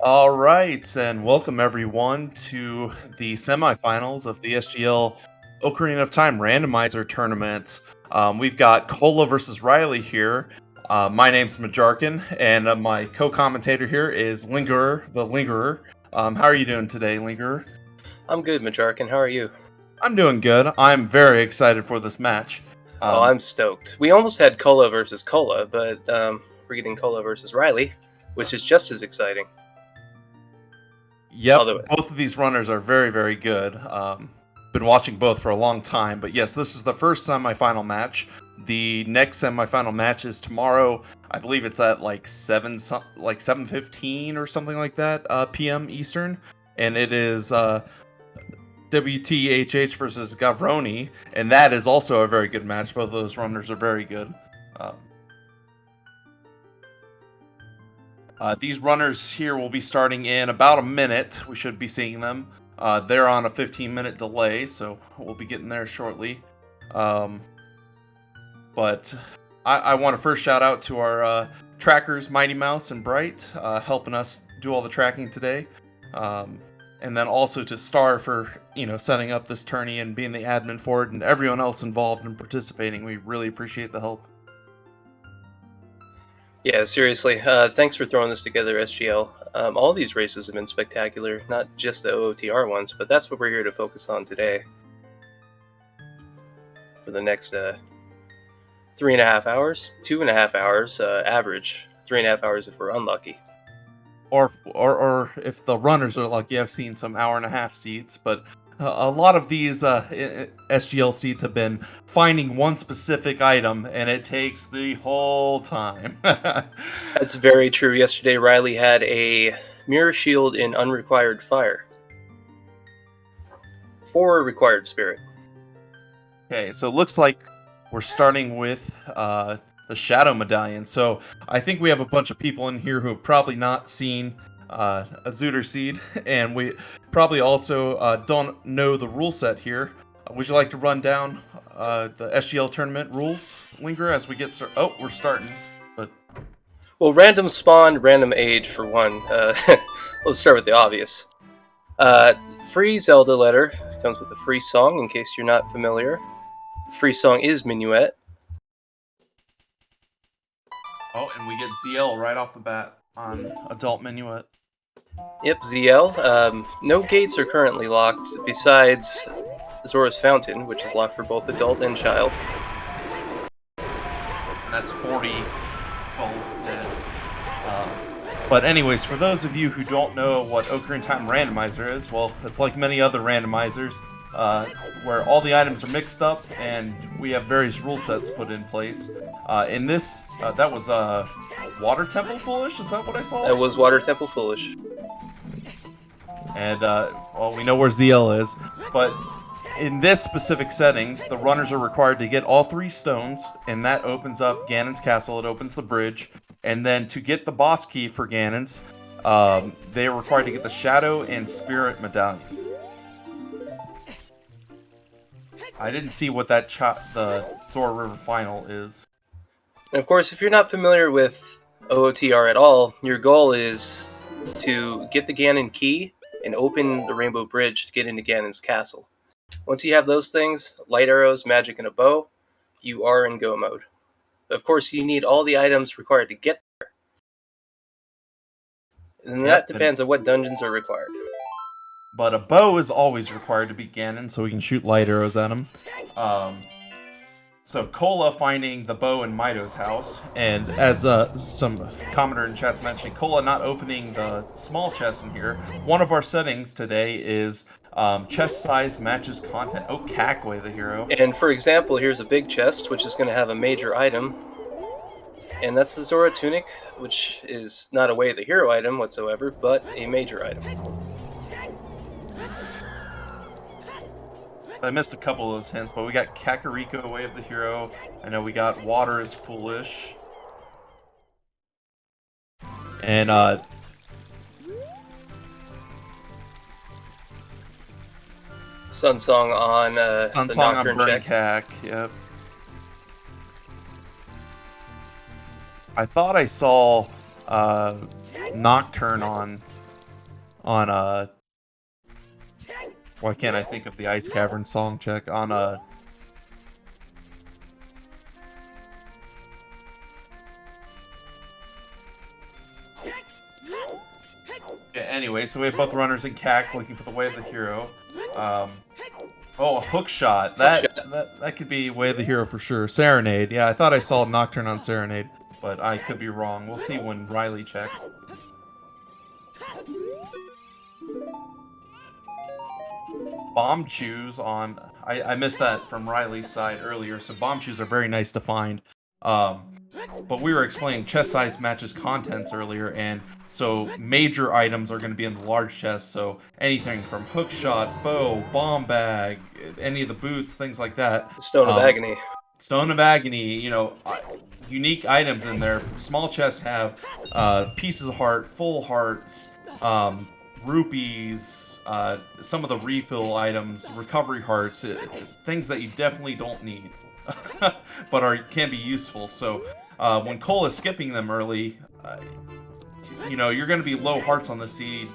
All right, and welcome everyone to the semifinals of the SGL Ocarina of Time Randomizer tournament. We've got Cola versus Riley here. My name's Majarkin, and my co-commentator here is Lingerer, the Lingerer. How are you doing today, Lingerer? I'm good, Majarkin. How are you? I'm doing good. I'm very excited for this match. Oh, I'm stoked. We almost had Cola versus Cola, but we're getting Cola versus Riley, which is just as exciting. Yep, Although, both of these runners are very, very good. Been watching both for a long time, but yes, this is the first semifinal match. The next semifinal match is tomorrow. I believe it's at like 7:15 or something like that p.m. Eastern, and it is WTHH versus Gavroni, and that is also a very good match. Both of those runners are very good. These runners here will be starting in about a minute. We should be seeing them. They're on a 15-minute delay, so we'll be getting there shortly. But I want to first shout out to our trackers, Mighty Mouse and Bright, helping us do all the tracking today. And then also to Star for setting up this tourney and being the admin for it, and everyone else involved in participating. We really appreciate the help. yeah, seriously, thanks for throwing this together, SGL. All these races have been spectacular, not just the OOTR ones, but that's what we're here to focus on today. For the next 3.5 hours, 2.5 hours average, 3.5 hours if we're unlucky. Or if the runners are lucky, I've seen some hour-and-a-half seats, but a lot of these SGL seats have been finding one specific item, and it takes the whole time. That's very true. Yesterday, Riley had a mirror shield in unrequired fire. For required spirit. Okay, so it looks like we're starting with the Shadow Medallion. So I think we have a bunch of people in here who have probably not seen a Zooter Seed, and we probably also don't know the rule set here. Would you like to run down the SGL tournament rules, Linger, as we get started? Oh, we're starting, but Well, random spawn, random age for one. Let's start with the obvious. Free Zelda letter comes with a free song, in case you're not familiar. Free song is Minuet. oh, and we get ZL right off the bat on Adult Minuet. Yep, ZL. No gates are currently locked, besides Zora's Fountain, which is locked for both adult and child. And that's 40 calls dead. But anyways, for those of you who don't know what Ocarina of Time Randomizer is, well, it's like many other randomizers, where all the items are mixed up and we have various rule sets put in place. In this, that was Water Temple Foolish? Is that what I saw? That was Water Temple Foolish. And, well, we know where ZL is, but in this specific settings, the runners are required to get all 3 stones, and that opens up Ganon's castle, it opens the bridge, and then to get the boss key for Ganon's, they are required to get the Shadow and Spirit Medallion. I didn't see what that the Zora River Final is. And of course, if you're not familiar with OOTR at all, your goal is to get the Ganon key and open the Rainbow Bridge to get into Ganon's castle. Once you have those things, light arrows, magic, and a bow, you are in go mode. Of course, you need all the items required to get there. And that depends on what dungeons are required. But a bow is always required to beat Ganon, so we can shoot light arrows at him. So Cola finding the bow in Mido's house, and as some commenter in chat's mentioning, Cola not opening the small chest in here. One of our settings today is chest size matches content. Oh, Cackway, the hero. And for example, here's a big chest, which is going to have a major item. And that's the Zora Tunic, which is not a Way of the Hero item whatsoever, but a major item. I missed a couple of those hints, but we got Kakariko, Way of the Hero. I know we got Water is Foolish. And, Sun Song on Sun the Song Nocturne on Burning check. Cack, yep. I thought I saw Nocturne on on why can't I think of the Ice Cavern song check on yeah, anyway, so we have both runners in CAC looking for the Way of the Hero. Oh, a hook shot. That could be Way of the Hero for sure. Serenade. Yeah, I thought I saw Nocturne on Serenade, but I could be wrong. We'll see when Riley checks. Bomb chews on... I missed that from Riley's side earlier, so bomb chews are very nice to find. But we were explaining chest size matches contents earlier, and so major items are going to be in the large chest, so anything from hook shots, bow, bomb bag, any of the boots, things like that. Stone of Agony. Stone of Agony, you know, unique items in there. Small chests have pieces of heart, full hearts, rupees, some of the refill items, recovery hearts, things that you definitely don't need, but can be useful. So when Cole is skipping them early, you know, you're going to be low hearts on the seed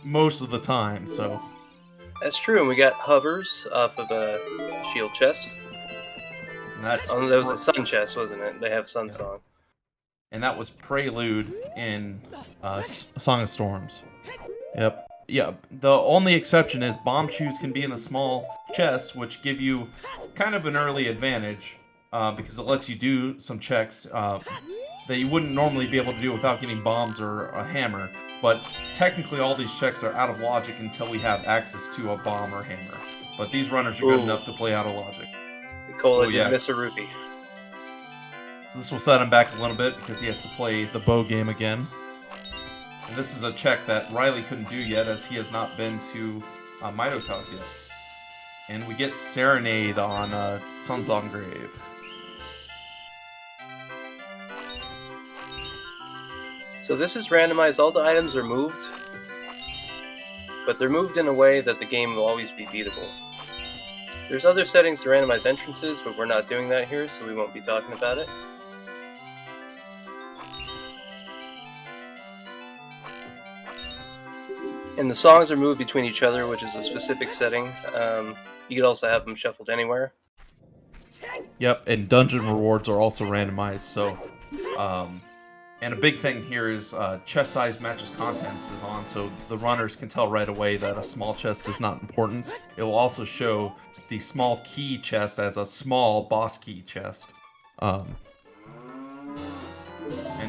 most of the time. So that's true, and we got hovers off of a shield chest. And that's that was the Sun chest, wasn't it? They have Sun Song. And that was Prelude in Song of Storms. Yep. Yeah, the only exception is bomb chews can be in a small chest, which give you kind of an early advantage because it lets you do some checks that you wouldn't normally be able to do without getting bombs or a hammer. But technically all these checks are out of logic until we have access to a bomb or hammer. But these runners are good enough to play out of logic. Cole did miss a rupee. So this will set him back a little bit because he has to play the bow game again. And this is a check that Riley couldn't do yet as he has not been to Mido's house yet. And we get Serenade on Sun's on Grave. So this is randomized. All the items are moved, but they're moved in a way that the game will always be beatable. There's other settings to randomize entrances, but we're not doing that here, so we won't be talking about it. And the songs are moved between each other, which is a specific setting. You could also have them shuffled anywhere. Yep, and dungeon rewards are also randomized, so... and a big thing here is chest size matches contents is on, so the runners can tell right away that a small chest is not important. It will also show the small key chest as a small boss key chest. And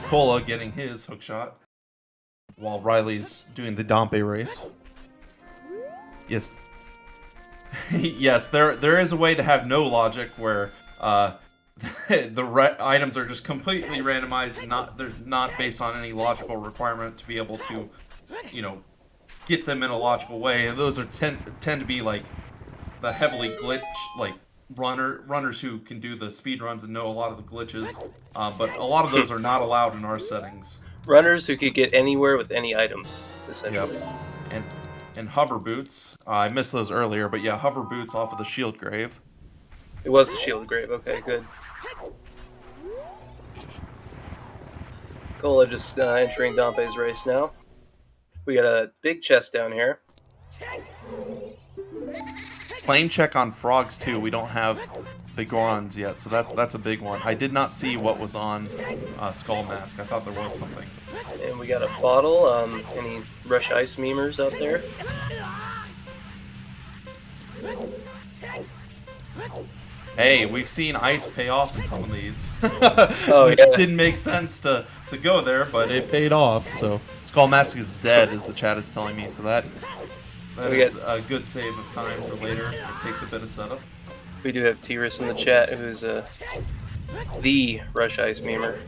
Kola getting his hook shot while Riley's doing the Dompe race. Yes. Yes, there is a way to have no logic where the items are just completely randomized and they're not based on any logical requirement to be able to, you know, get them in a logical way. And those are tend to be like the heavily glitch, like runners who can do the speed runs and know a lot of the glitches. But a lot of those are not allowed in our settings. Runners who could get anywhere with any items, essentially. Yep. And hover boots. I missed those earlier, but yeah, hover boots off of the shield grave. It was the shield grave. Okay, good. Kola just entering Dompe's race now. We got a big chest down here. Plane check on frogs too. We don't have the Gorons yet, so that's a big one. I did not see what was on Skull Mask. I thought there was something. And we got a bottle. Any Rush Ice memers out there? Hey, we've seen ice pay off in some of these. Oh, yeah. It didn't make sense to go there, but it paid off. So Skull Mask is dead, as the chat is telling me. So that is a good save of time for later. It takes a bit of setup. We do have Tyrus in the chat, who's the Rush Ice memer.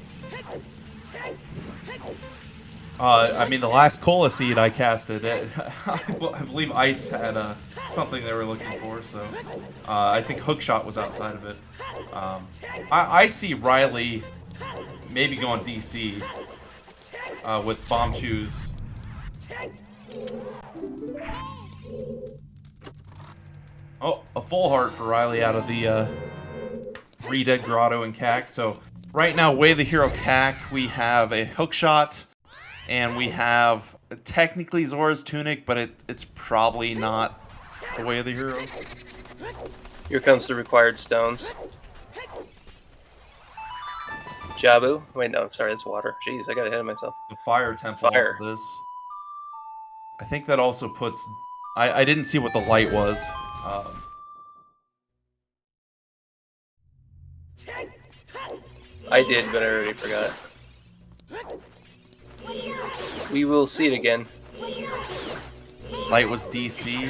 I mean, the last Cola Seed I casted, I believe Ice had something they were looking for, so I think Hookshot was outside of it. I see Riley maybe going DC with Bomb Shoes. Oh, a full heart for Riley out of the Re-Dead Grotto and CAC. So right now, Way the Hero CAC, we have a Hookshot, and we have technically Zora's tunic, but it's probably not the way of the hero. Here comes the required stones. Jabu. Wait, no, sorry, that's water. Jeez, I got ahead of myself. The fire temple Fire. off of this. I think that also puts. I didn't see what the light was. I did, but I already forgot. We will see it again. Light was DC.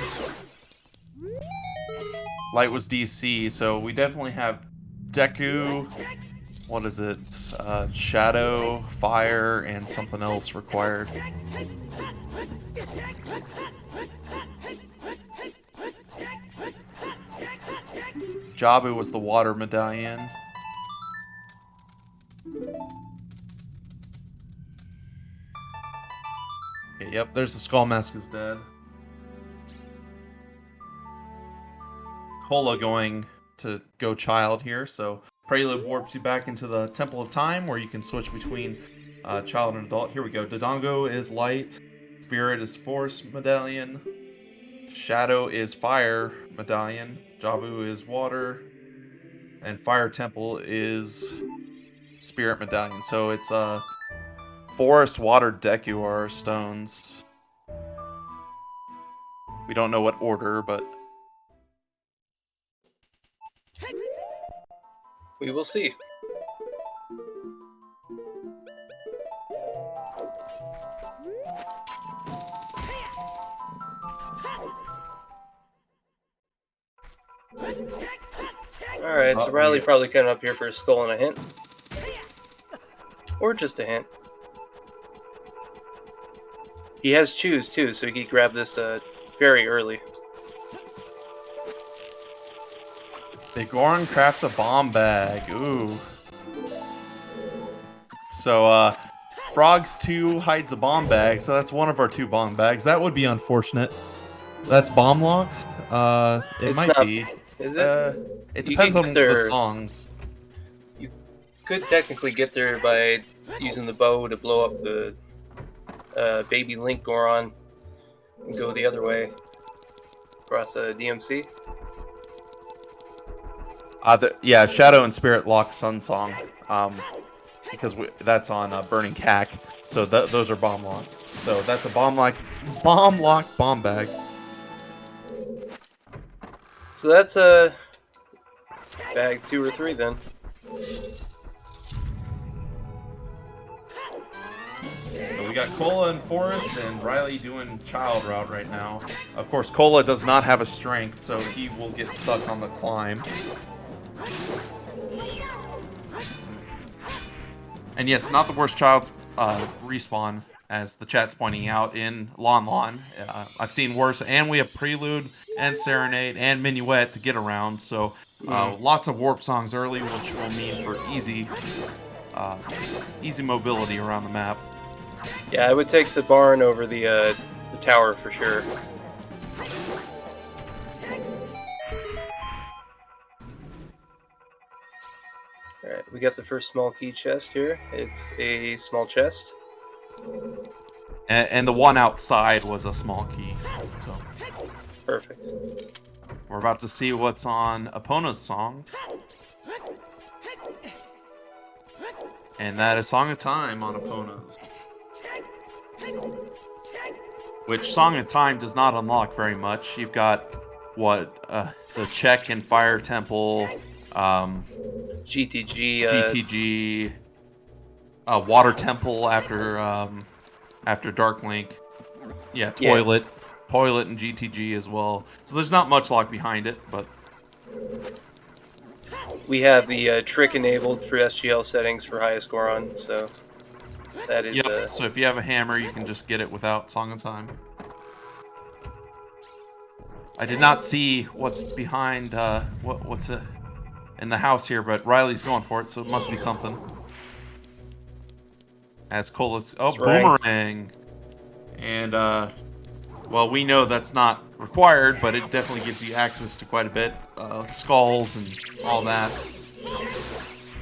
Light was DC, so we definitely have Deku. What is it? Shadow, fire, and something else required. Jabu was the water medallion. Okay, yep, there's the skull mask is dead. Cola going to go child here, so Prelude warps you back into the Temple of Time, where you can switch between child and adult. Here we go. Dodongo is light, Spirit is force medallion, Shadow is fire medallion, Jabu is water, and Fire Temple is spirit medallion. So it's forest, water, Deku are stones. We don't know what order, but We will see. Alright, so Riley probably coming up here for a skull and a hint. Or just a hint. He has choose too, so he can grab this very early. Goron crafts a bomb bag. Ooh. So, Frogs 2 hides a bomb bag, so that's one of our 2 bomb bags. That would be unfortunate. That's bomb locked? It might be. Is it? It depends on the songs. You could technically get there by using the bow to blow up the baby Link Goron and go the other way across a DMC. Yeah, Shadow and Spirit lock Sun Song, because that's on Burning Cack, so those are bomb locked. So that's a bomb locked bomb bag. So that's a bag 2 or 3 then. So we got Cola and Forest and Riley doing Child Route right now. Of course, Cola does not have a strength, so he will get stuck on the climb. And yes, not the worst child's respawn, as the chat's pointing out, in Lon Lon. I've seen worse, and we have Prelude and Serenade and Minuet to get around, so lots of warp songs early, which will mean for easy mobility around the map. Yeah, I would take the barn over the tower for sure. Alright, we got the first small key chest here. It's a small chest. And the one outside was a small key. So. Perfect. We're about to see what's on Epona's song. And that is Song of Time on Epona's. Which Song of Time does not unlock very much. You've got, what, the Check and Fire Temple, GTG, Water Temple after Dark Link. Yeah, Toilet and GTG as well. So there's not much lock behind it, but we have the trick enabled for SGL settings for highest Goron, so that is. Yep. So if you have a hammer, you can just get it without Song of Time. I did not see what's behind what's in the house here, but Riley's going for it, so it must be something. As Cola's boomerang, and well, we know that's not required, but it definitely gives you access to quite a bit, skulls and all that.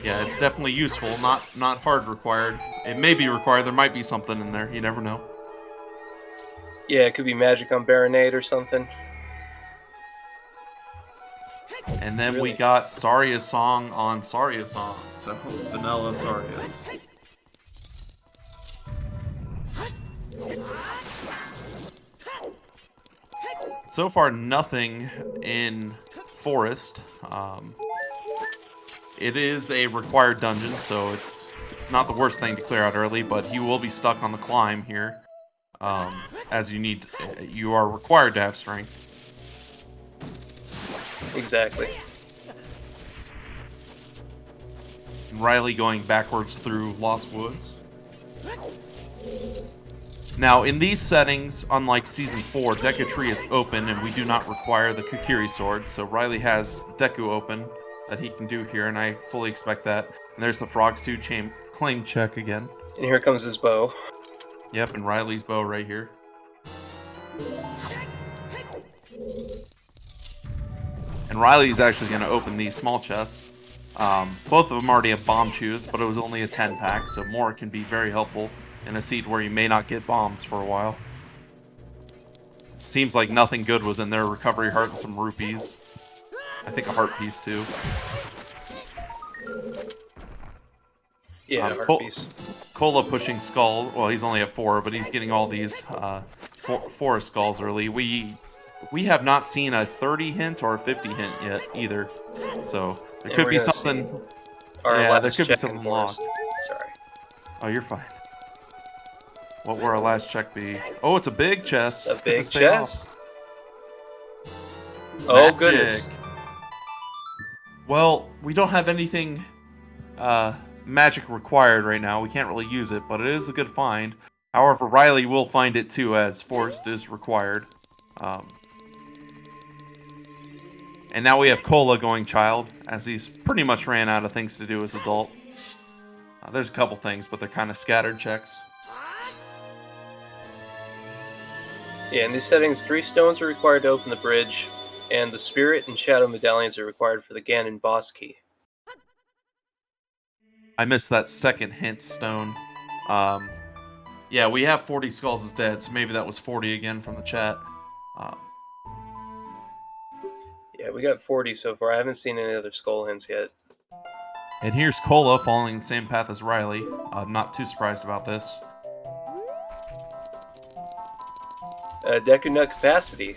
Yeah, it's definitely useful. Not hard required. It may be required. There might be something in there. You never know. Yeah, it could be magic on Baronade or something. And then we Really? got Saria's song on Saria's song. So vanilla Saria's. So far, nothing in Forest. It is a required dungeon, so it's not the worst thing to clear out early, but he will be stuck on the climb here, as you are required to have strength. Exactly. And Riley going backwards through Lost Woods. Now, in these settings, unlike Season 4, Deku Tree is open, and we do not require the Kukiri Sword, so Riley has Deku open that he can do here, and I fully expect that. And there's the Frogs 2 claim check again. And here comes his bow. Yep, and Riley's bow right here. And Riley's actually going to open these small chests. Both of them already have bomb chews, but it was only a 10-pack, so more can be very helpful in a seed where you may not get bombs for a while. Seems like nothing good was in there. Recovery heart and some rupees. I think a heart piece too. Yeah, heart piece. Cola pushing skull. Well, he's only at 4, but he's getting all these forest skulls early. We have not seen a 30 hint or a 50 hint yet either. So there could be something. Yeah, there could be something locked. Sorry. Oh, you're fine. What will our last check be? Oh, it's a big chest. It's a big chest. Oh, Magic. goodness. Well, we don't have anything magic required right now. We can't really use it, but it is a good find. However, Riley will find it too, as Forest is required. And now we have Cola going child, as he's pretty much ran out of things to do as adult. There's a couple things, but they're kind of scattered checks. Yeah, in these settings, 3 stones are required to open the bridge, and the Spirit and Shadow medallions are required for the Ganon boss key. I missed that second hint stone. Yeah, we have 40 skulls is dead, so maybe that was 40 again from the chat. Yeah, we got 40 so far. I haven't seen any other skull hints yet. And here's Cola following the same path as Riley. I'm not too surprised about this. Deku Nut capacity.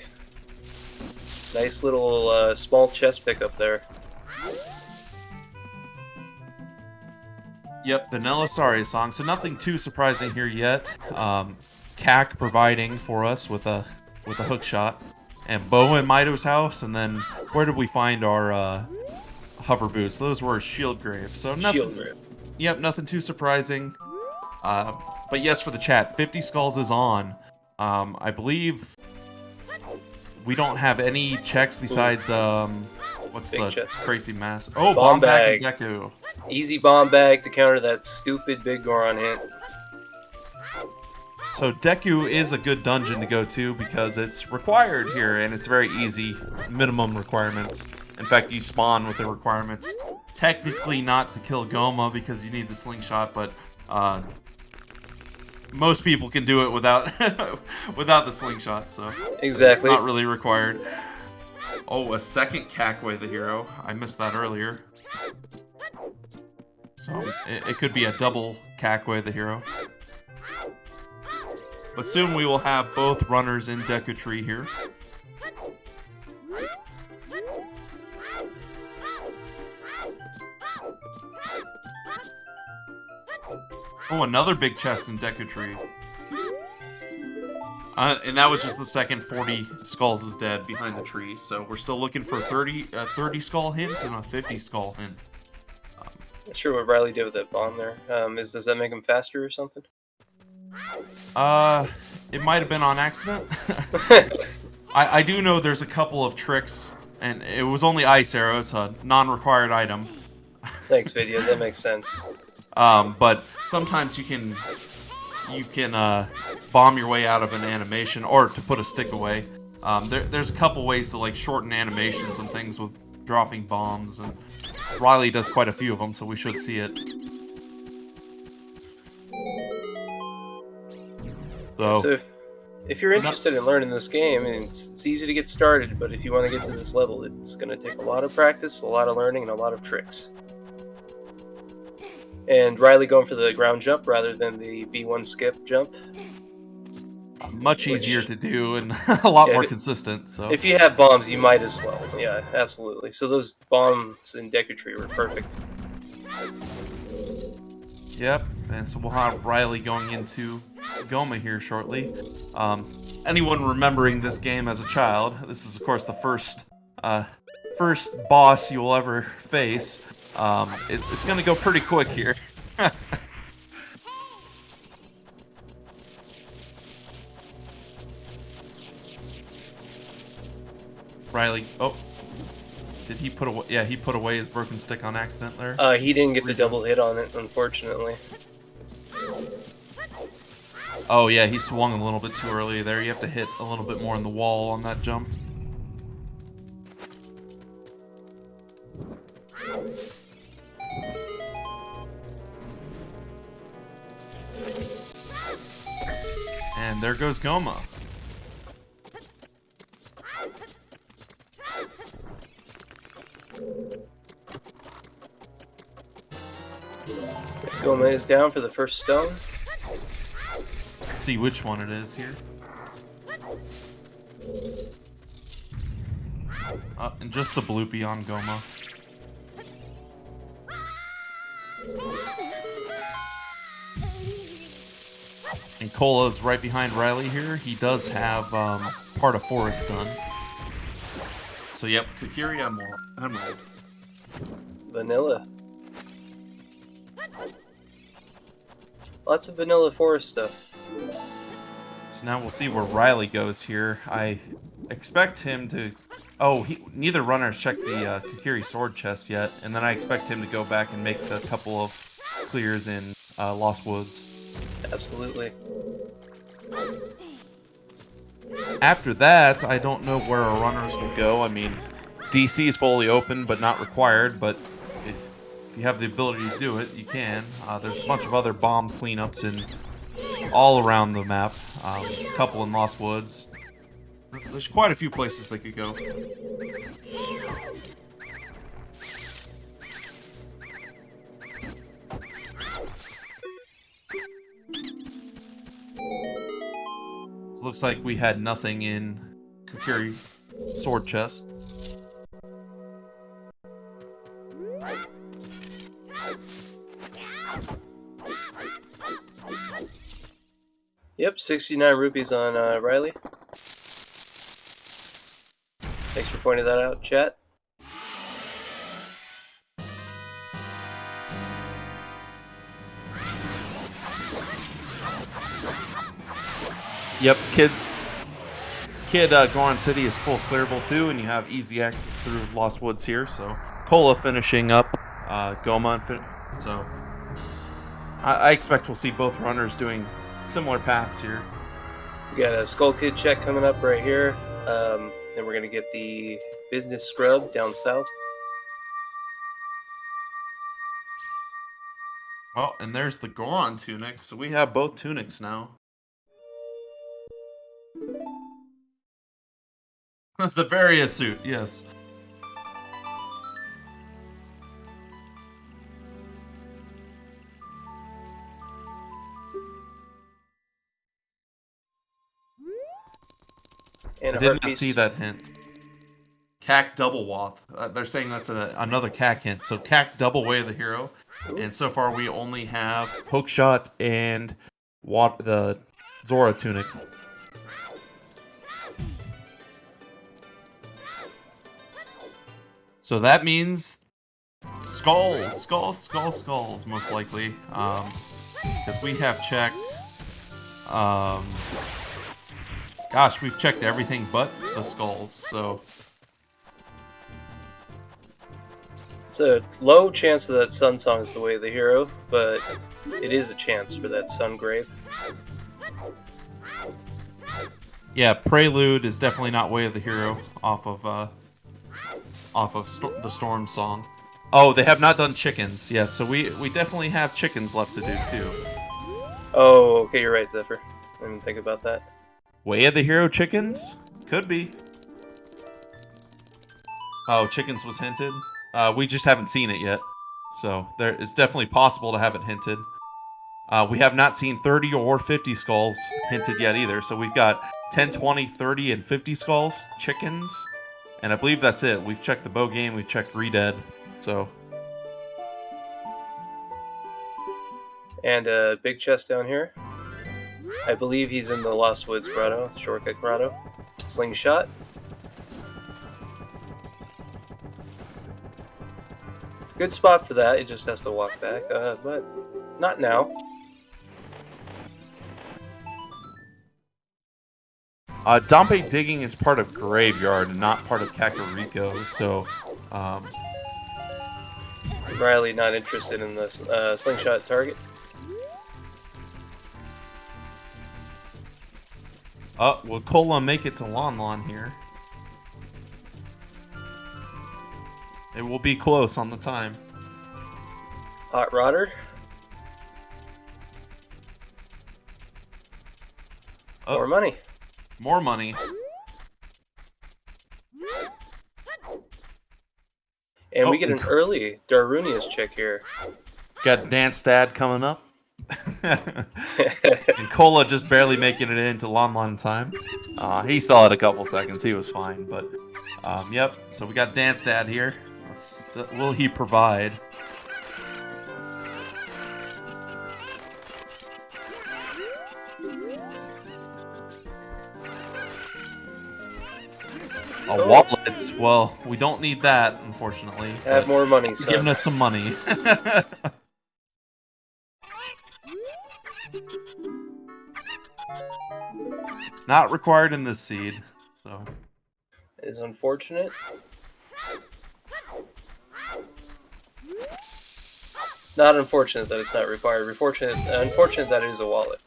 Nice little small chest pickup there. Yep, Vanilla Saria song. So nothing too surprising here yet. Kak providing for us with a hook shot. And Bo in Mito's house. And then where did we find our hover boots? Those were Shield Grave. So nothing. Shield Grave. Yep, nothing too surprising. But yes, for the chat, 50 skulls is on. I believe we don't have any checks besides what's Big the chest. crazy mass? Oh, Bomb bag bag. and Deku. Easy bomb bag to counter that stupid big Goron hint. So Deku is a good dungeon to go to because it's required here and it's very easy, minimum requirements. In fact, you spawn with the requirements. Technically not to kill Goma because you need the slingshot, but most people can do it without without the slingshot, so Exactly. it's not really required. Oh, a second Kakwe the hero. I missed that earlier. So it could be a double Kakwe the hero. But soon we will have both runners in Deku Tree here. Oh, another big chest in Deku Tree. And that was just the second 40 skulls is dead behind the tree. So we're still looking for a 30 skull hint and a 50 skull hint. Not sure what Riley did with that bomb there. Does that make him faster or something? It might have been on accident. I do know there's a couple of tricks, and it was only ice arrows, a non-required item. Thanks, video. That makes sense. But sometimes you can bomb your way out of an animation, or to put a stick away. There's a couple ways to like shorten animations and things with dropping bombs, and Riley does quite a few of them, so we should see it. So If you're interested in learning this game, it's easy to get started, but if you want to get to this level, it's going to take a lot of practice, a lot of learning, and a lot of tricks. And Riley going for the ground jump rather than the B1 skip jump. Much easier to do and a lot more consistent. So if you have bombs, you might as well. Yeah, absolutely. So those bombs in Deku Tree were perfect. Yep, and so we'll have Riley going into Goma here shortly. Anyone remembering this game as a child, this is of course the first boss you will ever face. It's gonna go pretty quick here. Riley, oh, did he put away? Yeah, he put away his broken stick on accident there. He didn't get the double hit on it, unfortunately. Oh yeah, he swung a little bit too early there. You have to hit a little bit more on the wall on that jump. And there goes Goma. Goma is down for the first stone. Let's see which one it is here. And just a bloopy on Goma. And Cola's right behind Riley here. He does have part of Forest done. So yep, Kokiri Emerald. Vanilla. Lots of vanilla forest stuff. So now we'll see where Riley goes here. I expect him to... Oh, neither runner's checked the Kokiri sword chest yet, and then I expect him to go back and make a couple of clears in Lost Woods. Absolutely. After that, I don't know where our runners will go. I mean, DC is fully open, but not required, but if you have the ability to do it, you can. There's a bunch of other bomb cleanups all around the map. A couple in Lost Woods. There's quite a few places they could go. So looks like we had nothing in Kokiri sword chest. Yep, 69 rupees on Riley. Thanks for pointing that out, chat. Yep, Kid Goron City is full clearable too, and you have easy access through Lost Woods here. So Cola finishing up Goma, so I expect we'll see both runners doing similar paths here. We got a Skull Kid check coming up right here. Then we're gonna get the business scrub down south. Oh, and there's the Goron tunic. So we have both tunics now. The various suit, yes. And I did not see that hint. Cack Double Wath. They're saying that's another Cack hint. So Cack Double Way of the Hero. Ooh. And so far we only have Pokeshot and the Zora tunic. So that means skulls, most likely. Because we have checked... gosh, we've checked everything but the skulls, so... It's a low chance that Sun Song is the way of the hero, but it is a chance for that Sun Grave. Yeah, Prelude is definitely not way of the hero off of the Storm song. Oh, they have not done chickens. Yes, so we definitely have chickens left to do too. Oh, okay, you're right, Zephyr. I didn't think about that. Way of the Hero chickens? Could be. Oh, chickens was hinted? We just haven't seen it yet. So it's definitely possible to have it hinted. We have not seen 30 or 50 skulls hinted yet either. So we've got 10, 20, 30, and 50 skulls, chickens. And I believe that's it. We've checked the bow game. We've checked Redead. So. And a big chest down here. I believe he's in the Lost Woods grotto, shortcut grotto. Slingshot. Good spot for that. He just has to walk back, but not now. Dompe digging is part of Graveyard and not part of Kakariko, so Riley not interested in this slingshot target. Will Cola make it to Lon Lon here? It will be close on the time. Hot Rodder. More money. More money. And we get an early Darunia's check here. Got Dance Dad coming up. And Cola just barely making it into Lon Lon time. He saw it a couple seconds. He was fine, but yep. So we got Dance Dad here. Will he provide? Wallets. Well, we don't need that, unfortunately. Have more money, son. Giving us some money. Not required in this seed, so. It is unfortunate. Not unfortunate that it's not required. Unfortunate that it is a wallet.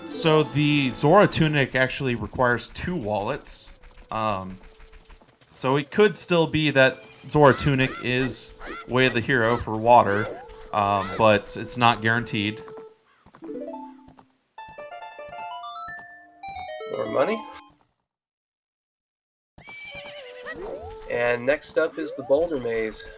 So the Zora tunic actually requires 2 wallets. So it could still be that Zora tunic is Way of the Hero for water, but it's not guaranteed. More money. And next up is the Boulder Maze.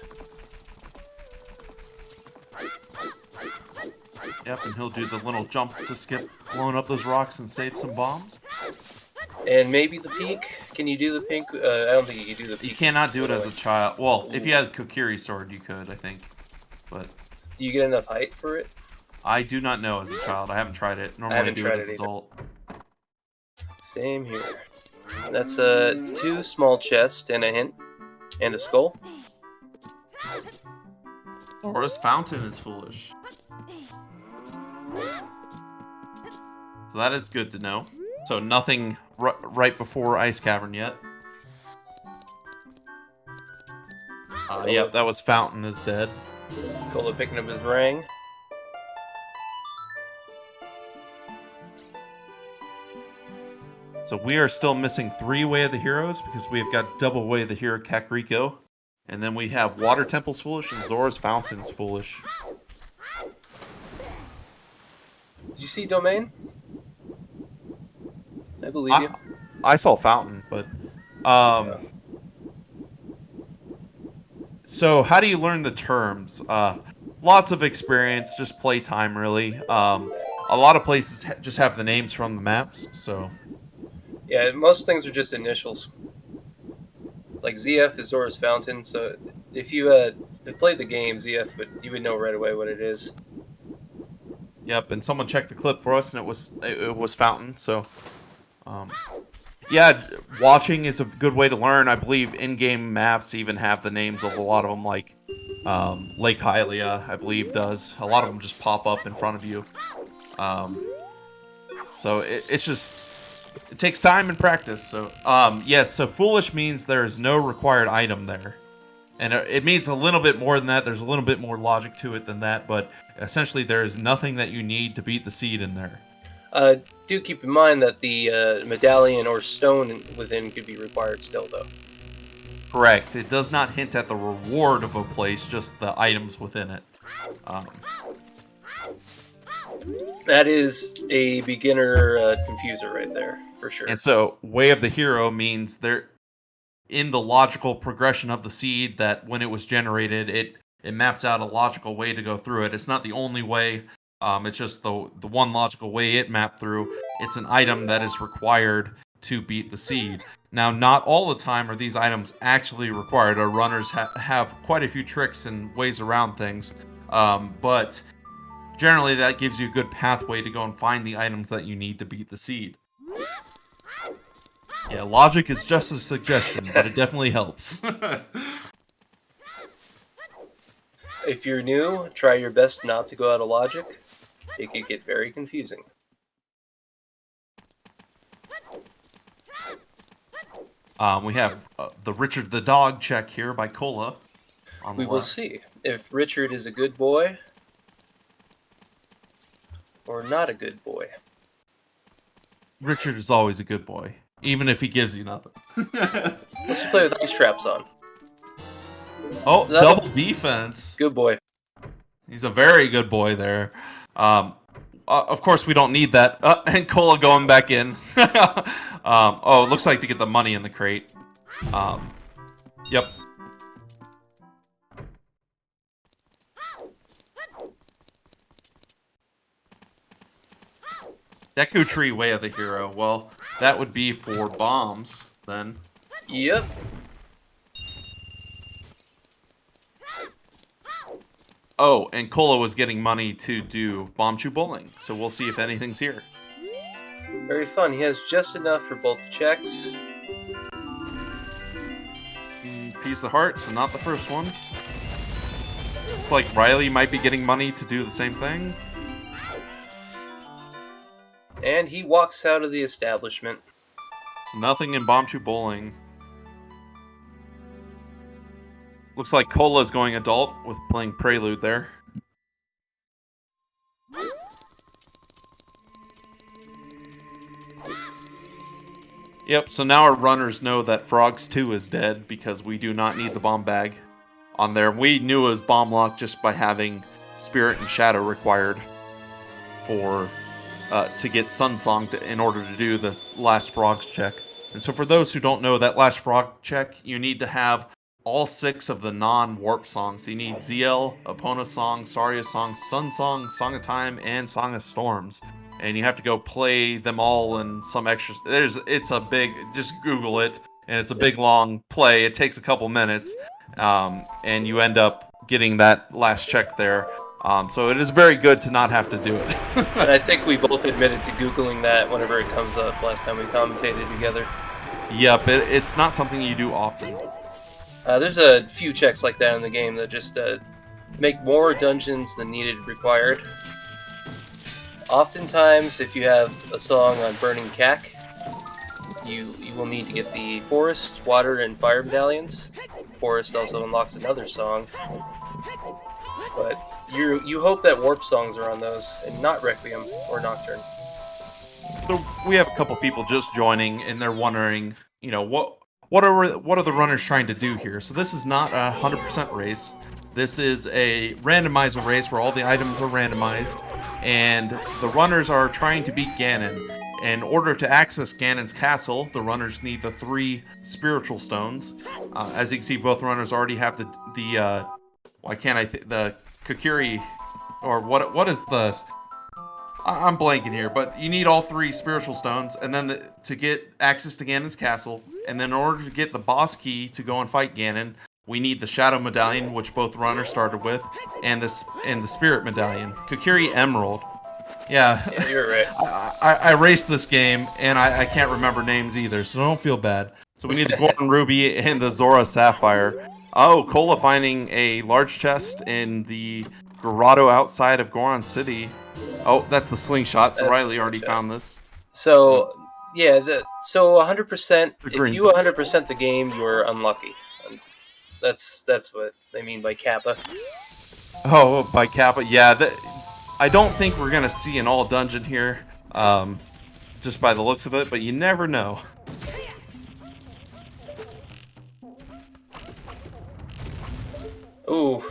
Yep, and he'll do the little jump to skip blowing up those rocks and save some bombs. And maybe the peak. Can you do the pink? I don't think you can do the peak. You cannot do it as a child. Well, if you had Kokiri sword, you could, I think. But do you get enough height for it? I do not know as a child. I haven't tried it. Normally I do it as an adult. Same here. That's 2 small chests and a hint. And a skull. Zora's fountain is foolish. So that is good to know. So nothing right before Ice Cavern yet. Yep, that was Fountain is dead. Cola picking up his ring. So we are still missing 3 Way of the Heroes because we have got double Way of the Hero Kakariko. And then we have Water Temple's foolish and Zora's Fountain's foolish. Did you see Domain? I believe you. I saw Fountain, but so how do you learn the terms? Lots of experience, just play time really. A lot of places just have the names from the maps, so yeah, most things are just initials. Like ZF is Zora's Fountain, so if you played the game ZF, you would know right away what it is. Yep, and someone checked the clip for us, and it was Fountain. So, yeah, watching is a good way to learn. I believe in-game maps even have the names of a lot of them, like Lake Hylia, I believe does. A lot of them just pop up in front of you. So it's just. It takes time and practice. So, yes, so foolish means there is no required item there. And it means a little bit more than that. There's a little bit more logic to it than that, but essentially there is nothing that you need to beat the seed in there. Do keep in mind that the medallion or stone within could be required still, though. Correct. It does not hint at the reward of a place, just the items within it. That is a beginner confuser right there, for sure. And so, Way of the Hero means they're in the logical progression of the seed that when it was generated, it maps out a logical way to go through it. It's not the only way. It's just the one logical way it mapped through. It's an item that is required to beat the seed. Now, not all the time are these items actually required. Our runners have quite a few tricks and ways around things, but generally that gives you a good pathway to go and find the items that you need to beat the seed. Yeah, logic is just a suggestion, but it definitely helps. If you're new, try your best not to go out of logic. It could get very confusing. We have the Richard the Dog check here by Cola. We will see if Richard is a good boy or not a good boy. Richard is always a good boy, even if he gives you nothing. Let's play with ice traps on. Oh, double defense. Good boy. He's a very good boy there. Of course, we don't need that. And Cola going back in. Oh, it looks like to get the money in the crate. Yep. Deku Tree, Way of the Hero. Well, that would be for bombs, then. Yep. Oh, and Cola was getting money to do Bomb Chew Bowling, so we'll see if anything's here. Very fun. He has just enough for both checks. Piece of heart, so not the first one. It's like Riley might be getting money to do the same thing. And he walks out of the establishment. So nothing in Bomb Chew Bowling. Looks like Cola's going adult with playing Prelude there. Yep, so now our runners know that Frogs 2 is dead because we do not need the bomb bag on there. We knew it was bomb lock just by having Spirit and Shadow required for to get Sun Song in order to do the last Frogs check. And so for those who don't know that last Frog check, you need to have all 6 of the non-warp songs. You need ZL, Epona Song, Saria Song, Sun Song, Song of Time, and Song of Storms. And you have to go play them all in some extra... It's a big... Just Google it, and it's a big, long play. It takes a couple minutes, and you end up getting that last check there. So it is very good to not have to do it. And I think we both admitted to Googling that whenever it comes up last time we commentated together. Yep, it's not something you do often. There's a few checks like that in the game that just make more dungeons than needed required. Oftentimes, if you have a song on Burning Cack, you will need to get the Forest, Water, and Fire medallions. Forest also unlocks another song. But you hope that warp songs are on those, and not Requiem or Nocturne. So we have a couple people just joining, and they're wondering, you know, what are the runners trying to do here? So this is not a 100% race. This is a randomizer race where all the items are randomized, and the runners are trying to beat Ganon. In order to access Ganon's castle, the runners need the 3 spiritual stones. As you can see, both runners already have the Kokiri, or what is the... I'm blanking here, but you need all 3 spiritual stones, and then to get access to Ganon's castle, and then in order to get the boss key to go and fight Ganon, we need the Shadow Medallion, which both runners started with, and the Spirit Medallion. Kokiri Emerald. Yeah, you're right. I raced this game, and I can't remember names either, so don't feel bad. So we need the Golden Ruby and the Zora Sapphire. Oh, Cola finding a large chest in the grotto outside of Goron City. Oh, that's the slingshot, so Riley already found this. So, yeah, so 100%, if you 100% the game, you're unlucky. That's what they mean by Kappa. Oh, by Kappa, yeah. I don't think we're going to see an all dungeon here, just by the looks of it, but you never know. Ooh.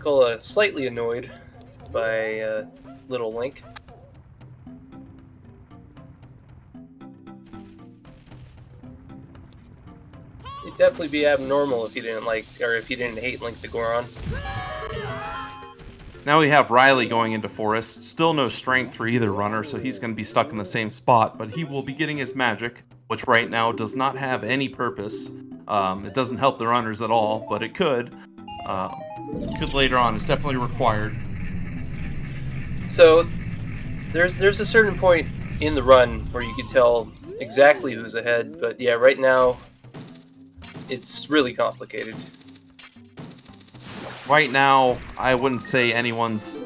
Cola slightly annoyed by little Link. It'd definitely be abnormal if you didn't like, or if you didn't hate Link the Goron. Now we have Riley going into Forest. Still no strength for either runner, so he's going to be stuck in the same spot, but he will be getting his magic, which right now does not have any purpose. It doesn't help the runners at all, but it could. Could later on. It's definitely required. So there's a certain point in the run where you can tell exactly who's ahead, but yeah, right now it's really complicated. Right now, I wouldn't say anyone's...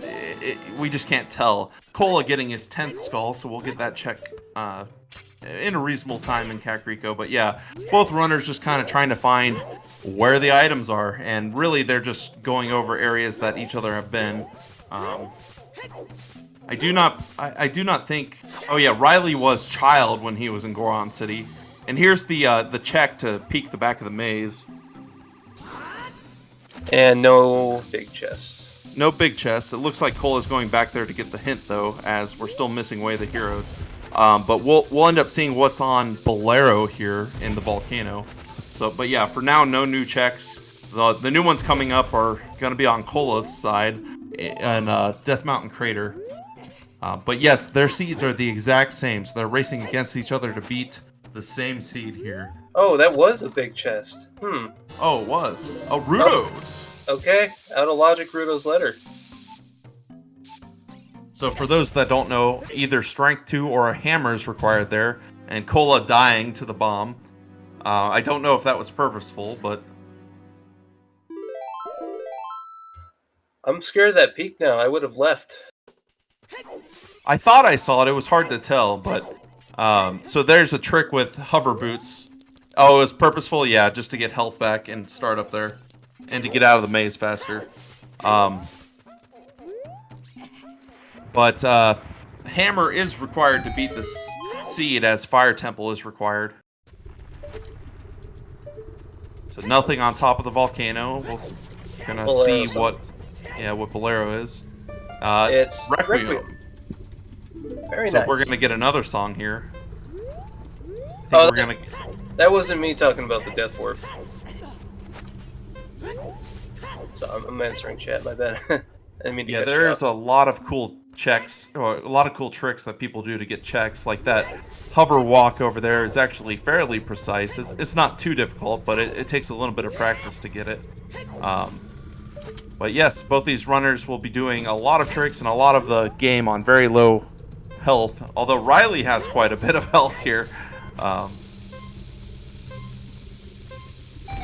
we just can't tell. Cola getting his 10th skull, so we'll get that check in a reasonable time in Kakariko. But yeah, both runners just kind of trying to find where the items are, and really they're just going over areas that each other have been. I do not think... Oh yeah, Riley was Child when he was in Goron City. And here's the check to peek the back of the maze. And no big chests. No big chest. It looks like Cole is going back there to get the hint, though, as we're still missing Way of the Heroes. But we'll end up seeing what's on Bolero here in the volcano. So, but yeah, for now, no new checks. The new ones coming up are going to be on Cola's side and Death Mountain Crater. But yes, their seeds are the exact same, so they're racing against each other to beat the same seed here. Oh, that was a big chest. Oh, it was. Oh, Rudo's. Okay, out of logic, Rudo's letter. So for those that don't know, either Strength 2 or a hammer is required there, and Cola dying to the bomb. I don't know if that was purposeful, but... I'm scared of that peak now. I would have left. I thought I saw it. It was hard to tell, but... so there's a trick with hover boots. Oh, it was purposeful? Yeah, just to get health back and start up there. And to get out of the maze faster. But hammer is required to beat this seed, as Fire Temple is required. So nothing on top of the volcano. We're gonna see what Bolero is. It's Requiem. Very so nice. We're gonna get another song here. I think that wasn't me talking about the Death Warp. So I'm answering chat. My bad. I didn't mean to cut you there's off. a lot of cool checks, or a lot of cool tricks that people do to get checks. Like that hover walk over there is actually fairly precise. It's not too difficult, but it takes a little bit of practice to get it. But yes, both these runners will be doing a lot of tricks and a lot of the game on very low health. Although Riley has quite a bit of health here.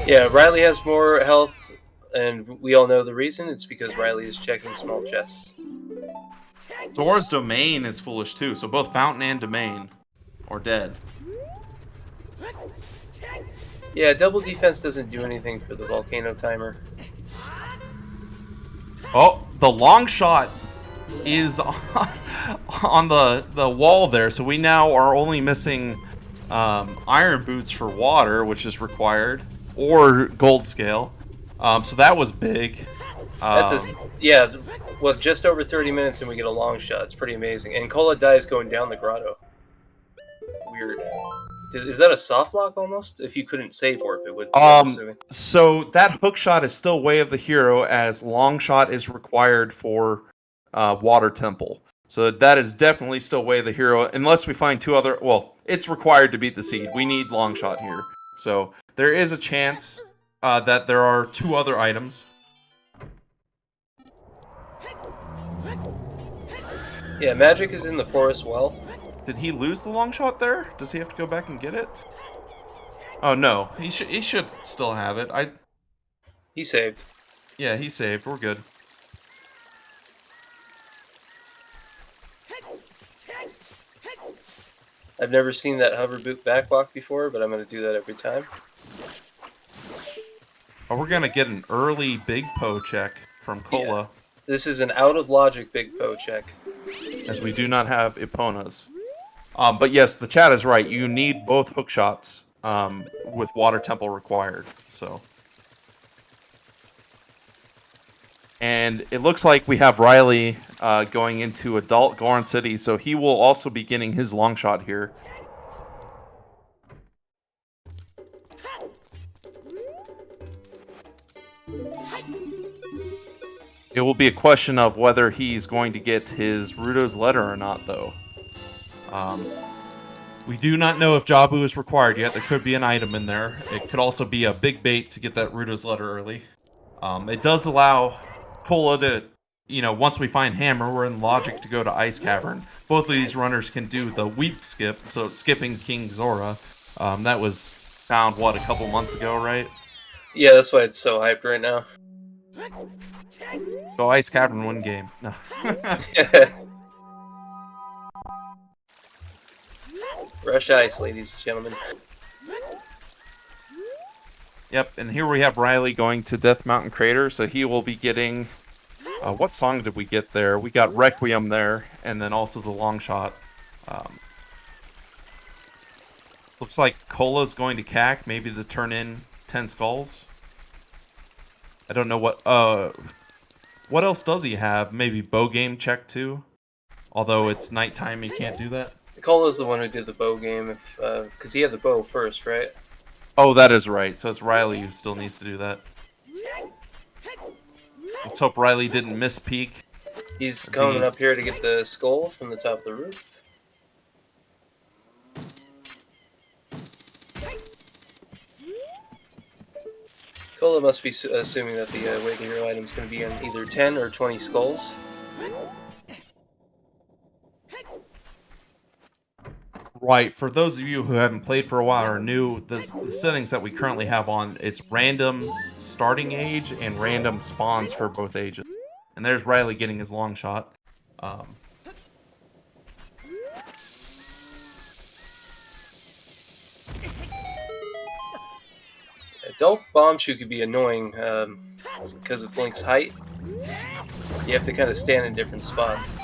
Yeah, Riley has more health, and we all know the reason. It's because Riley is checking small chests. Zora's domain is foolish too, so both Fountain and Domain are dead. Yeah, double defense doesn't do anything for the volcano timer. Oh, the long shot is on the wall there, so we now are only missing iron boots for water, which is required, or gold scale. So that was big. Well, just over 30 minutes and we get a long shot. It's pretty amazing. And Cola dies going down the grotto. Weird. Is that a soft lock almost? If you couldn't save warp, it would be, I'm assuming. So that hook shot is still Way of the Hero, as long shot is required for Water Temple. So that is definitely still Way of the Hero, unless we find two other... Well, it's required to beat the seed. We need long shot here. So there is a chance that there are two other items. Yeah, magic is in the forest well. Did he lose the long shot there? Does he have to go back and get it? Oh no, he should still have it. He saved. Yeah, he saved. We're good. I've never seen that hover boot backwalk before, but I'm going to do that every time. Oh, we're gonna get an early Big Po check from Cola. Yeah. This is an out of logic Big Po check. As we do not have Eponas. But yes, the chat is right. You need both hook shots with Water Temple required. So, And it looks like we have Riley going into Adult Goron City, so he will also be getting his long shot here. It will be a question of whether he's going to get his Ruto's letter or not, though. We do not know if Jabu is required yet. There could be an item in there. It could also be a big bait to get that Ruto's letter early. It does allow Cola to, once we find Hammer, we're in logic to go to Ice Cavern. Both of these runners can do the Weep skip, so skipping King Zora. That was found, a couple months ago, right? Yeah, that's why it's so hyped right now. Go Ice Cavern one game. No. Rush ice, ladies and gentlemen. Yep, and here we have Riley going to Death Mountain Crater, so he will be getting... what song did we get there? We got Requiem there, and then also the long shot. Looks like Cola's going to CAC, maybe to turn in 10 skulls. I don't know what else does he have? Maybe bow game check too? Although it's nighttime, he can't do that. Cola's the one who did the bow game, because he had the bow first, right? Oh, that is right. So it's Riley who still needs to do that. Let's hope Riley didn't miss peek. He's coming up here to get the skull from the top of the roof. Cola must be assuming that the way the hero item is going to be on either 10 or 20 skulls. Right, for those of you who haven't played for a while or new, the settings that we currently have on, it's random starting age and random spawns for both ages. And there's Riley getting his long shot. Adult Bombshell could be annoying because of Link's height. You have to kind of stand in different spots.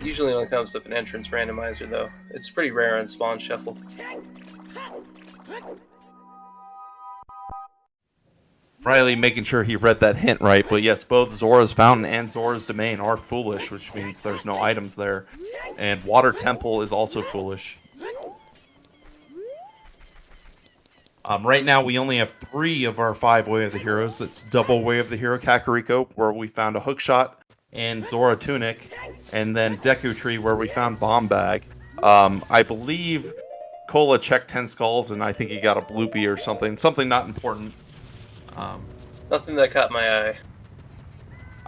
Usually only comes up an entrance randomizer, though. It's pretty rare on Spawn Shuffle. Riley making sure he read that hint right, but yes, both Zora's Fountain and Zora's Domain are foolish, which means there's no items there. And Water Temple is also foolish. Right now, we only have 3 of our 5 Way of the Heroes. That's double Way of the Hero Kakariko, where we found a hookshot, and Zora Tunic, and then Deku Tree, where we found Bomb Bag. I believe Cola checked 10 skulls, and I think he got a bloopy or something. Something not important. Nothing that caught my eye.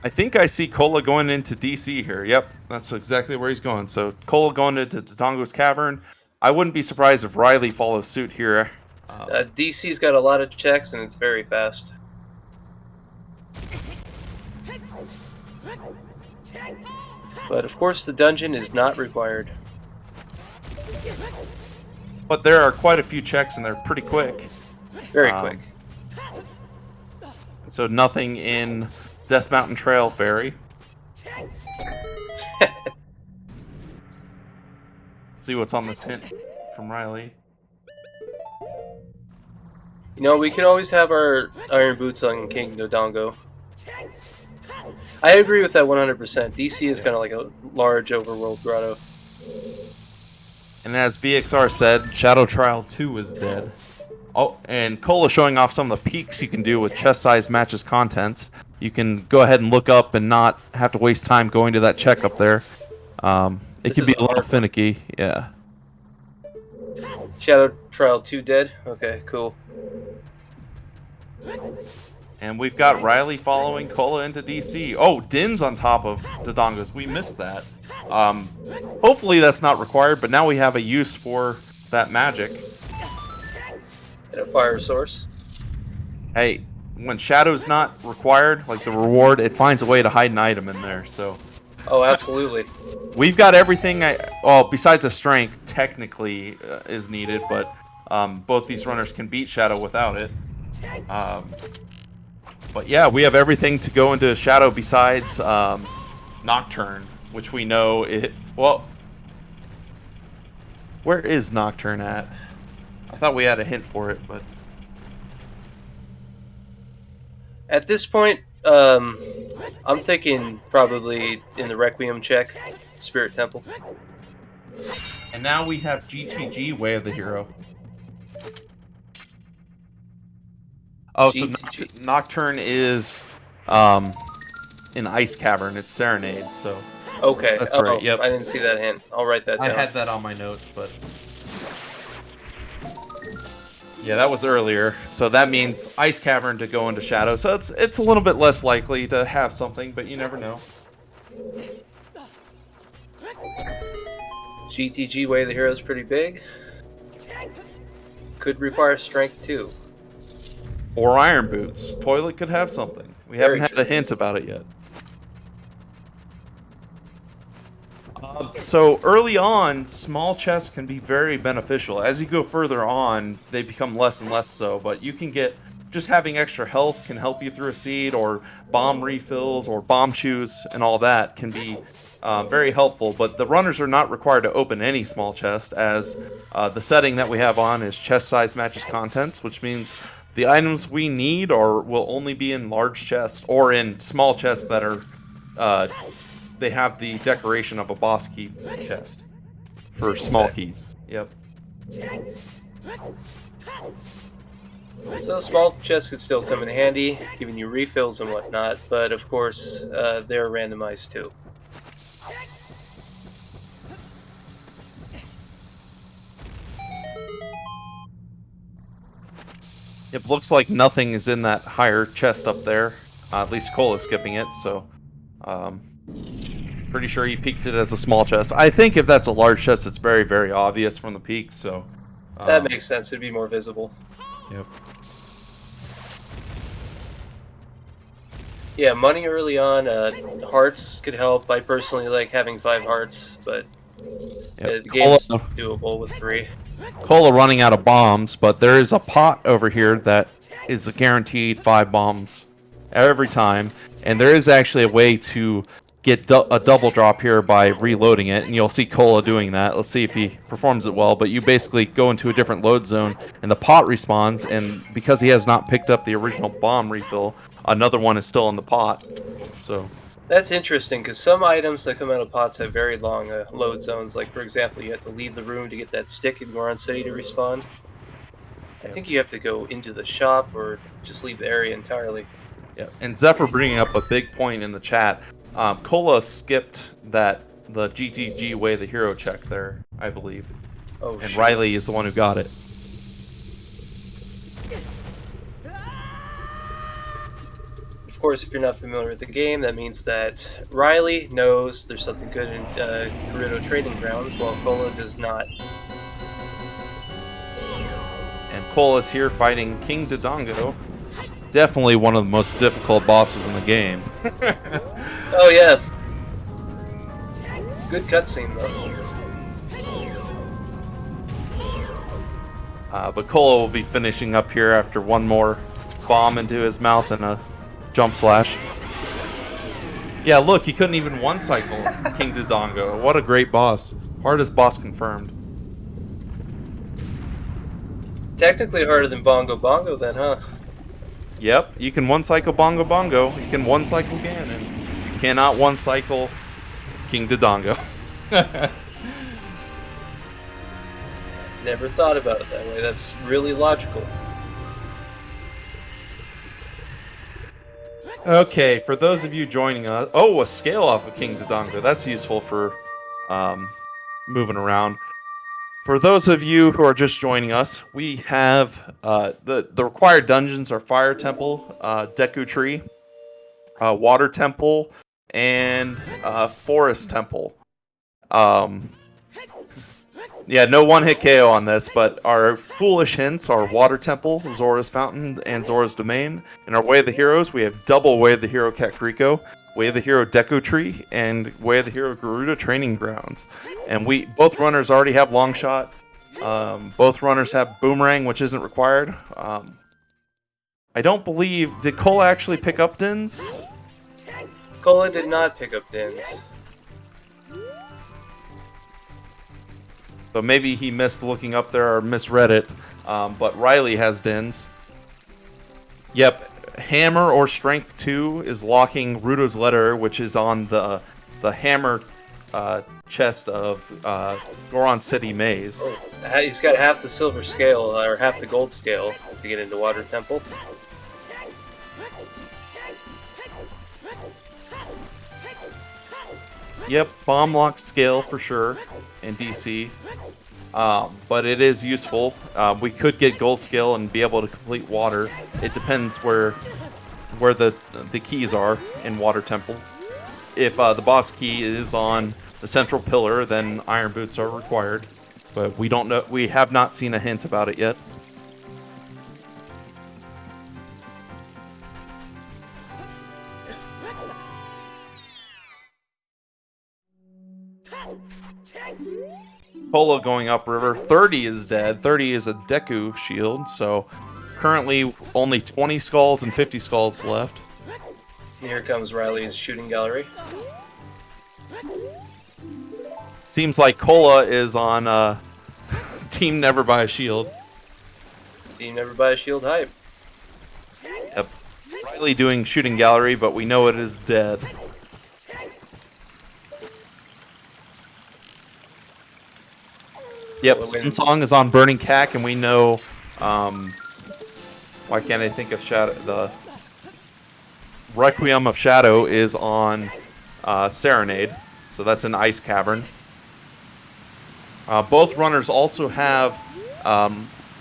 I think I see Cola going into DC here. Yep, that's exactly where he's going. So Cola going into Dodongo's Cavern. I wouldn't be surprised if Riley follows suit here. DC's got a lot of checks, and it's very fast. But of course, the dungeon is not required. But there are quite a few checks, and they're pretty quick. Very quick. So nothing in Death Mountain Trail Ferry. See what's on this hint from Riley. You know, we can always have our Iron Boots on King Dodongo. I agree with that 100%. DC is kind of like a large overworld grotto. And as VXR said, Shadow Trial 2 is dead. Oh, and Cola showing off some of the peaks you can do with chest size matches contents. You can go ahead and look up and not have to waste time going to that check up there. It can be a little finicky, yeah. Shadow Trial 2 dead? Okay, cool. And we've got Riley following Cola into DC. Oh, Din's on top of Dodongo's. We missed that. Hopefully that's not required, but now we have a use for that magic. And a fire source. Hey, when Shadow's not required, like the reward, it finds a way to hide an item in there, so... Oh, absolutely. We've got everything, well, besides a strength, technically, is needed, but both these runners can beat Shadow without it. But yeah, we have everything to go into Shadow besides Nocturne, which we know it... Well, where is Nocturne at? I thought we had a hint for it, but... At this point, I'm thinking probably in the Requiem check, Spirit Temple. And now we have GTG, Way of the Hero. Oh, so GTG. Nocturne is an ice cavern. It's Serenade, so Okay. that's right. Oh, Yep. I didn't see that hint. I'll write that I down. had that on my notes, but yeah, that was earlier. So that means ice cavern to go into shadow. So it's a little bit less likely to have something, but you never know. GTG Way of the Hero is pretty big. Could require strength too. Or iron boots. Toilet could have something. We haven't Very had true. a hint about it yet. So early on, small chests can be very beneficial. As you go further on, they become less and less so. But you can get just having extra health can help you through a seed, or bomb refills, or bomb chews, and all that can be very helpful. But the runners are not required to open any small chest, as the setting that we have on is chest size matches contents, which means the items we need will only be in large chests or in small chests that are they have the decoration of a boss key chest for small Exactly. keys. Yep. So small chests could still come in handy, giving you refills and whatnot, but of course, they're randomized too. It looks like nothing is in that higher chest up there. At least Cole is skipping it, so um, pretty sure he peeked it as a small chest. I think if that's a large chest, it's very, very obvious from the peak. So That makes sense. It'd be more visible. Yep. Yeah, money early on. Hearts could help. I personally like having 5 hearts, but Yep. the game's doable with 3. Cola running out of bombs, but there is a pot over here that is a guaranteed 5 bombs every time, and there is actually a way to get a double drop here by reloading it, and you'll see Cola doing that. Let's see if he performs it well, but you basically go into a different load zone, and the pot respawns, and because he has not picked up the original bomb refill, another one is still in the pot. So That's interesting because some items that come out of pots have very long load zones. Like, for example, you have to leave the room to get that stick in Goron City to respawn. I think you have to go into the shop or just leave the area entirely. yeah, and Zephyr bringing up a big point in the chat. Cola skipped the GTG Way of the Hero check there, I believe. Oh, And shit. Riley is the one who got it. Of course, if you're not familiar with the game, that means that Riley knows there's something good in Gerudo Trading Grounds, while Cola does not. And Cola's here fighting King Dodongo. Definitely one of the most difficult bosses in the game. Oh, yeah. Good cutscene, though. But Cola will be finishing up here after one more bomb into his mouth and a jump slash. Yeah, look, he couldn't even one-cycle King Dodongo. What a great boss. Hardest boss confirmed. Technically harder than Bongo Bongo, then, huh? Yep, you can one-cycle Bongo Bongo. You can one-cycle Ganon. You cannot one-cycle King Dodongo. Never thought about it that way. That's really logical. Okay, for those of you joining us... Oh, a scale off of King Dodongo. That's useful for moving around. For those of you who are just joining us, we have the required dungeons are Fire Temple, Deku Tree, Water Temple, and Forest Temple. Yeah, no one-hit KO on this, but our foolish hints are Water Temple, Zora's Fountain, and Zora's Domain. In our Way of the Heroes, we have double Way of the Hero Kakariko, Way of the Hero Deku Tree, and Way of the Hero Gerudo Training Grounds. And both runners already have Long Shot. Both runners have Boomerang, which isn't required. I don't believe... Did Cole actually pick up Dins? Cola did not pick up Dins. So maybe he missed looking up there or misread it. But Riley has Dins. Yep, Hammer or Strength 2 is locking Rudo's Letter, which is on the hammer chest of Goron City Maze. Oh, he's got half the silver scale, or half the gold scale, to get into Water Temple. Yep, bomb lock scale for sure in DC. But it is useful. We could get gold scale and be able to complete water. It depends where the keys are in Water Temple. If the boss key is on the central pillar, then iron boots are required. But we don't know. We have not seen a hint about it yet. Polo going upriver. 30 is dead. 30 is a Deku shield, so currently only 20 skulls and 50 skulls left. Here comes Riley's shooting gallery. Seems like Cola is on Team Never Buy a Shield. Team Never Buy a Shield hype. Yep. Riley doing shooting gallery, but we know it is dead. Yep, Sun Song is on Burning Cack, and we know. Why can't I think of Shadow? The Requiem of Shadow is on Serenade, so that's an ice cavern. Both runners also have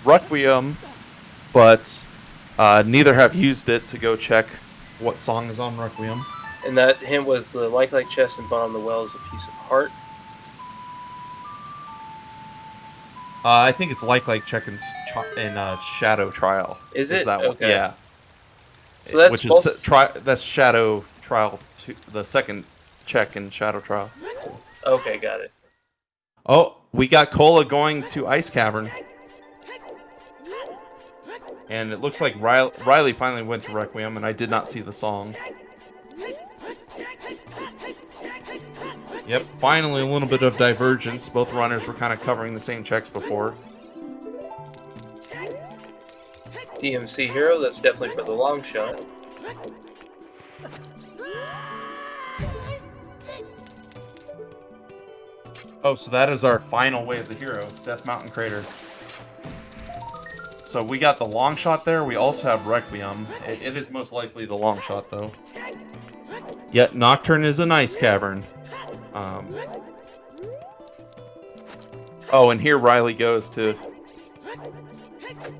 Requiem, but neither have used it to go check what song is on Requiem. And that hint was the like chest and bottom of the well is a piece of heart. I think it's like check in Shadow Trial. Is it? That one? Okay. Yeah. So that's which both... is that's Shadow Trial, the second check in Shadow Trial. So. Okay, got it. Oh, we got Cola going to Ice Cavern, and it looks like Riley finally went to Requiem, and I did not see the song. Yep, finally a little bit of divergence. Both runners were kind of covering the same checks before. DMC hero, that's definitely for the long shot. Oh, so that is our final Way of the Hero, Death Mountain Crater. So we got the long shot there. We also have Requiem. It is most likely the long shot, though. Yet Nocturne is an ice cavern. Oh, and here Riley goes to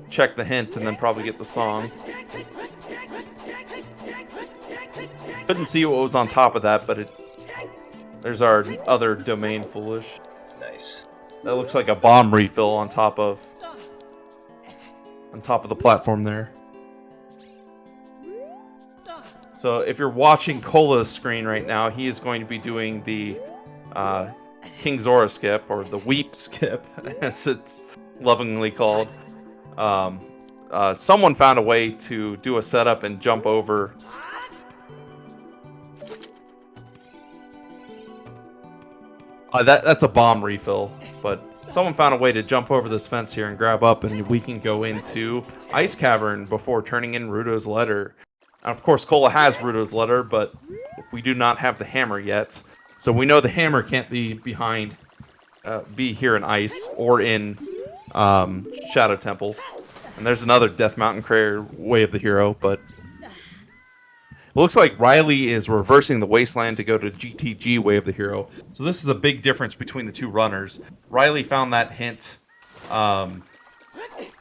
check the hint and then probably get the song. Couldn't see what was on top of that, but there's our other domain foolish. Nice. That looks like a bomb refill on top of the platform there. So if you're watching Cola's screen right now, he is going to be doing the King Zora skip, or the Weep skip, as it's lovingly called. Someone found a way to do a setup and jump over. That's a bomb refill, but someone found a way to jump over this fence here and grab up, and we can go into Ice Cavern before turning in Rudo's Letter. And of course, Cola has Rudo's Letter, but we do not have the hammer yet. So we know the hammer can't be be here in Ice or in Shadow Temple. And there's another Death Mountain Crater Way of the Hero, but it looks like Riley is reversing the Wasteland to go to GTG Way of the Hero. So this is a big difference between the two runners. Riley found that hint.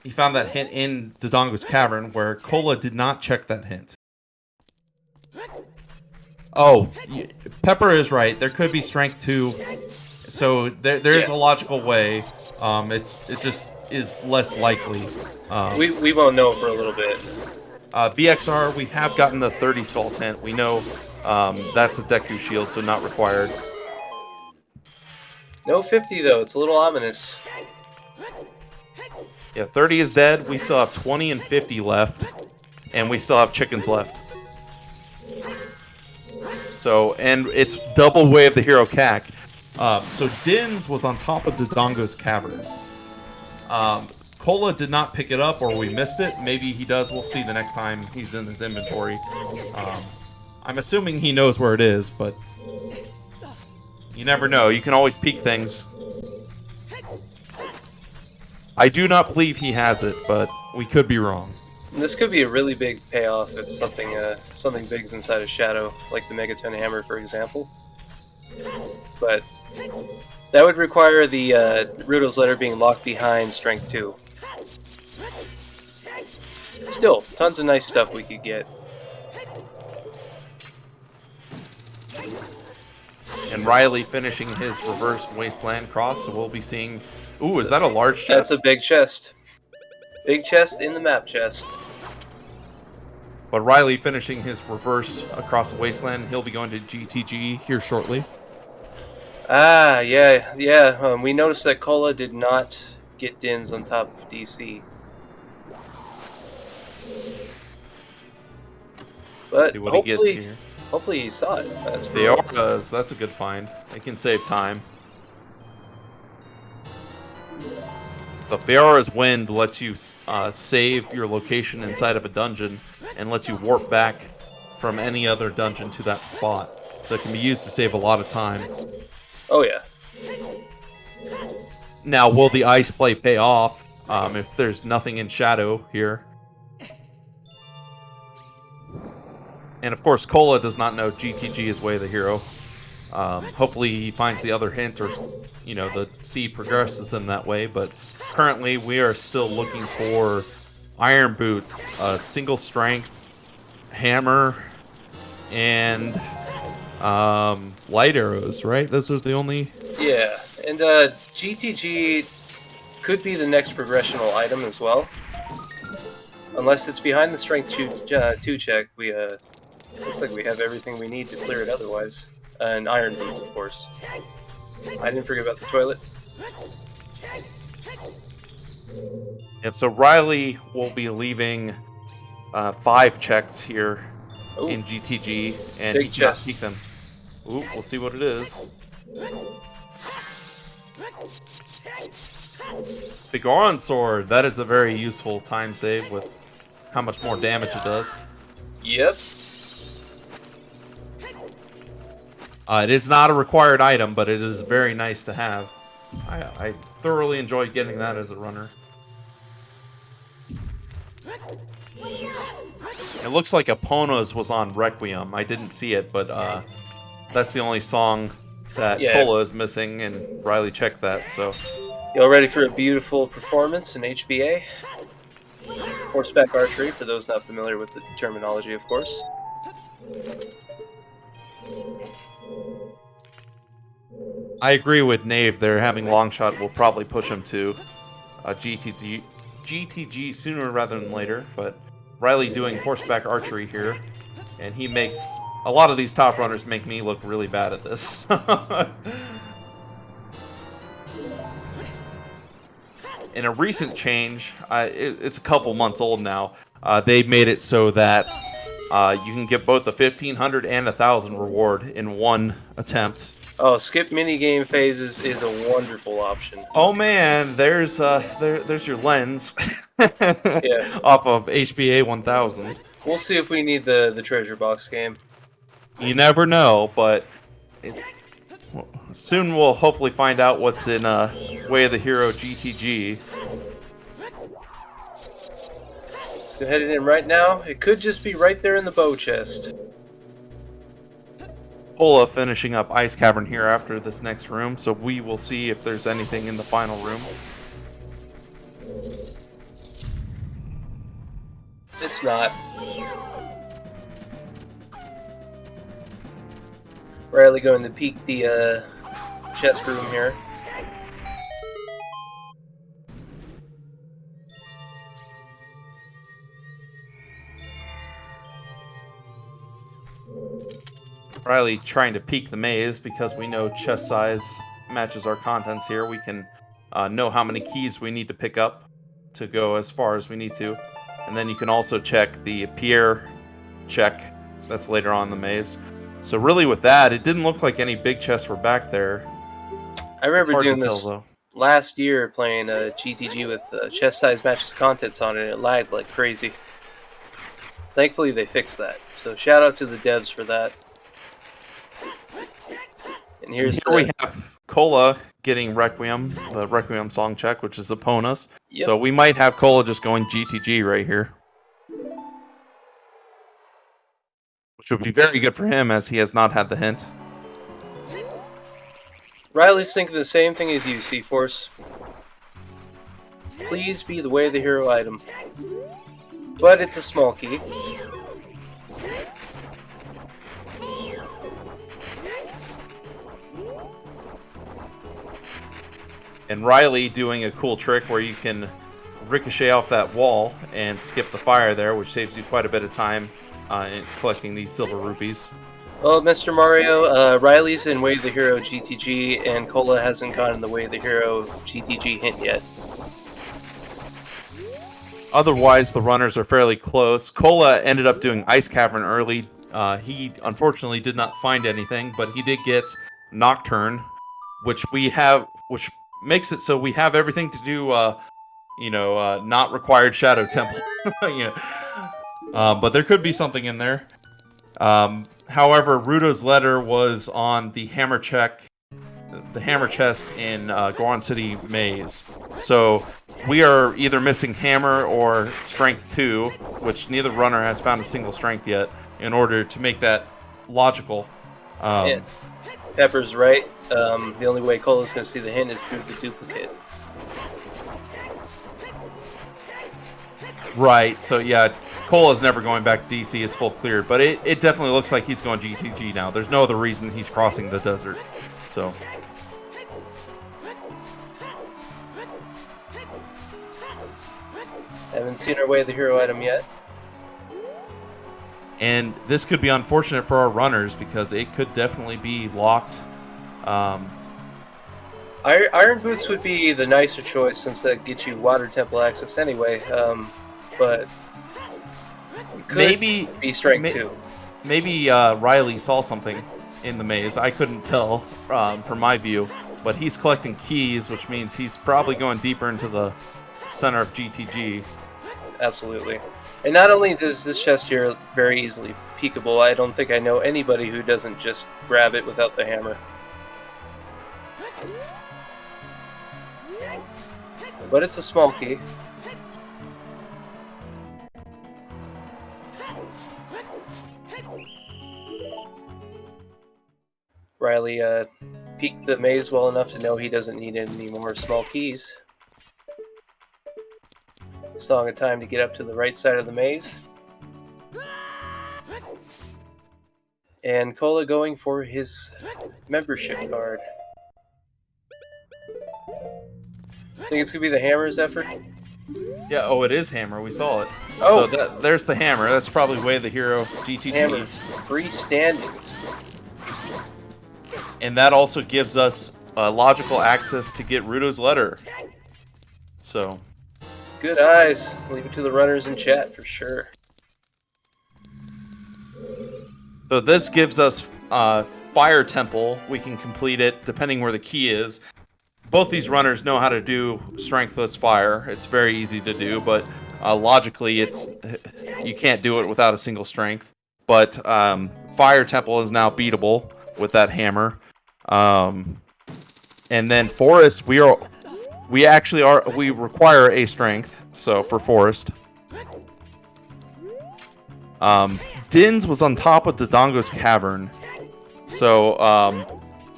He found that hint in Dodongo's Cavern, where Cola did not check that hint. Oh, Pepper is right. There could be Strength 2. So there's a logical way. It just is less likely. We won't know for a little bit. VXR, we have gotten the 30 skulls hint. We know that's a Deku shield, so not required. No 50 though. It's a little ominous. Yeah, 30 is dead. We still have 20 and 50 left, and we still have chickens left. So, and it's double Way of the Hero Cack. So Din's was on top of Dodongo's Cavern. Cola did not pick it up, or we missed it. Maybe he does. We'll see the next time he's in his inventory. I'm assuming he knows where it is, but you never know. You can always peek things. I do not believe he has it, but we could be wrong. And this could be a really big payoff if something big's inside a shadow, like the Megaton Hammer, for example. But that would require the Rudo's Letter being locked behind Strength 2. Still, tons of nice stuff we could get. And Riley finishing his reverse Wasteland cross, so we'll be seeing... Ooh, is that a large chest? That's a big chest. Big chest in the map chest. But Riley finishing his reverse across the Wasteland. He'll be going to GTG here shortly. Ah, yeah. We noticed that Cola did not get Dins on top of DC. But hopefully he saw it. That's does. That's a good find. It can save time. The Fiara's Wind lets you save your location inside of a dungeon and lets you warp back from any other dungeon to that spot. So it can be used to save a lot of time. Oh, yeah. Now, will the ice play pay off if there's nothing in shadow here? And of course, Cola does not know GTG is Way of the Hero. Hopefully he finds the other hint, or the sea progresses him that way. But currently, we are still looking for Iron Boots, single strength, hammer, and light arrows. Right? Those are the only. Yeah, and GTG could be the next progressional item as well. Unless it's behind the strength 2 check, looks like we have everything we need to clear it otherwise. And Iron Boots, of course. I didn't forget about the toilet. Yep, so Riley will be leaving 5 checks here in GTG, and he cannot peek them. Ooh, we'll see what it is. The Goron Sword, that is a very useful time save with how much more damage it does. Yep. It is not a required item, but it is very nice to have. I thoroughly enjoy getting that as a runner. It looks like Epona's was on Requiem. I didn't see it, but that's the only song that Cola is missing, and Riley checked that, so... Y'all ready for a beautiful performance in HBA? Horseback archery, for those not familiar with the terminology, of course. I agree with Nave there. Having Longshot will probably push him to GTG sooner rather than later, but Riley doing horseback archery here, and he makes... A lot of these top runners make me look really bad at this. In a recent change, it's a couple months old now, they made it so that you can get both the 1,500 and 1,000 reward in one attempt. Oh, skip minigame phases is a wonderful option. Oh man, there's your lens. Yeah. Off of HBA 1000. We'll see if we need the treasure box game. You never know, but soon we'll hopefully find out what's in Way of the Hero GTG. Let's go ahead and in right now. It could just be right there in the bow chest. Ola finishing up Ice Cavern here after this next room, so we will see if there's anything in the final room. It's not. Riley going to peek the chest room here. Riley trying to peek the maze because we know chest size matches our contents here. We can know how many keys we need to pick up to go as far as we need to. And then you can also check the Pierre check that's later on in the maze. So really with that, it didn't look like any big chests were back there. I remember doing this. Though. last year playing GTG with chest size matches contents on it, and it lagged like crazy. Thankfully, they fixed that. So shout out to the devs for that. And Here here's we have Cola getting Requiem, the Requiem song check, which is upon us. Yep. So we might have Cola just going GTG right here. Which would be very good for him, as he has not had the hint. Riley's thinking the same thing as you, C-Force. Please be the way of the hero item. But it's a small key. And Riley doing a cool trick where you can ricochet off that wall and skip the fire there, which saves you quite a bit of time in collecting these silver rupees. Well, Mr. Mario, Riley's in Way of the Hero GTG, and Cola hasn't gone in the Way of the Hero GTG hint yet. Otherwise, the runners are fairly close. Cola ended up doing Ice Cavern early. He unfortunately did not find anything, but he did get Nocturne, which makes it so we have everything to do, not required Shadow Temple. But there could be something in there. However, Ruto's letter was on the hammer chest in Goron City Maze. So we are either missing hammer or strength 2, which neither runner has found a single strength yet, in order to make that logical. Yeah. Pepper's right. The only way Cola's going to see the hint is through the duplicate. Right, so yeah, Cola's never going back to DC, it's full cleared, but it definitely looks like he's going GTG now. There's no other reason he's crossing the desert, so... Haven't seen our Way of the Hero item yet. And this could be unfortunate for our runners, because it could definitely be locked. Iron Boots would be the nicer choice, since that gets you Water Temple access anyway, but it could be Strength 2. Maybe Riley saw something in the maze. I couldn't tell from my view, but he's collecting keys, which means he's probably going deeper into the center of GTG. Absolutely. And not only is this chest here very easily peekable, I don't think I know anybody who doesn't just grab it without the hammer. But it's a small key. Riley peeked the maze well enough to know he doesn't need any more small keys. Song of time to get up to the right side of the maze. And Cola going for his membership card. Think it's gonna be the hammer's effort? Yeah, oh, it is hammer. We saw it. Oh! So there's the hammer. That's probably Way of the Hero GTG. Hammer. Freestanding. And that also gives us logical access to get Ruto's letter. So... Good eyes. Leave it to the runners in chat for sure. So this gives us Fire Temple. We can complete it depending where the key is. Both these runners know how to do Strengthless Fire. It's very easy to do, but logically, you can't do it without a single strength. But Fire Temple is now beatable with that hammer. And then Forest, we require a strength. So for Forest, Din's was on top of Dodongo's Cavern. So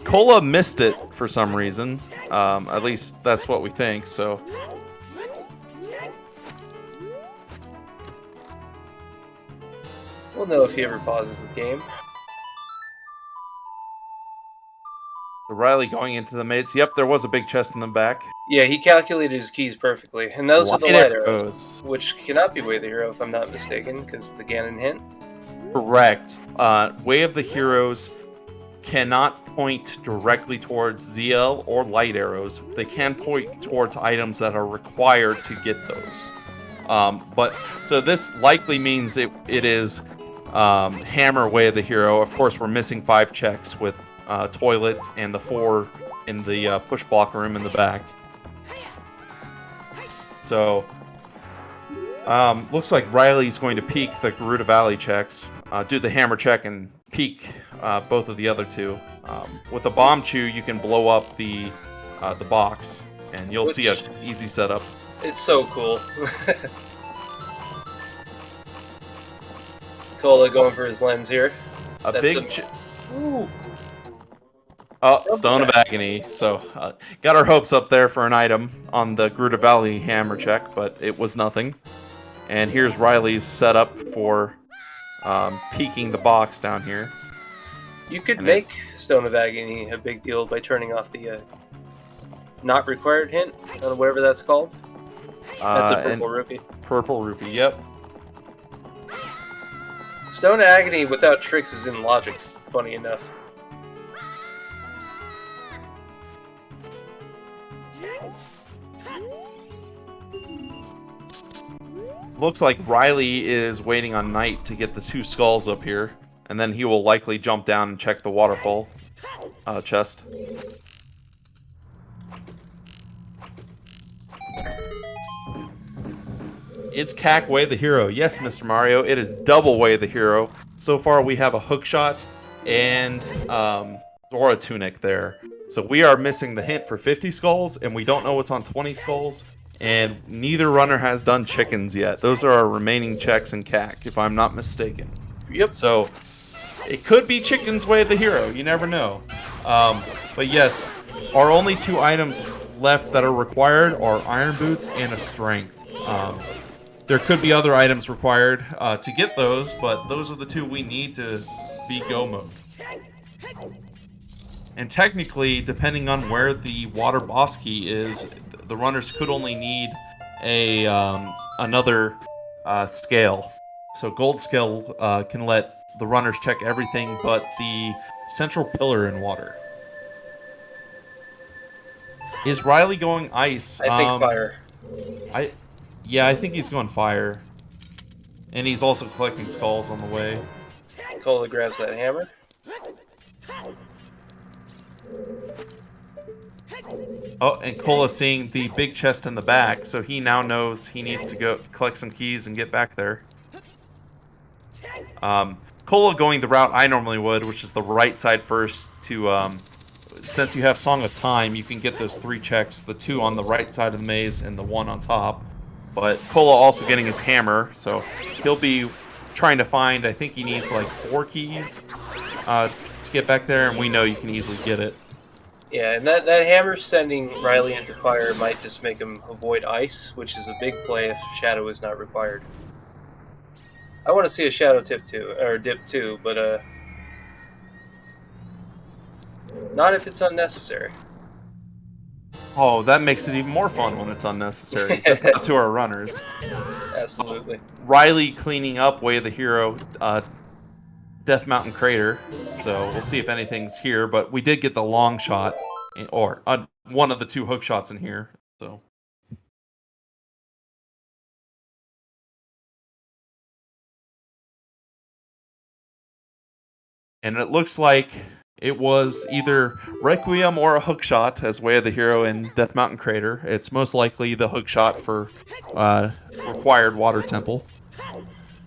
Cola missed it for some reason. At least that's what we think. So we'll know if he ever pauses the game. Riley going into the maze. Yep, there was a big chest in the back. Yeah, he calculated his keys perfectly. And those are the light arrows, which cannot be Way of the Hero if I'm not mistaken, because the Ganon hint. Correct. Way of the Heroes cannot point directly towards ZL or light arrows. They can point towards items that are required to get those. So this likely means it is Hammer Way of the Hero. Of course, we're missing 5 checks with Toilet and the 4 in the push block room in the back. So, looks like Riley's going to peek the Garuda Valley checks, do the hammer check, and peek both of the other two. With a bomb chew, you can blow up the box, and you'll see an easy setup. It's so cool. Cola going for his lens here. Ooh. Oh, Stone of Agony. So, got our hopes up there for an item on the Garuda Valley hammer check, but it was nothing. And here's Riley's setup for peeking the box down here. You could make Stone of Agony a big deal by turning off the not required hint, or whatever that's called. That's a purple rupee. Purple rupee, yep. Stone of Agony without tricks is in logic, funny enough. Looks like Riley is waiting on Knight to get the 2 skulls up here, and then he will likely jump down and check the waterfall chest. Is Cack Way the hero? Yes, Mr. Mario, it is double Way the hero. So far we have a hookshot and Zora tunic there. So we are missing the hint for 50 skulls, and we don't know what's on 20 skulls. And neither runner has done chickens yet. Those are our remaining checks in CAC, if I'm not mistaken. Yep. So it could be Chicken's Way of the hero. You never know. But yes, our only 2 items left that are required are Iron Boots and a Strength. There could be other items required to get those, but those are the 2 we need to be go mode. And technically, depending on where the water boss key is, the runners could only need a another scale. So gold scale can let the runners check everything but the central pillar in water. Is Riley going ice? I think fire. Yeah, I think he's going fire. And he's also collecting skulls on the way. Cola grabs that hammer. Oh, and Cola seeing the big chest in the back, so he now knows he needs to go collect some keys and get back there. Cola going the route I normally would, which is the right side first to, since you have Song of Time, you can get those 3 checks, the 2 on the right side of the maze and the 1 on top. But Cola also getting his hammer, so he'll be trying to find, I think he needs like 4 keys to get back there, and we know you can easily get it. Yeah, and that hammer sending Riley into fire might just make him avoid ice, which is a big play if Shadow is not required. I want to see a Shadow dip too, but not if it's unnecessary. Oh, that makes it even more fun when it's unnecessary. Just not to our runners. Absolutely. Riley cleaning up Way of the Hero, Death Mountain Crater. So we'll see if anything's here. But we did get the long shot, or one of the 2 hook shots in here. So. And it looks like it was either Requiem or a hookshot as Way of the Hero in Death Mountain Crater. It's most likely the hookshot for required Water Temple.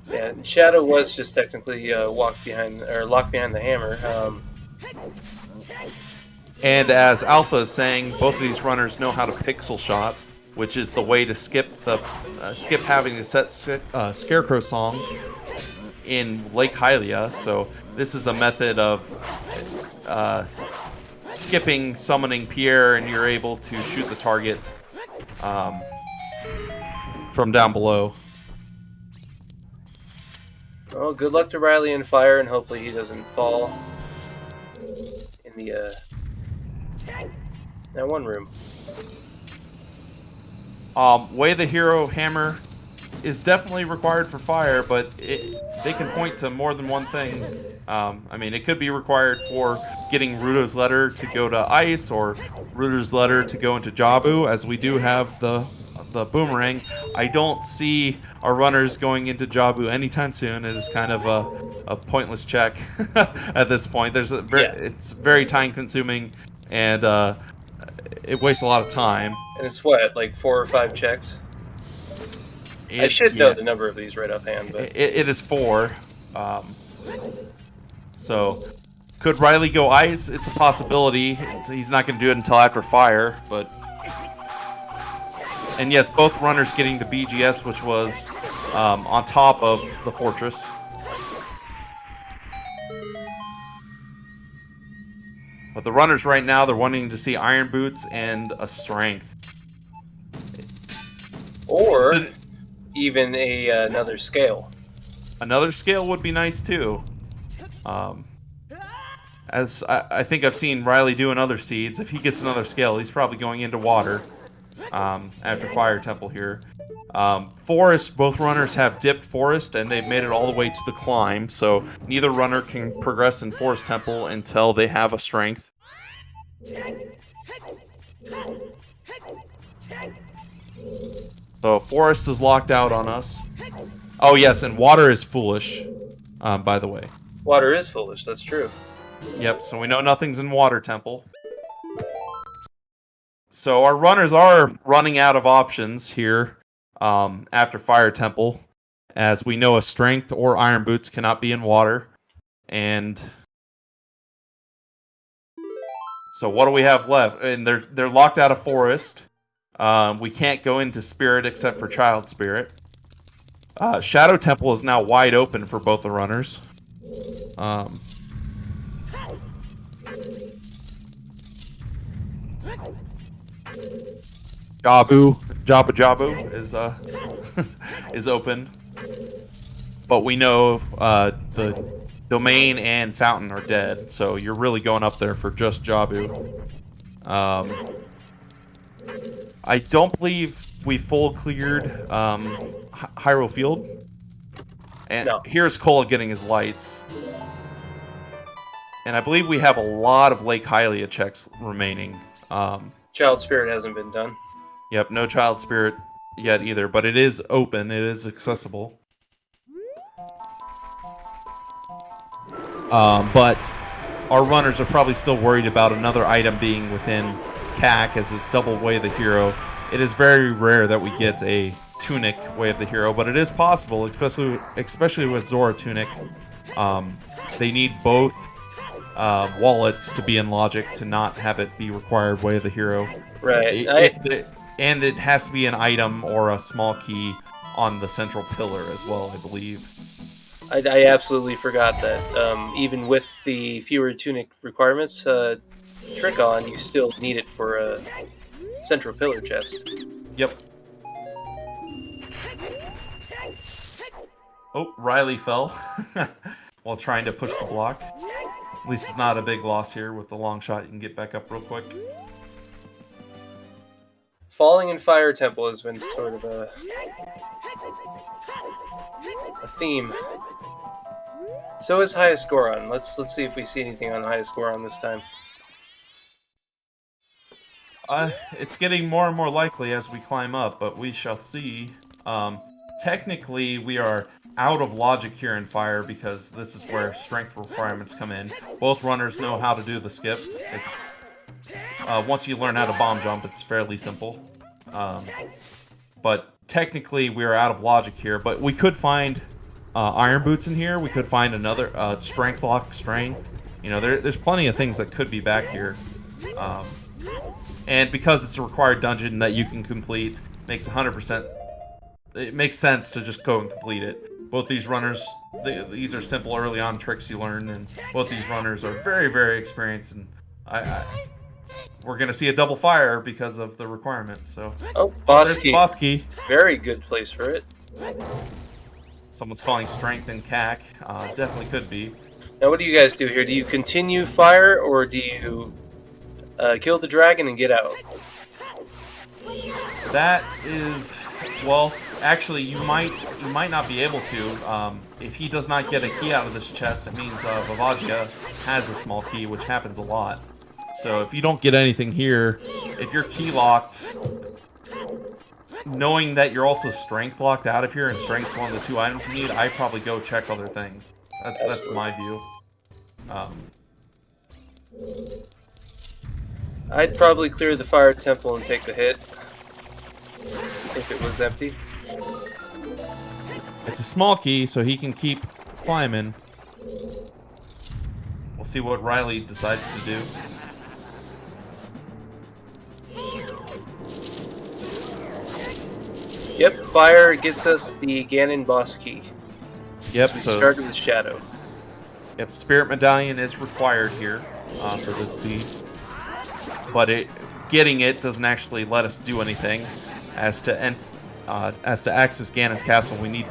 Yeah, Shadow was just technically locked behind the hammer. And as Alpha is saying, both of these runners know how to pixel shot, which is the way to skip having to set Scarecrow Song in Lake Hylia. So this is a method of skipping summoning Pierre, and you're able to shoot the target from down below. Well, good luck to Riley in fire, and hopefully he doesn't fall in the that one room. Way of the Hero hammer is definitely required for fire, but they can point to more than one thing. I mean, it could be required for getting Ruto's letter to go to ice, or Ruto's letter to go into Jabu, as we do have the boomerang. I don't see our runners going into Jabu anytime soon. It is kind of a pointless check at this point. It's very time consuming, and it wastes a lot of time. And it's what, like 4 or 5 checks? I should know Yeah, the number of these right offhand, but it is 4. Um, so, could Riley go ice? It's a possibility. He's not going to do it until after fire, but... And yes, both runners getting the BGS, which was on top of the fortress. But the runners right now, they're wanting to see Iron Boots and a Strength. or So, even another scale. another scale would be nice too. Um, as I think I've seen Riley do in other seeds, if he gets another scale, he's probably going into water after Fire Temple here. Forest, both runners have dipped Forest, and they've made it all the way to the climb, so neither runner can progress in Forest Temple until they have a Strength. So Forest is locked out on us. Oh yes, and Water is foolish, by the way. Water is foolish, that's true. Yep, so we know nothing's in Water Temple. So our runners are running out of options here after Fire Temple, as we know a Strength or Iron Boots cannot be in water. And so what do we have left? And they're locked out of Forest. We can't go into Spirit except for Child Spirit. Shadow Temple is now wide open for both the runners. Jabu is is open, but we know the Domain and Fountain are dead, so you're really going up there for just Jabu. I don't believe we full cleared Hyrule Field, and No. here's Cole getting his lights. And I believe we have a lot of Lake Hylia checks remaining. Child Spirit hasn't been done. Yep, no Child Spirit yet either, but it is open, it is accessible. But our runners are probably still worried about another item being within CAC, as it's double Way of the Hero. It is very rare that we get a Tunic Way of the Hero, but it is possible, especially with Zora Tunic. They need both wallets to be in Logic to not have it be required Way of the Hero. Right. And it has to be an item or a small key on the central pillar as well, I believe. I absolutely forgot that. Even with the fewer tunic requirements, Trick On, you still need it for a central pillar chest. Yep. Oh, Riley fell while trying to push the block. At least it's not a big loss here. With the long shot, you can get back up real quick. Falling in Fire Temple has been sort of a theme. So is Highest Goron. Let's see if we see anything on Highest Goron this time. It's getting more and more likely as we climb up, but we shall see. Technically, we are out of logic here in Fire because this is where strength requirements come in. Both runners know how to do the skip. It's once you learn how to bomb jump, it's fairly simple. But technically, we are out of logic here. But we could find Iron Boots in here. We could find another Strength Lock Strength. You know, there's plenty of things that could be back here. And because it's a required dungeon that you can complete, makes 100%. It makes sense to just go and complete it. Both these runners, these are simple early on tricks you learn, and both these runners are very, very experienced. And we're gonna see a double fire because of the requirement. So boss key. Boss key. Very good place for it. Someone's calling strength in CAC. Definitely could be. Now, what do you guys do here? Do you continue Fire, or do you kill the dragon and get out? That is, well, actually, you might not be able to. If he does not get a key out of this chest, it means Vavagia has a small key, which happens a lot. So if you don't get anything here, if you're key locked, knowing that you're also strength locked out of here, and strength's one of the two items you need, I'd probably go check other things. That's my view. I'd probably clear the Fire Temple and take the hit if it was empty. It's a small key, so he can keep climbing. We'll see what Riley decides to do. Yep, fire gets us the Ganon boss key. Yep, We so started with Shadow. yep, Spirit Medallion is required here for this seed. But getting it doesn't actually let us do anything. As to access Ganon's castle, we need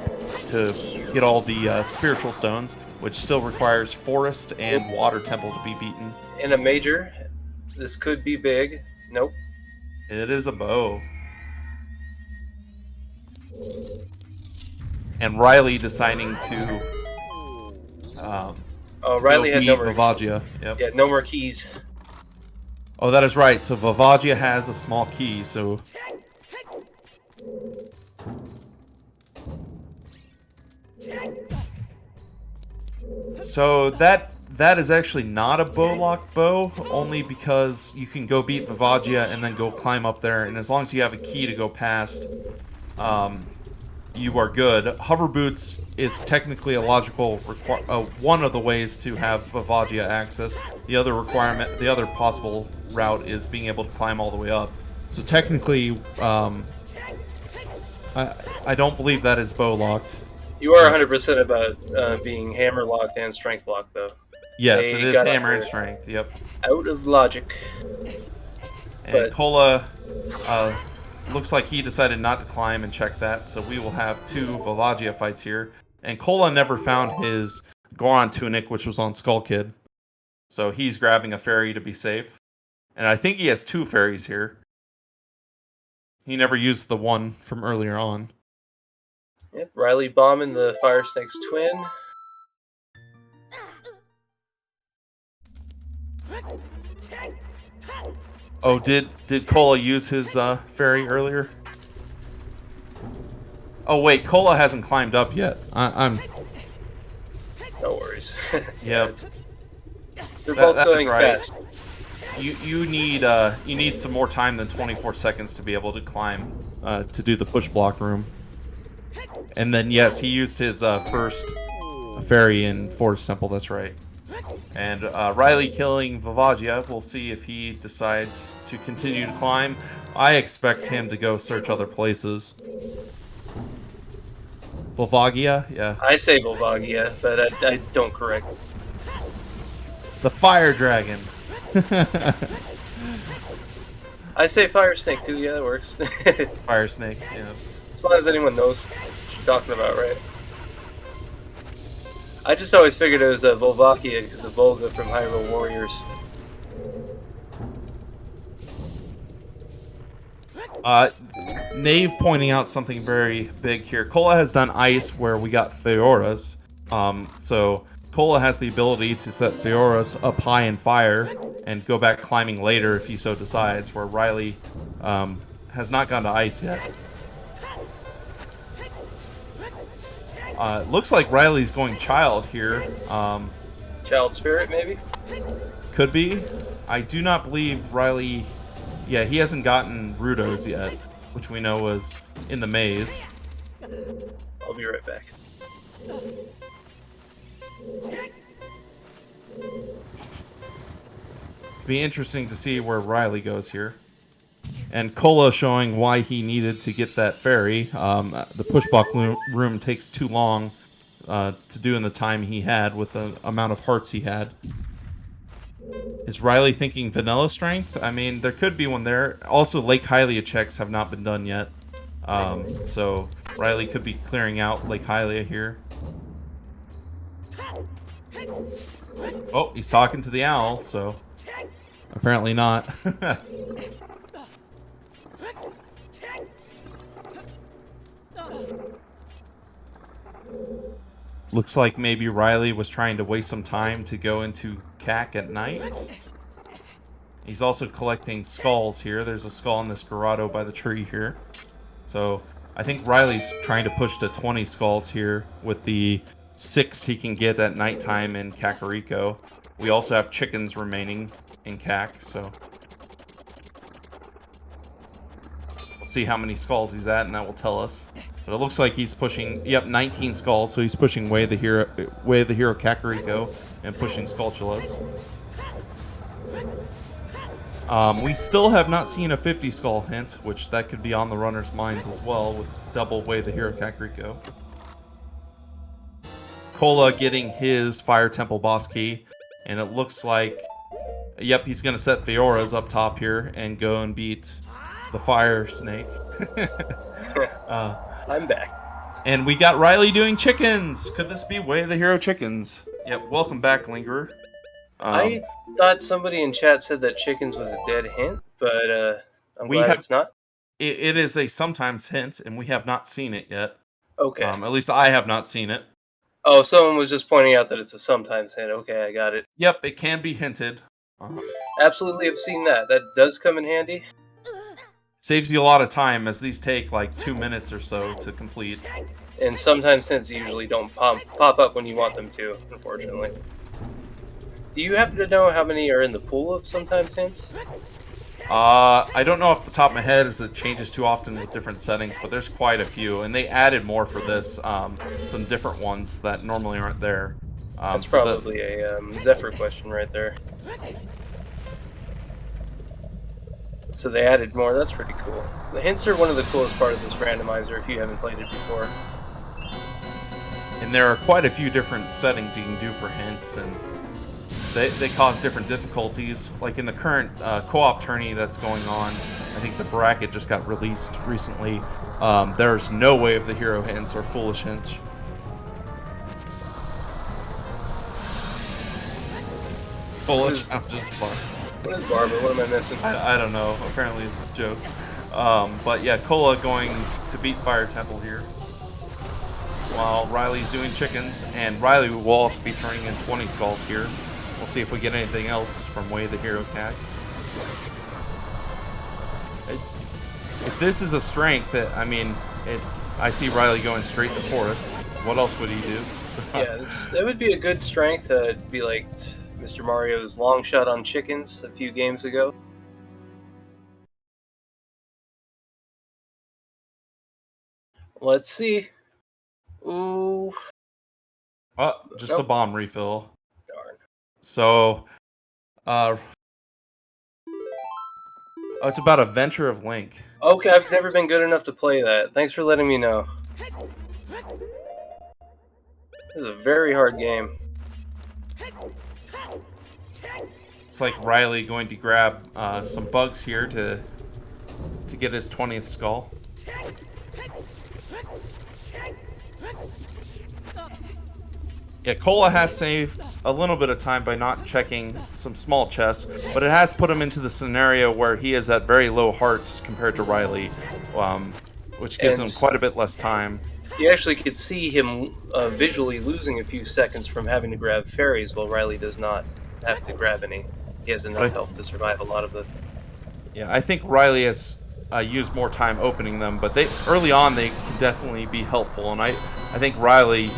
to get all the spiritual stones, which still requires forest and water temple to be beaten. In a major, this could be big. Nope. It is a bow. And Riley deciding to Riley had no beat more. Vavagia. Yep. Yeah, no more keys. Oh, that is right. So Vavagia has a small key, so... So that is actually not a bow-lock bow, only because you can go beat Vavagia and then go climb up there, and as long as you have a key to go past, you are good. Hover boots is technically a logical one of the ways to have Vavagia access. The other possible route is being able to climb all the way up. So technically, I don't believe that is bow locked. You are 100% about being hammer locked and strength locked, though. Yes, They it is got hammer and under- strength. Yep. Out of logic. And But- Cola looks like he decided not to climb and check that, so we will have 2 Vavagia fights here. And Cola never found his Goron tunic, which was on Skull Kid. So he's grabbing a fairy to be safe. And I think he has 2 fairies here. He never used the one from earlier on. Yep, Riley bombing the Fire Snake's twin. Oh, did Cola use his fairy earlier? Oh wait, Cola hasn't climbed up yet. I'm. No worries. Yep. They're both that is going right. fast. You need some more time than 24 seconds to be able to climb to do the push block room. And then yes, he used his first fairy in Forest Temple. That's right. And Riley killing Vavagia. We'll see if he decides to continue to climb. I expect him to go search other places. Vavagia, yeah. I say Volvagia, but I don't correct. The fire dragon. I say Fire Snake too, yeah, that works. Fire snake, yeah. As long as anyone knows what you're talking about, right? I just always figured it was a Volvakia because of Volga from Hyrule Warriors. Nave pointing out something very big here. Cola has done ice where we got Theoras. So Cola has the ability to set Theoras up high in fire and go back climbing later if he so decides, where Riley has not gone to ice yet. Looks like Riley's going child here. Child Spirit, maybe? Could be. I do not believe Riley... Yeah, he hasn't gotten Rudos yet, which we know was in the maze. I'll be right back. Be interesting to see where Riley goes here. And Cola showing why he needed to get that fairy. The pushblock room takes too long to do in the time he had with the amount of hearts he had. Is Riley thinking vanilla strength? I mean, there could be one there. Also, Lake Hylia checks have not been done yet. So Riley could be clearing out Lake Hylia here. Oh, he's talking to the owl, so apparently not. Looks like maybe Riley was trying to waste some time to go into CAC at night. He's also collecting skulls here. There's a skull in this grotto by the tree here. So I think Riley's trying to push to 20 skulls here with the 6 he can get at nighttime in Kakariko. We also have chickens remaining in CAC, so we'll see how many skulls he's at, and that will tell us. But it looks like he's pushing, yep, 19 skulls, so he's pushing Way of the Hero Kakariko and pushing Skulltulas. We still have not seen a 50 skull hint, which that could be on the runners' minds as well with double Way of the Hero Kakariko. Cola getting his Fire Temple boss key, and it looks like, yep, he's going to set Fiora's up top here and go and beat the Fire Snake. I'm back. And we got Riley doing chickens. Could this be Way of the Hero chickens? Yep, welcome back, Lingerer. I thought somebody in chat said that chickens was a dead hint, but I'm glad it's not. It is a sometimes hint, and we have not seen it yet. Okay. At least I have not seen it. Oh, someone was just pointing out that it's a sometimes hint. Okay, I got it. Yep, it can be hinted. Absolutely have seen that. That does come in handy. Saves you a lot of time, as these take like 2 minutes or so to complete. And sometimes hints usually don't pop up when you want them to, unfortunately. Do you happen to know how many are in the pool of sometimes hints? I don't know off the top of my head, as it changes too often with different settings, but there's quite a few, and they added more for this, some different ones that normally aren't there. That's probably a Zephyr question right there. So they added more, that's pretty cool. The hints are one of the coolest part of this randomizer if you haven't played it before. And there are quite a few different settings you can do for hints, and they cause different difficulties. Like in the current co-op tourney that's going on, I think the bracket just got released recently. There's no Way of the Hero hints or foolish hints. Foolish? I'm just fucked. What is Barber? What am I missing? I don't know. Apparently it's a joke. But yeah, Cola going to beat Fire Temple here, while Riley's doing chickens, and Riley will also be turning in 20 skulls here. We'll see if we get anything else from Way of the Hero Kag. If this is a strength, I see Riley going straight to Forest. What else would he do? So. Yeah, that would be a good strength. It'd be like Mr. Mario's long shot on chickens a few games ago. Let's see. Ooh. Oh, just a bomb refill. Darn. So, it's about Adventure of Link. Okay, I've never been good enough to play that. Thanks for letting me know. This is a very hard game. It's like Riley going to grab some bugs here to get his 20th skull. Yeah, Cola has saved a little bit of time by not checking some small chests, but it has put him into the scenario where he is at very low hearts compared to Riley, which gives him quite a bit less time. You actually could see him visually losing a few seconds from having to grab fairies, while Riley does not have to grab any. He has enough health to survive a lot of the... Yeah, I think Riley has used more time opening them, but early on they can definitely be helpful, and I think Riley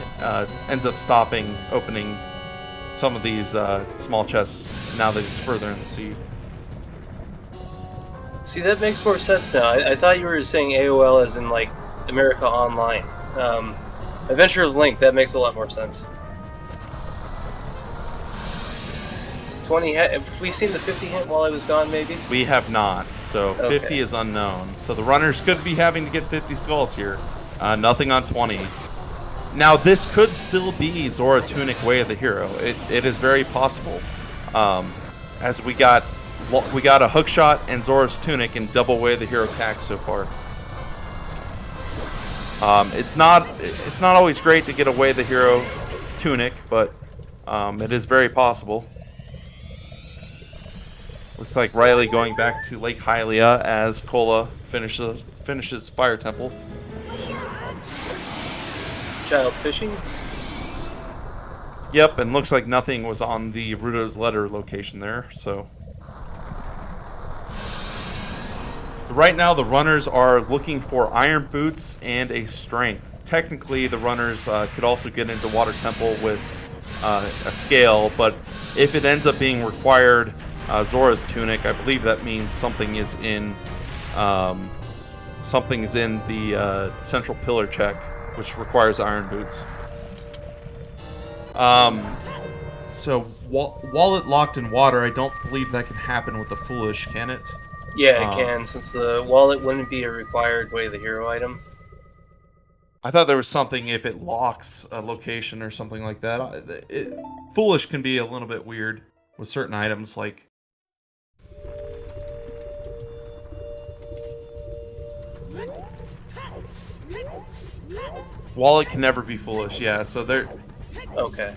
ends up stopping opening some of these small chests now that he's further in the sea. See, that makes more sense now. I thought you were saying AOL as in, like, America Online. Adventure of Link, that makes a lot more sense. 20 have we seen the 50 hint while I was gone, maybe? We have not, so okay. 50 is unknown. So the runners could be having to get 50 skulls here. Nothing on 20. Now this could still be Zora Tunic Way of the Hero. It is very possible. As we got a hook shot and Zora's Tunic and double Way of the Hero Kag so far. It's not always great to get a Way of the Hero Tunic, but it is very possible. Looks like Riley going back to Lake Hylia as Cola finishes Fire Temple. Child fishing? Yep, and looks like nothing was on the Ruto's Letter location there, so... Right now, the runners are looking for Iron Boots and a Strength. Technically, the runners could also get into Water Temple with a Scale, but if it ends up being required... Zora's Tunic, I believe that means something is in something is in the central pillar check, which requires iron boots. So wallet locked in water, I don't believe that can happen with the foolish, can it? Yeah, it can, since the wallet wouldn't be a required way of the hero item. I thought there was something if it locks a location or something like that. Foolish can be a little bit weird with certain items, like. Wallet can never be foolish, yeah. So there, Okay.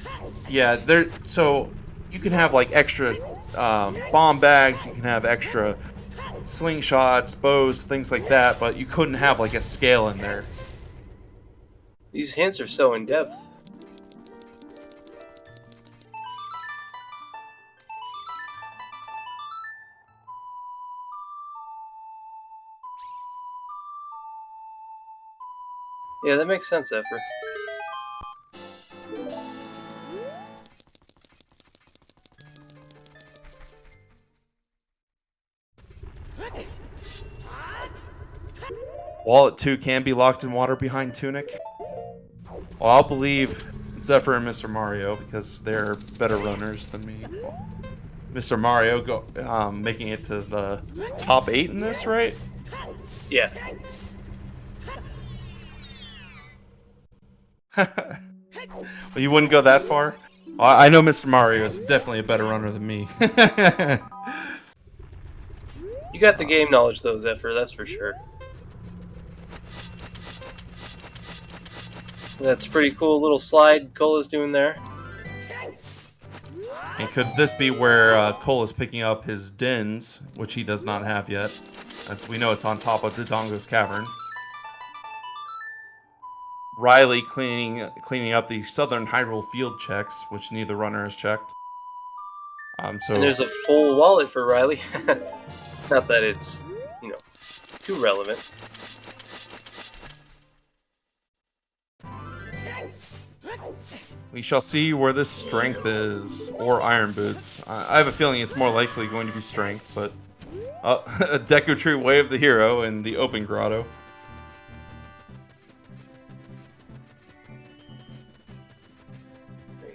yeah, there. So you can have like extra bomb bags. You can have extra slingshots, bows, things like that. But you couldn't have like a scale in there. These hints are so in depth. Yeah, that makes sense, Zephyr. Wallet 2 can be locked in water behind Tunic. Well, I'll believe Zephyr and Mr. Mario because they're better runners than me. Mr. Mario making it to the top 8 in this, right? Yeah. Well, you wouldn't go that far? Well, I know Mr. Mario is definitely a better runner than me. You got the game knowledge, though, Zephyr, that's for sure. That's a pretty cool little slide Cola's doing there. And could this be where Cole is picking up his dins, which he does not have yet? As we know, it's on top of Dodongo's cavern. Riley cleaning up the Southern Hyrule field checks, which neither runner has checked. And there's a full wallet for Riley. Not that it's, too relevant. We shall see where this strength is, or iron boots. I have a feeling it's more likely going to be strength, but a Deku Tree Way of the Hero in the open grotto.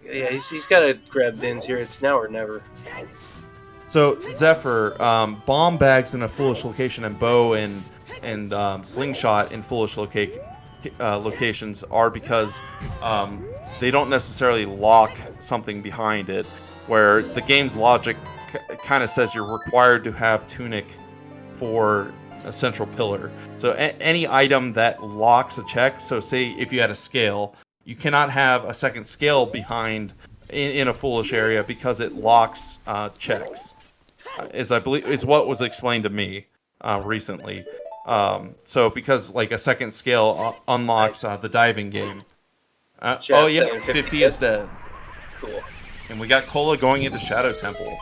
Yeah, he's got to grab dins here. It's now or never. So Zephyr, bomb bags in a foolish location and bow and slingshot in foolish locations are because they don't necessarily lock something behind it, where the game's logic kind of says you're required to have Tunic for a central pillar. So any item that locks a check, so say if you had a scale, you cannot have a second scale behind in a foolish area because it locks checks. I believe is what was explained to me recently. So because like a second scale unlocks the diving game. Oh yeah, 50 is dead. Cool. And we got Cola going into Shadow Temple.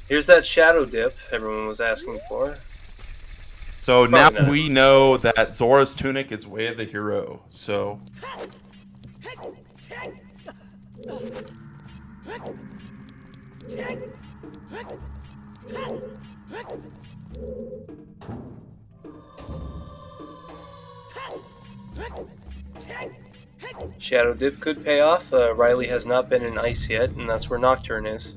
Here's that shadow dip everyone was asking for. So now we know that Zora's tunic is Way of the Hero. So Shadow dip could pay off. Riley has not been in ice yet, and that's where Nocturne is.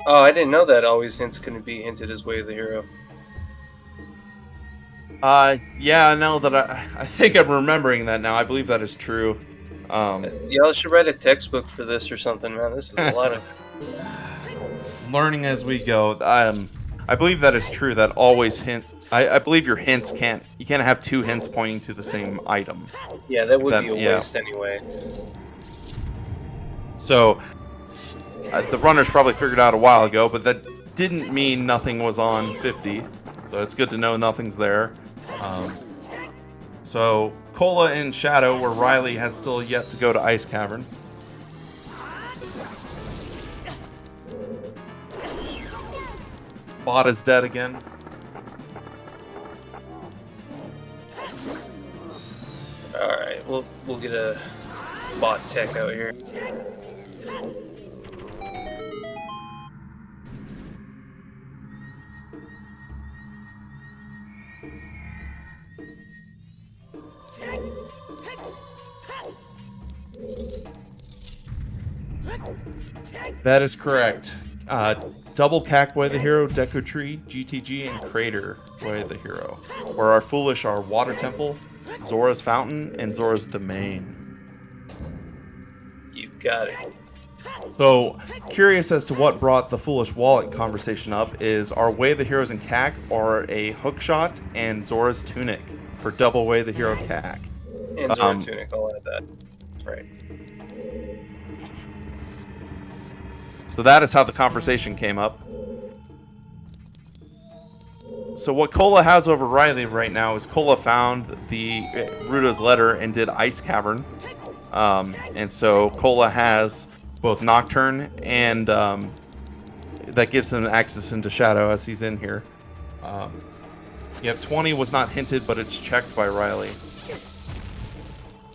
Oh, I didn't know that always hints couldn't be hinted as Way of the Hero. yeah, now that I think I'm remembering that now. I believe that is true. Y'all should write a textbook for this or something, man. This is a lot of learning as we go. I believe that is true. That always I believe your hints you can't have two hints pointing to the same item. Yeah, that would be a waste anyway. So the runners probably figured out a while ago, but that didn't mean nothing was on 50. So it's good to know nothing's there. So Cola and Shadow, where Riley has still yet to go to Ice Cavern. Bot is dead again. Alright, we'll get a bot tech out here. That is correct. Double Cack Way the Hero, Deku Tree, GTG, and Crater Way the Hero. Where our Foolish are Water Temple, Zora's Fountain, and Zora's Domain. You got it. So, curious as to what brought the Foolish Wallet conversation up is our Way the Heroes and Cack are a Hookshot and Zora's Tunic for double Way the Hero Cack. And Zora Tunic, I'll add that. Right. So that is how the conversation came up. So what Cola has over Riley right now is Cola found the Ruto's letter and did Ice Cavern. And so Cola has both Nocturne and that gives him access into Shadow as he's in here. Yep, 20 was not hinted, but it's checked by Riley.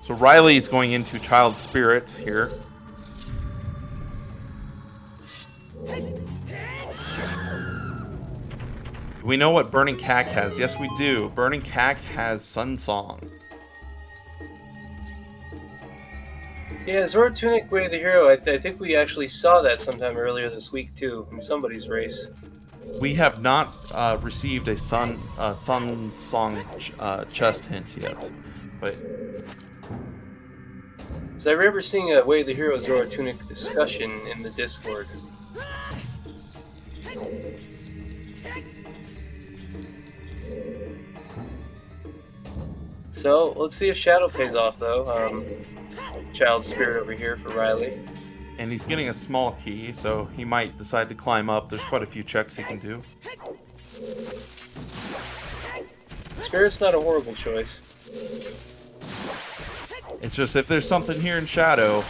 So Riley is going into Child Spirit here. Do we know what Burning Cack has? Yes, we do. Burning Cack has Sun Song. Yeah, Zora Tunic Way of the Hero, I think we actually saw that sometime earlier this week, too, in somebody's race. We have not received a Sun Song chest hint yet, but... So I remember seeing a Way of the Hero Zora Tunic discussion in the Discord. So, let's see if Shadow pays off, though. Child Spirit over here for Riley. And he's getting a small key, so he might decide to climb up. There's quite a few checks he can do. Spirit's not a horrible choice. It's just if there's something here in Shadow,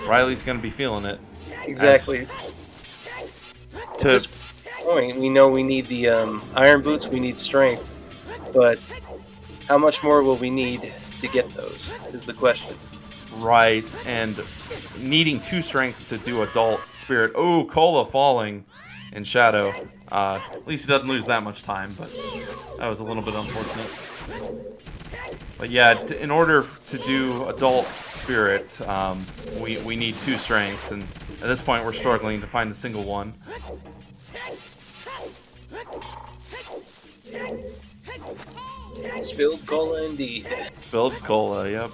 Riley's going to be feeling it. Exactly. At this point, we know we need the Iron Boots, we need Strength, but how much more will we need to get those, is the question. Right, and needing 2 strengths to do Adult Spirit. Oh, Cola falling in Shadow. At least he doesn't lose that much time, but that was a little bit unfortunate. But yeah, in order to do Adult Spirit, we need 2 strengths, and at this point we're struggling to find a single one. Spilled Cola indeed. Spilled Cola, yep.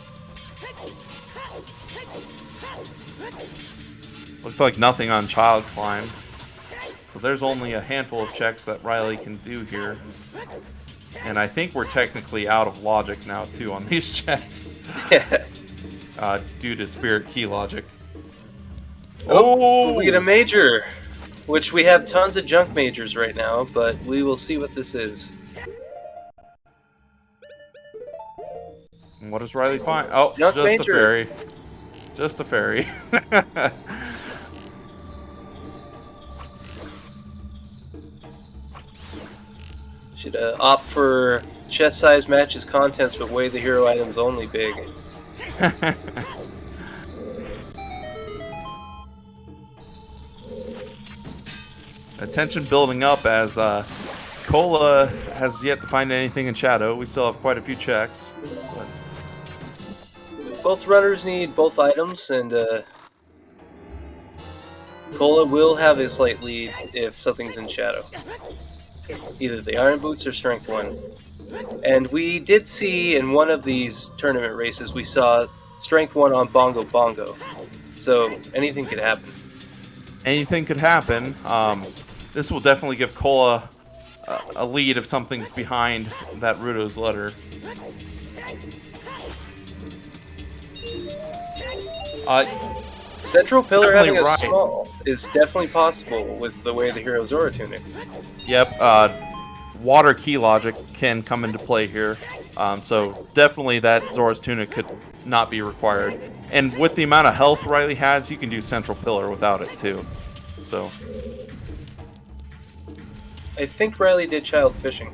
Looks like nothing on Child Climb. So there's only a handful of checks that Riley can do here. And I think we're technically out of logic now, too, on these checks. Due to Spirit Key logic. Oh! We get a major! Which we have tons of junk majors right now, but we will see what this is. And what does Riley find? Oh, junk just major. A fairy. Just a fairy. Should opt for chest size matches contents, but weigh the hero items only big. Attention building up as Cola has yet to find anything in Shadow. We still have quite a few checks. But... Both runners need both items, and Cola will have a slight lead if something's in Shadow. Either the Iron Boots or Strength 1. And we did see in one of these tournament races, we saw Strength 1 on Bongo Bongo. So anything could happen. Anything could happen. This will definitely give Cola a lead if something's behind that Ruto's letter. Central Pillar having a small is definitely possible with the way the hero Zora Tunic. Yep, water key logic can come into play here. So definitely that Zora's Tunic could not be required. And with the amount of health Riley has, you can do Central Pillar without it too. So I think Riley did Child Fishing.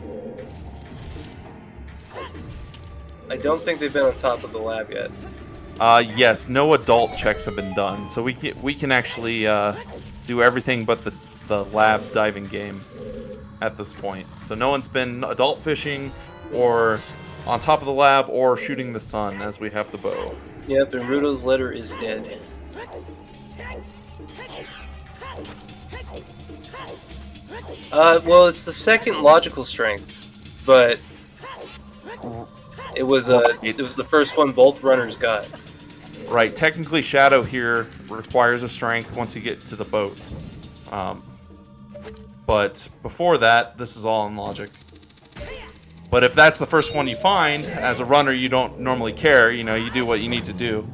I don't think they've been on top of the lab yet. Yes, no adult checks have been done, so we can actually do everything but the lab diving game at this point. So no one's been adult fishing or on top of the lab or shooting the sun as we have the bow. Yep, and Rudo's letter is dead. Well, it's the second logical strength, but it was the first one both runners got. Right, technically Shadow here requires a strength once you get to the boat. But before that, this is all in logic. But if that's the first one you find, as a runner you don't normally care, you know, you do what you need to do.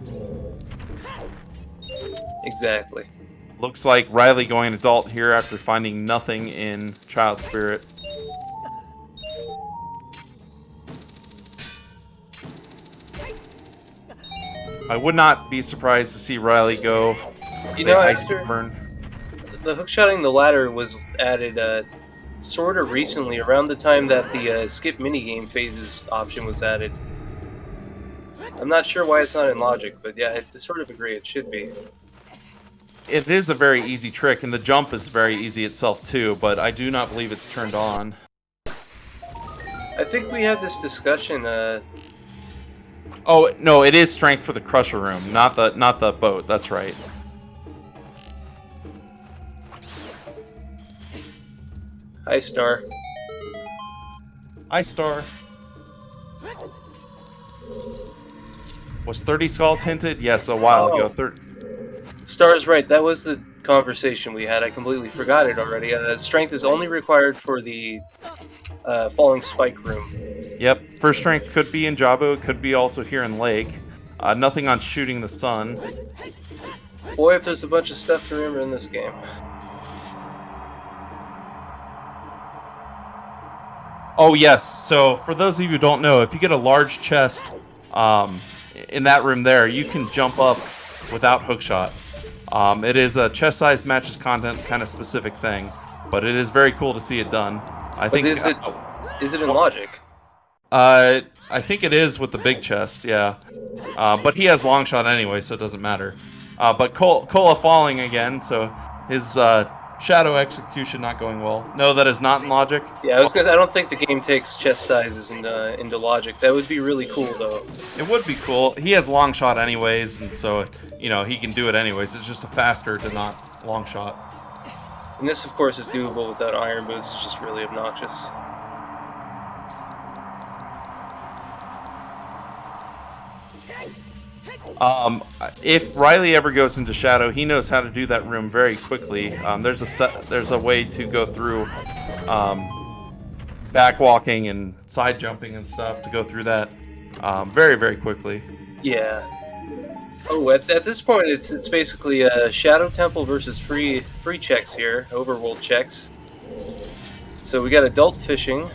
Exactly. Looks like Riley going adult here after finding nothing in Child Spirit. I would not be surprised to see Riley go. You know, ice after burn. the hookshotting the ladder was added sort of recently, around the time that the skip minigame phases option was added. I'm not sure why it's not in logic, but yeah, I sort of agree it should be. It is a very easy trick, and the jump is very easy itself too, but I do not believe it's turned on. I think we had this discussion. Oh no, it is strength for the crusher room, not the boat. That's right. Hi, Star. Hi, Star. Was 30 skulls hinted? Yes, a while ago. Star's right. That was the conversation we had. I completely forgot it already. Strength is only required for the falling spike room. Yep, first strength could be in Jabu, it could be also here in Lake. Nothing on shooting the sun. Boy, if there's a bunch of stuff to remember in this game. Oh yes, so for those of you who don't know, if you get a large chest in that room there, you can jump up without hookshot. It is a chest size matches content kind of specific thing, but it is very cool to see it done. Is it in logic? I think it is with the big chest, yeah. But he has long shot anyway, so it doesn't matter. But Kola falling again, so his shadow execution not going well. No, that is not in logic. Yeah, I was gonna say, I don't think the game takes chest sizes into logic. That would be really cool, though. It would be cool. He has long shot anyways, and so, you know, he can do it anyways. It's just a faster to not long shot. And this, of course, is doable without iron boots. It's just really obnoxious. If Riley ever goes into Shadow, he knows how to do that room very quickly. There's a way to go through backwalking and side jumping and stuff to go through that very, very quickly. Yeah. Oh, at this point, it's basically a Shadow Temple versus free checks here, overworld checks. So we got adult fishing,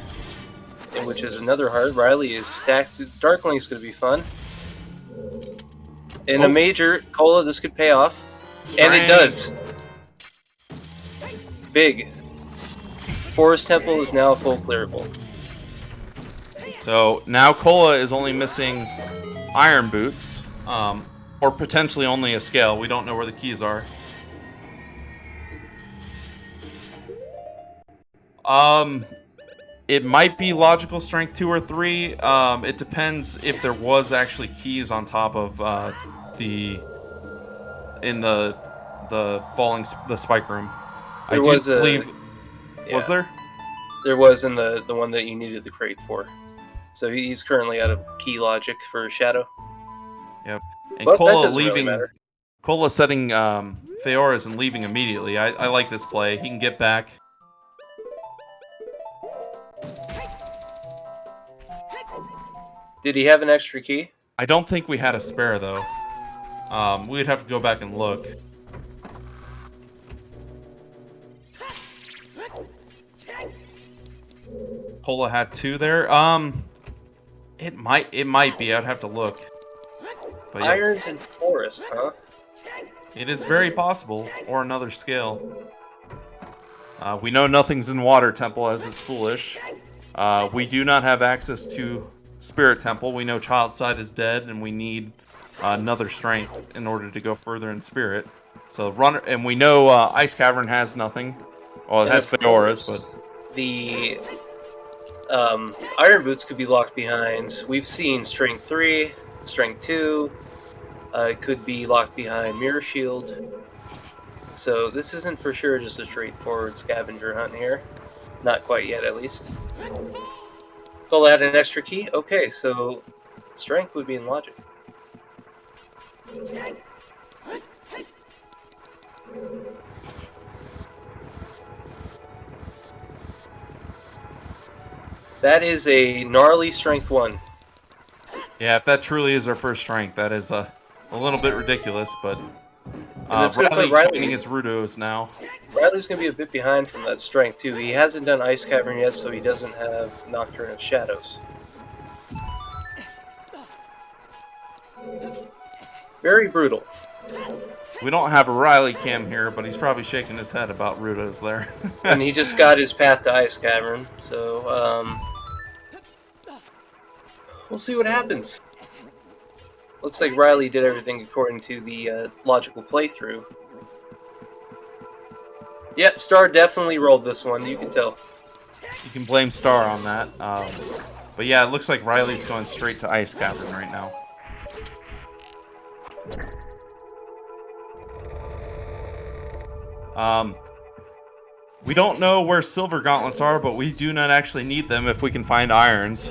which is another heart. Riley is stacked. Darkling's going to be fun. In a major Cola, this could pay off. And it does. Big. Forest Temple is now full clearable. So now Cola is only missing iron boots, or potentially only a scale. We don't know where the keys are. It might be logical strength 2 or 3. It depends if there was actually keys on top of the spike room. There was there? There was in the one that you needed the crate for. So he's currently out of key logic for Shadow. Yep. And but Cola leaving. Really matter. Cola setting Feoras and leaving immediately. I like this play. He can get back. Did he have an extra key? I don't think we had a spare though. We'd have to go back and look. Cola had 2 there. It might be. I'd have to look. But yeah. Irons and forest, huh? It is very possible, or another scale. We know nothing's in Water Temple, as is foolish. We do not have access to Spirit Temple. We know Child Side is dead, and we need another strength in order to go further in spirit. So runner, and we know Ice Cavern has nothing. Well, it And has of Fedoras, but course, the Iron Boots could be locked behind. We've seen Strength 3, Strength 2. It could be locked behind Mirror Shield. So this isn't for sure just a straightforward scavenger hunt here. Not quite yet, at least. They'll add an extra key? Okay, so Strength would be in Logic. That is a gnarly Strength 1. yeah, if that truly is our first strength, that is a little bit ridiculous. But And it's going to put Riley finding Riley. his Rudos now. Riley's going to be a bit behind from that Strength, too. He hasn't done Ice Cavern yet, so he doesn't have Nocturne of Shadows. Very brutal. We don't have a Riley cam here, but he's probably shaking his head about Rudos there. And he just got his path to Ice Cavern, so we'll see what happens. Looks like Riley did everything according to the logical playthrough. Yep, Star definitely rolled this one, you can tell. You can blame Star on that. But yeah, it looks like Riley's going straight to Ice Cavern right now. We don't know where silver gauntlets are, but we do not actually need them if we can find irons.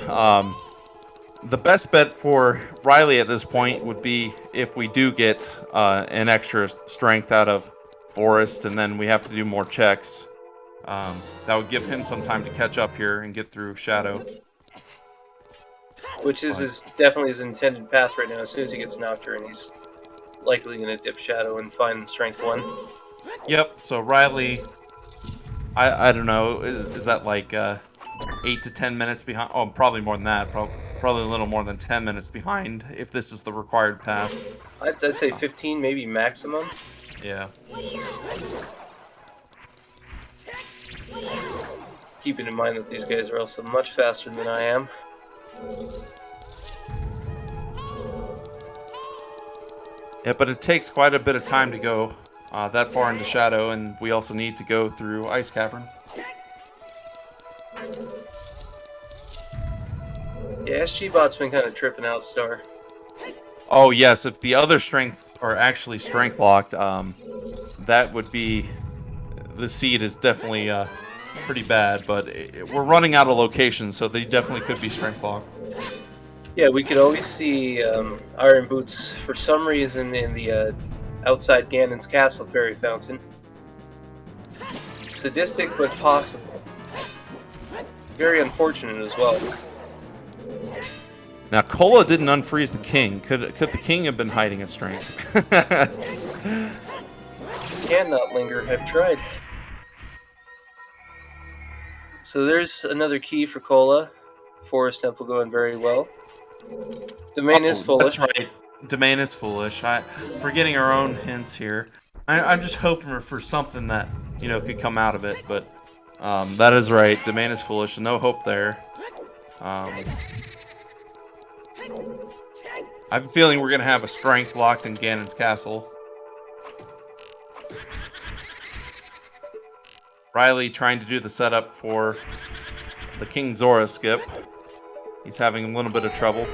The best bet for Riley at this point would be if we do get an extra strength out of Forest, and then we have to do more checks. That would give him some time to catch up here and get through Shadow. Which is definitely his intended path right now. As soon as he gets Nocturne, he's likely going to dip Shadow and find Strength 1. Yep, so Riley, I don't know, is that like 8 to 10 minutes behind? Oh, probably more than that. Probably a little more than 10 minutes behind if this is the required path. I'd say 15, maybe maximum. Yeah. Keeping in mind that these guys are also much faster than I am. Yeah, but it takes quite a bit of time to go that far into Shadow, and we also need to go through Ice Cavern. Yeah, SG Bot's been kind of tripping out, Star. Oh yes, if the other strengths are actually strength locked, that would be, the seed is definitely pretty bad. But we're running out of locations, so they definitely could be strength locked. Yeah, we could always see Iron Boots for some reason in the outside Ganon's Castle Fairy Fountain. Sadistic, but possible. Very unfortunate as well. Now Kola didn't unfreeze the king. Could the king have been hiding a strength? Cannot linger. Have tried. So there's another key for Kola. Forest Temple going very well. Domain is foolish. That's right. Domain is foolish. Forgetting our own hints here. I'm just hoping for something that could come out of it, but that is right. Domain is foolish. No hope there. I have a feeling we're gonna have a strength locked in Ganon's castle. Riley trying to do the setup for the King Zora skip. He's having a little bit of trouble.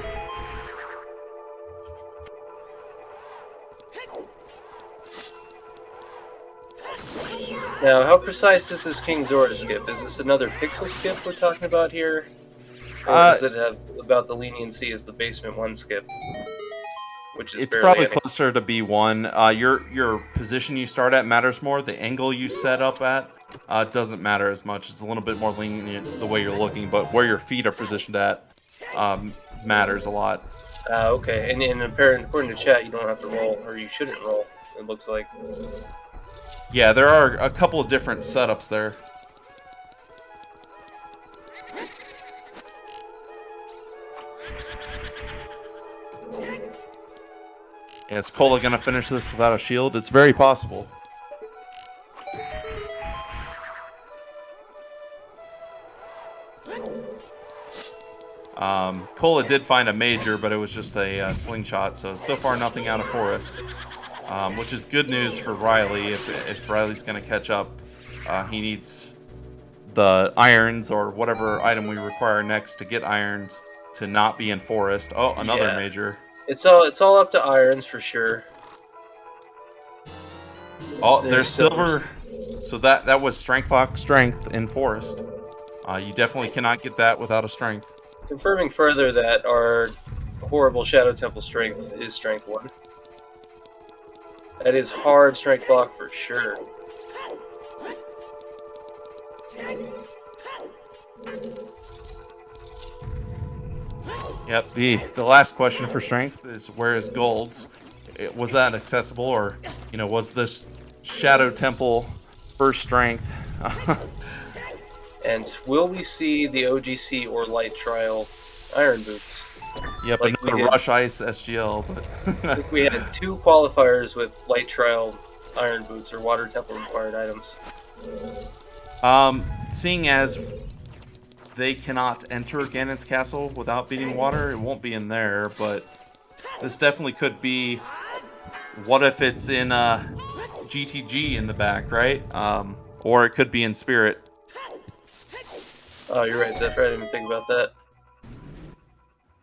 Now, how precise is this King Zora skip? Is this another pixel skip we're talking about here? Or does it have about the leniency as the Basement 1 skip? Which is it's probably closer to B1. Your position you start at matters more. The angle you set up at doesn't matter as much. It's a little bit more lenient the way you're looking, but where your feet are positioned at matters a lot. Okay, and according to chat, you don't have to roll, or you shouldn't roll, it looks like. Yeah, there are a couple of different setups there. Yeah, is Kola gonna finish this without a shield? It's very possible. Cola did find a major, but it was just a slingshot. So far nothing out of forest, which is good news for Riley. If Riley's going to catch up, he needs the irons or whatever item we require next to get irons to not be in forest. Oh, another Yeah. major. It's all up to irons for sure. Oh, there's silver. So that was strength lock strength in forest. You definitely cannot get that without a strength. Confirming further that our horrible Shadow Temple strength is strength 1. That is hard strength lock for sure. Yep. The last question for strength is where is Gold's? Was that accessible, or was this Shadow Temple first strength? And will we see the OGC or Light Trial Iron Boots? Yep, Like another Rush Ice SGL, but I think we had 2 qualifiers with Light Trial Iron Boots or Water Temple required items. Seeing as they cannot enter Ganon's castle without beating water, it won't be in there, but this definitely could be. What if it's in GTG in the back, right? Or it could be in Spirit. Oh, you're right, Zephyr. I didn't even think about that.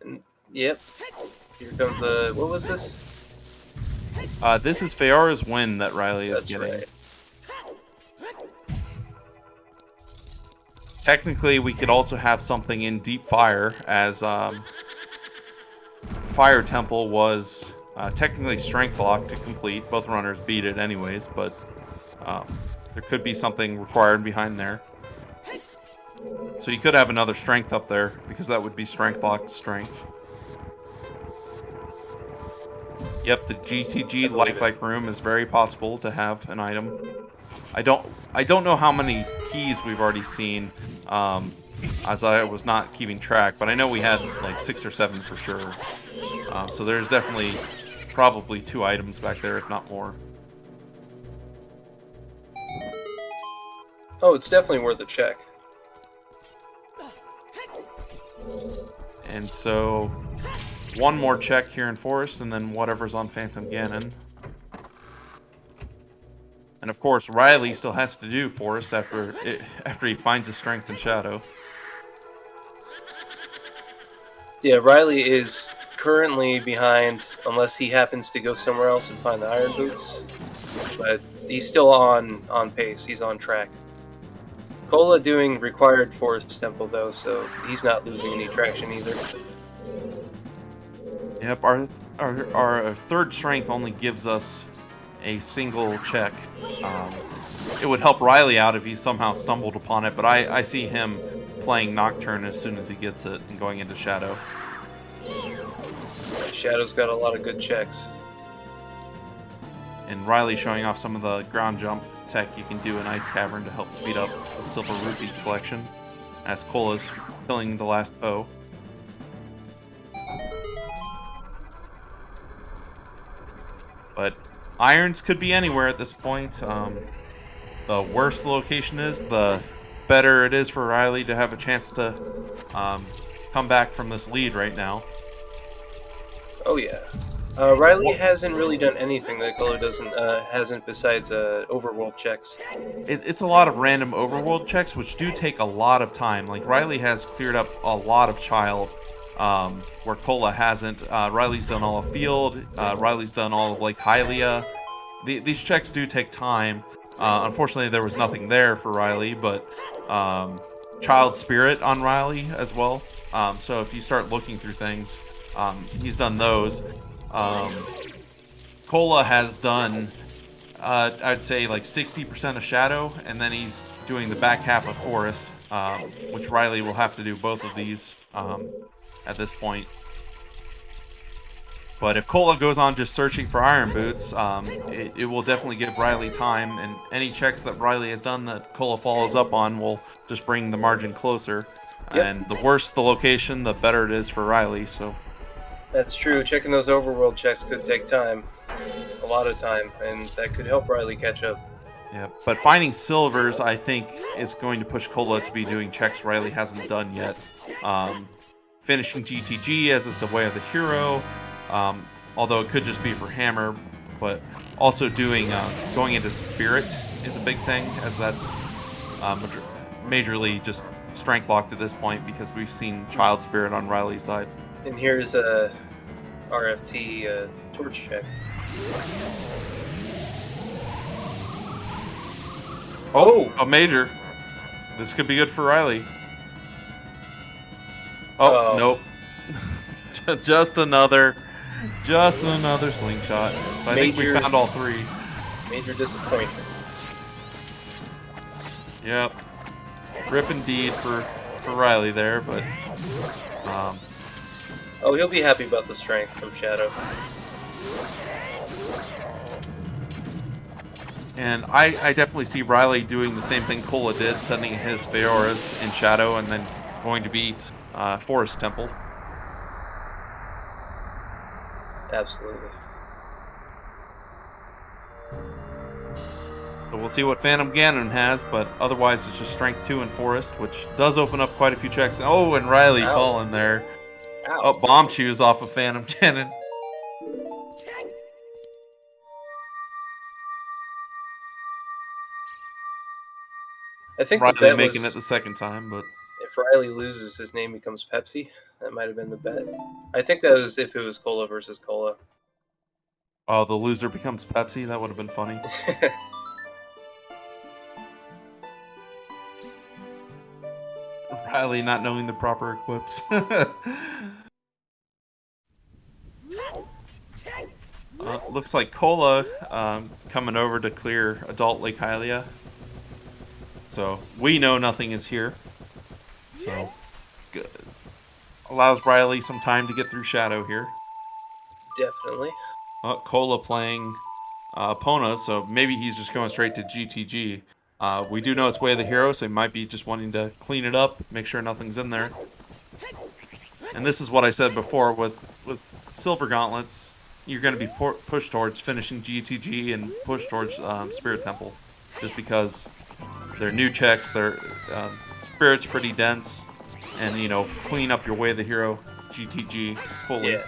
And, yep. Here comes a... What was this? This is Feora's win that Riley is getting. Right. Technically, we could also have something in Deep Fire, as Fire Temple was technically strength locked to complete. Both runners beat it anyways, but there could be something required behind there. So you could have another strength up there, because that would be strength locked strength. Yep, the GTG lifelike room is very possible to have an item. I don't know how many keys we've already seen, as I was not keeping track, but I know we had like 6 or 7 for sure. So there's definitely probably 2 items back there, if not more. Oh, it's definitely worth a check. And so, one more check here in Forest, and then whatever's on Phantom Ganon. And of course, Riley still has to do Forest after he finds his strength in Shadow. Yeah, Riley is currently behind, unless he happens to go somewhere else and find the Iron Boots. But he's still on pace. He's on track. Cola doing required Forest Temple, though, so he's not losing any traction either. Yep, our third strength only gives us a single check. It would help Riley out if he somehow stumbled upon it, but I see him playing Nocturne as soon as he gets it and going into Shadow. Shadow's got a lot of good checks. And Riley showing off some of the ground jump tech you can do in Ice Cavern to help speed up the Silver Rupee collection, as Cola's killing the last Poe. But irons could be anywhere at this point. The worse the location is, the better it is for Riley to have a chance to come back from this lead right now. Oh yeah. Riley hasn't really done anything that Cola hasn't besides overworld checks. It's a lot of random overworld checks, which do take a lot of time. Like, Riley has cleared up a lot of Child, where Cola hasn't. Riley's done all of Field. Riley's done all of, like, Hylia. These checks do take time. Unfortunately, there was nothing there for Riley, but Child Spirit on Riley as well. So if you start looking through things, he's done those. Cola has done, I'd say, like 60% of Shadow, and then he's doing the back half of Forest, which Riley will have to do both of these at this point. But if Cola goes on just searching for Iron Boots, it will definitely give Riley time, and any checks that Riley has done that Cola follows up on will just bring the margin closer. Yep. And the worse the location, the better it is for Riley, so... That's true. Checking those overworld checks could take time. A lot of time, and that could help Riley catch up. Yeah, but finding silvers, I think, is going to push Cola to be doing checks Riley hasn't done yet. finishing GTG as it's a way of the hero, although it could just be for hammer, but also doing going into spirit is a big thing, as that's majorly just strength locked at this point because we've seen child spirit on Riley's side. And here's a RFT torch check. Oh, a major. This could be good for Riley. Oh, nope. just another slingshot. So I think we found all three. Major disappointment. Yep. Rip indeed for Riley there, but oh, he'll be happy about the strength from Shadow. And I definitely see Riley doing the same thing Cola did, sending his Feoras in Shadow and then going to beat Forest Temple. Absolutely. So we'll see what Phantom Ganon has, but otherwise it's just Strength 2 and Forest, which does open up quite a few checks. Oh, and Riley falling there. Ow. Oh, Bomb Chews off of Phantom Ganon. I think Riley the bet making was it the second time, but if Riley loses, his name becomes Pepsi. That might have been the bet. I think that was if it was Cola versus Cola. oh, the loser becomes Pepsi. That would have been funny. Riley not knowing the proper equips. Looks like Cola coming over to clear Adult Lake Hylia. So we know nothing is here. So good. Allows Riley some time to get through Shadow here. Definitely. Cola playing Epona, so maybe he's just going straight to GTG. We do know it's Way of the Hero, so he might be just wanting to clean it up, make sure nothing's in there. And this is what I said before, with Silver Gauntlets, you're going to be pushed towards finishing GTG and pushed towards Spirit Temple. Just because they're new checks, their Spirit's pretty dense, and, you know, clean up your Way of the Hero GTG fully. Yeah.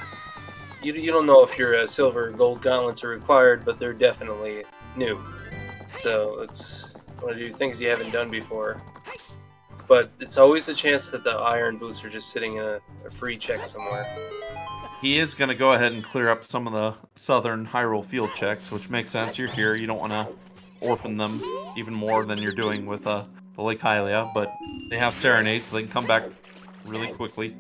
You don't know if your silver or gold gauntlets are required, but they're definitely new. So it's one of the things you haven't done before. But it's always a chance that the iron boots are just sitting in a free check somewhere. He is going to go ahead and clear up some of the southern Hyrule field checks, which makes sense. You're here. You don't want to orphan them even more than you're doing with the Lake Hylia, but they have Serenade, so they can come back really quickly.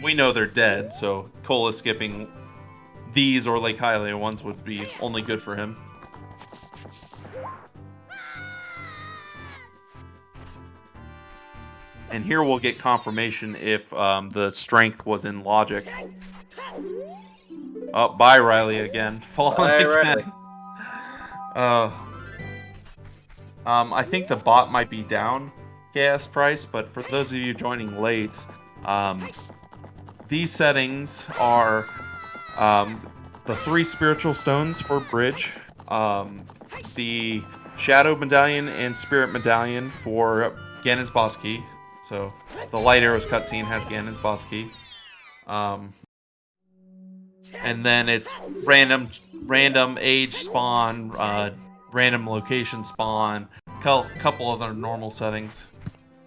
We know they're dead, so Cola skipping these or Lake Hylia ones would be only good for him. And here we'll get confirmation if the strength was in logic. Oh, bye Riley again. Falling again. I think the bot might be down gas price, but for those of you joining late, these settings are the 3 spiritual stones for bridge, the Shadow Medallion and Spirit Medallion for Ganon's boss key. So the Light Arrows cutscene has Ganon's boss key. And then it's random age spawn, random location spawn, couple other normal settings.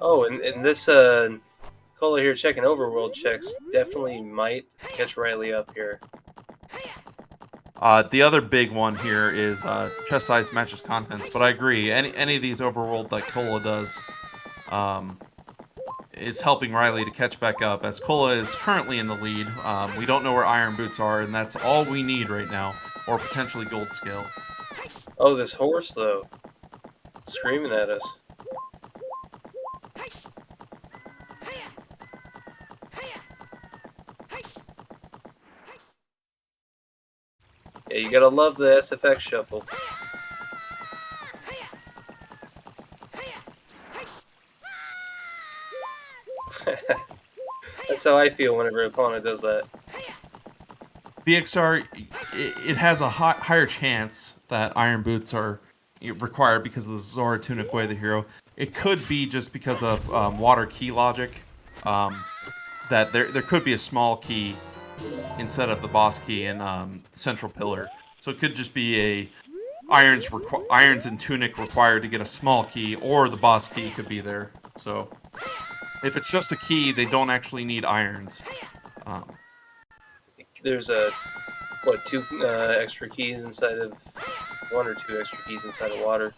Oh, and this Cola here checking overworld checks definitely might catch Riley up here. The other big one here is chest size matches contents, but I agree. Any of these overworld like Cola does is helping Riley to catch back up, as Cola is currently in the lead. We don't know where Iron Boots are, and that's all we need right now, or potentially Gold Scale. Oh, this horse though, it's screaming at us. Yeah, you gotta love the SFX shuffle. That's how I feel whenever an opponent does that. BXR, it has a higher chance that Iron Boots are required because of the Zora Tunic Way of the Hero. It could be just because of water key logic, that there could be a small key instead of the boss key in Central Pillar. So it could just be a irons and tunic required to get a small key, or the boss key could be there. So if it's just a key, they don't actually need irons. Um, There's two extra keys inside of one or two extra keys inside of water.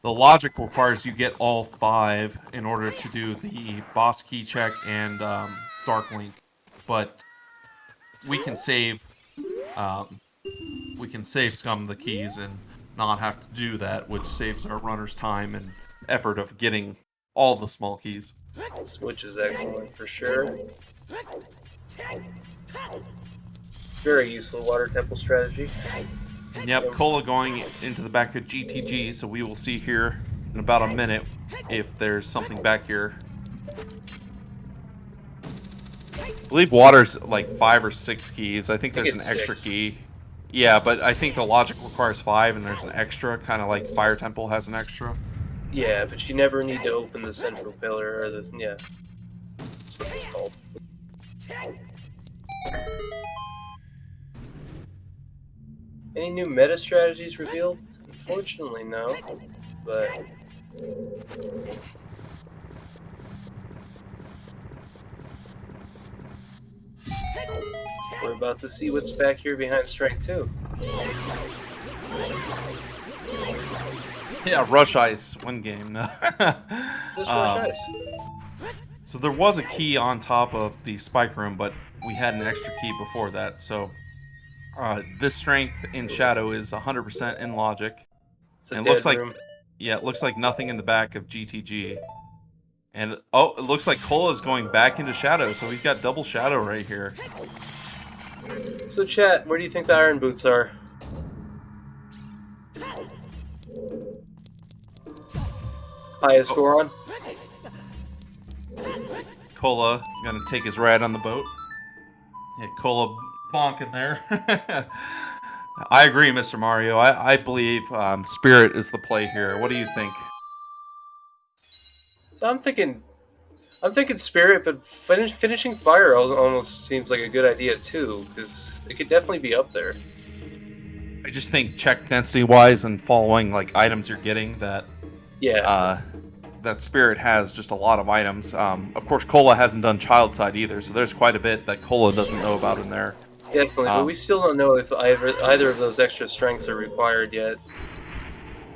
the logic requires you get all 5 in order to do the boss key check and Dark Link, but we can save um, some of the keys and not have to do that, which saves our runners time and effort of getting all the small keys. Which is excellent for sure. Very useful water temple strategy. And yep, Cola going into the back of GTG, so we will see here in about a minute if there's something back here. I believe water's like 5 or 6 keys. I think there's an extra key. Yeah, but I think the logic requires 5 and there's an extra, kind of like Fire Temple has an extra. Yeah, but you never need to open the central pillar or the yeah. That's what it's called. Any new meta strategies revealed? Unfortunately, no. But we're about to see what's back here behind Strength 2. Yeah, Rush Ice, one game. Just Rush Ice. So there was a key on top of the spike room, but we had an extra key before that. So this strength in Shadow is 100% in logic. It's a and it dead looks like room. Yeah, it looks like nothing in the back of GTG. And oh, it looks like Cola's going back into Shadow, so we've got double Shadow right here. So chat, where do you think the iron boots are? Highest score on? Cola gonna take his ride on the boat. Yeah, Cola bonking there. I agree, Mr. Mario. I believe Spirit is the play here. What do you think? So I'm thinking Spirit, but finishing Fire almost seems like a good idea too, because it could definitely be up there. I just think check density wise and following like items you're getting that that Spirit has just a lot of items. Of course, Cola hasn't done Child Side either, so there's quite a bit that Cola doesn't know about in there. Definitely, but we still don't know if either of those extra strengths are required yet.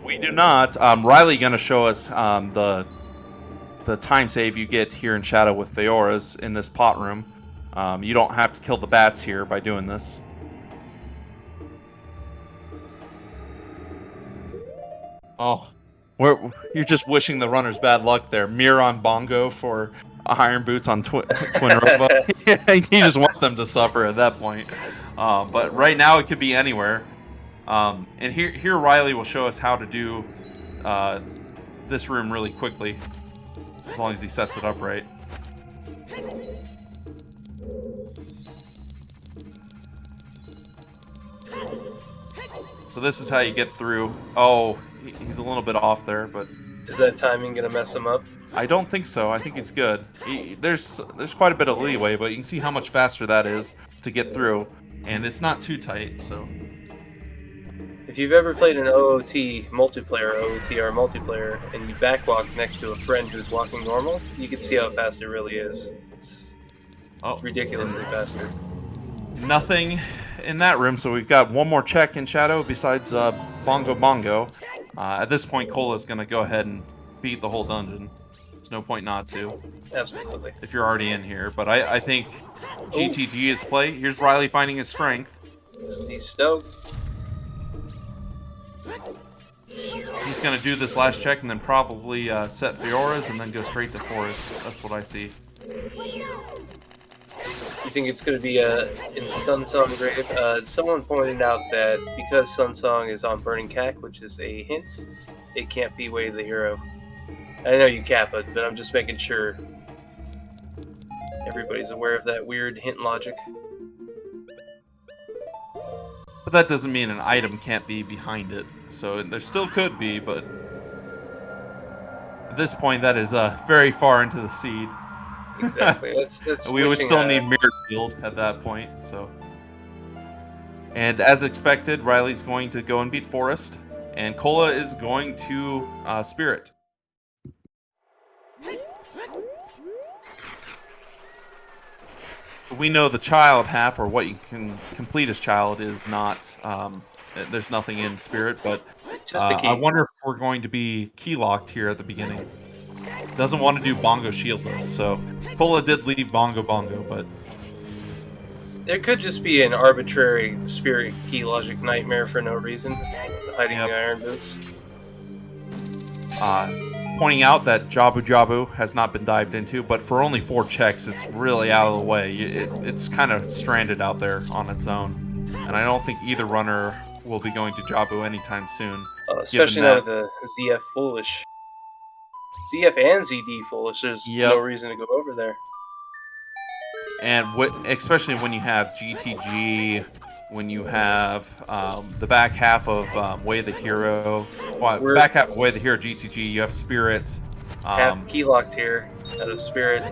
We do not. Riley gonna show us the time save you get here in Shadow with Feoras in this pot room. You don't have to kill the bats here by doing this. Oh, you're just wishing the runners bad luck there. Miron Bongo for Iron Boots on Twin Robo. You just want them to suffer at that point. But right now it could be anywhere. And here Riley will show us how to do this room really quickly, as long as he sets it up right. So this is how you get through. Oh, he's a little bit off there, but is that timing gonna mess him up? I don't think so. I think it's good. There's quite a bit of leeway, but you can see how much faster that is to get through, and it's not too tight. So if you've ever played an OOTR multiplayer, and you backwalk next to a friend who's walking normal, you can see how fast it really is. It's ridiculously faster. Nothing in that room, so we've got one more check in Shadow besides Bongo. At this point, Cola's going to go ahead and beat the whole dungeon. There's no point not to. Absolutely. If you're already in here. But I think GTG is play. Here's Riley finding his strength. He's stoked. He's going to do this last check and then probably set Feoras and then go straight to Forest. That's what I see. You think it's going to be in Sunsong Grave? Someone pointed out that because Sunsong is on Burning Cack, which is a hint, it can't be Way of the Hero. I know you cap it, but I'm just making sure everybody's aware of that weird hint logic. But that doesn't mean an item can't be behind it. So there still could be, but At this point, that is very far into the seed. Exactly. That's We would wishing. still need Mirror Shield at that point, so. And as expected, Riley's going to go and beat Forest, and Cola is going to Spirit. We know the child half, or what you can complete as child, is not. There's nothing in Spirit, but Just a key. I wonder if we're going to be key locked here at the beginning. Doesn't want to do Bongo Shield though, so Cola did leave Bongo, but There could just be an arbitrary spirit key logic nightmare for no reason, hiding Yep. the iron boots. Pointing out that Jabu Jabu has not been dived into, but for only 4 checks, it's really out of the way. It's kind of stranded out there on its own, and I don't think either runner will be going to Jabu anytime soon. Especially now with the ZF Foolish. ZF and ZD Foolish, there's no reason to go over there. And especially when you have GTG, when you have the back half of Way the Hero, back half of Way the Hero GTG, you have Spirit. Half key locked here out of Spirit.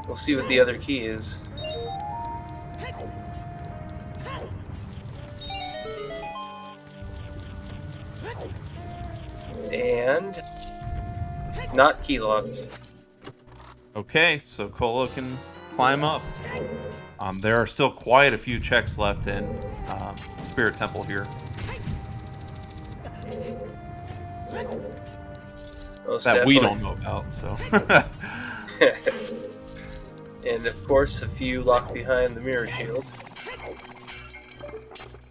We'll see what the other key is. And not key locked. Okay, so Cola can climb up. There are still quite a few checks left in Spirit Temple here. Most that definitely. we don't know about, so. And of course, a few locked behind the mirror shield.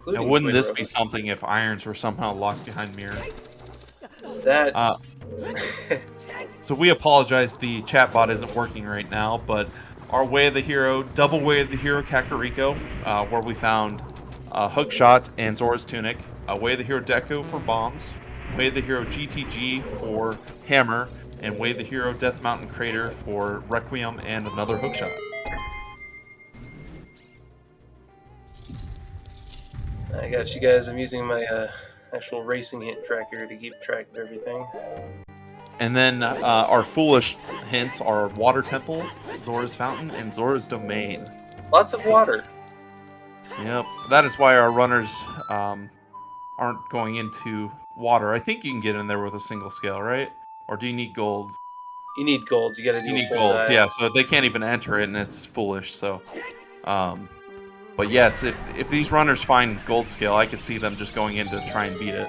Now, wouldn't this be something if irons were somehow locked behind mirror? That. So we apologize, the chat bot isn't working right now, but our Way of the Hero, double Way of the Hero Kakariko, where we found Hookshot and Zora's Tunic, Way of the Hero Deku for bombs, Way of the Hero GTG for hammer, and Way of the Hero Death Mountain Crater for Requiem and another Hookshot. I got you guys. I'm using my actual racing hint tracker to keep track of everything. And then our foolish hints are Water Temple, Zora's Fountain, and Zora's Domain. Lots of water. Yep, that is why our runners aren't going into water. I think you can get in there with a single scale, right? Or do you need golds? You need golds. You gotta do a full dive. Yeah, so they can't even enter it, and it's foolish, so... but yes, if these runners find gold scale, I could see them just going in to try and beat it.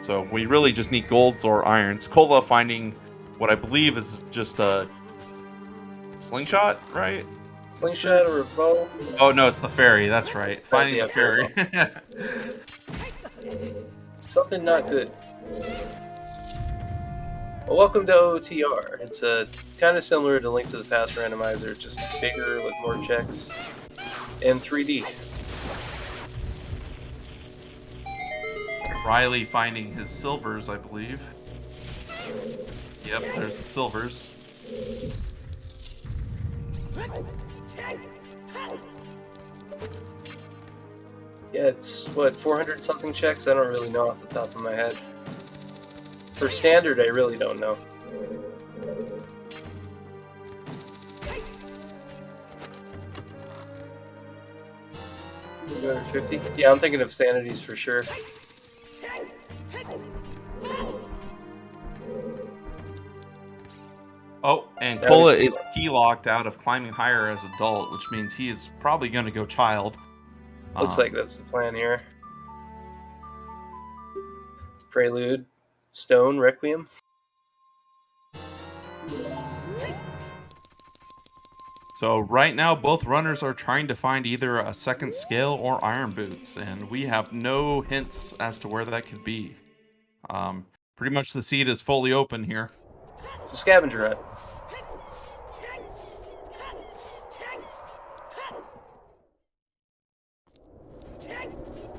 So we really just need golds or irons. Cola finding what I believe is just a slingshot, right? Slingshot or a bow? Oh no, it's the fairy. That's right. Finding the fairy. Something not good. Well, welcome to OTR. It's kind of similar to Link to the Past Randomizer, just bigger with more checks and 3D. Riley finding his silvers, I believe. Yep, there's the silvers. Yeah, it's, what, 400 something checks? I don't really know off the top of my head. For standard, I really don't know. $250? Yeah, I'm thinking of sanities for sure. Oh, and Cola is key locked out of climbing higher as adult, which means he is probably going to go child. Looks like that's the plan here. Prelude, Stone, Requiem. So right now, both runners are trying to find either a second scale or iron boots, and we have no hints as to where that could be. Pretty much the seed is fully open here. It's a scavenger hunt.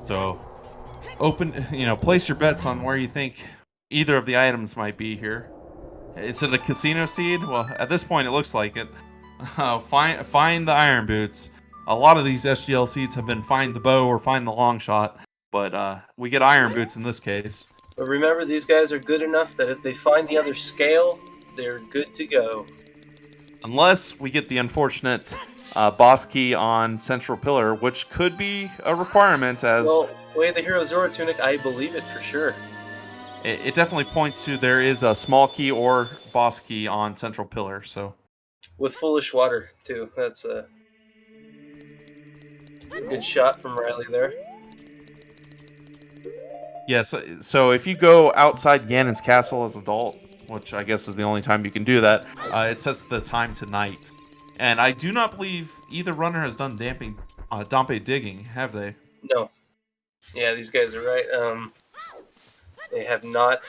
So, place your bets on where you think either of the items might be here. Is it a casino seed? Well, at this point, it looks like it. Find the iron boots. A lot of these SGL seeds have been find the bow or find the long shot, but we get Iron Boots in this case. But remember, these guys are good enough that if they find the other scale, they're good to go. Unless we get the unfortunate boss key on Central Pillar, which could be a requirement as... Well, way the hero Zora tunic, I believe it for sure. It definitely points to there is a small key or boss key on Central Pillar, so... With Foolish Water, too. That's a good shot from Riley there. Yes, so if you go outside Ganon's castle as adult, which I guess is the only time you can do that, it sets the time to night. And I do not believe either runner has done Dampe digging, have they? No. Yeah, these guys are right. They have not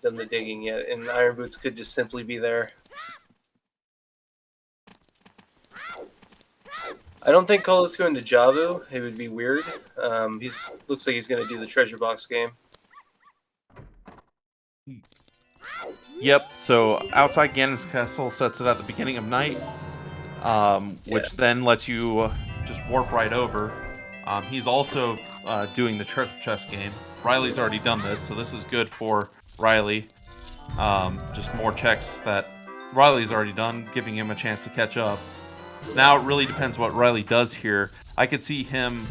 done the digging yet, and Iron Boots could just simply be there. I don't think Cola's going to Jabu. It would be weird. Looks like he's going to do the treasure box game. Yep, so outside Ganon's castle sets it at the beginning of night, which then lets you just warp right over. He's also doing the treasure chest game. Riley's already done this, so this is good for Riley. Just more checks that Riley's already done, giving him a chance to catch up. So now it really depends what Riley does here. I could see him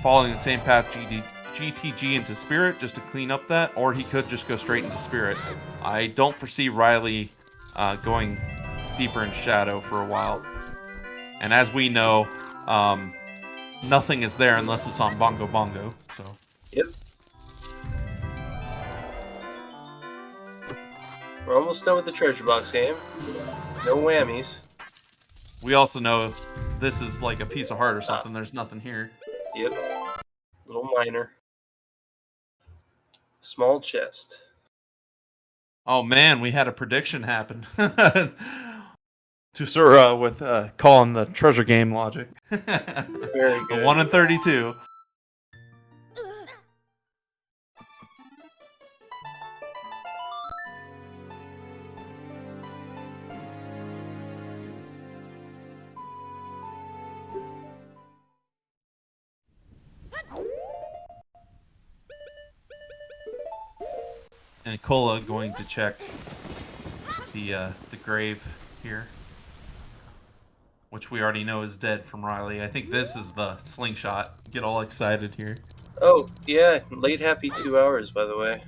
following the same path GTG into Spirit just to clean up that, or he could just go straight into Spirit. I don't foresee Riley going deeper in Shadow for a while. And as we know, nothing is there unless it's on Bongo Bongo. So. Yep. We're almost done with the treasure box game. No whammies. We also know this is like a piece of heart or something. There's nothing here. Yep. Little minor. Small chest. Oh man, we had a prediction happen. To Zora with calling the treasure game logic. Very good. 1 in 32. And Cola going to check the grave here, which we already know is dead from Riley. I think this is the slingshot. Get all excited here. Oh, yeah. Late happy 2 hours, by the way.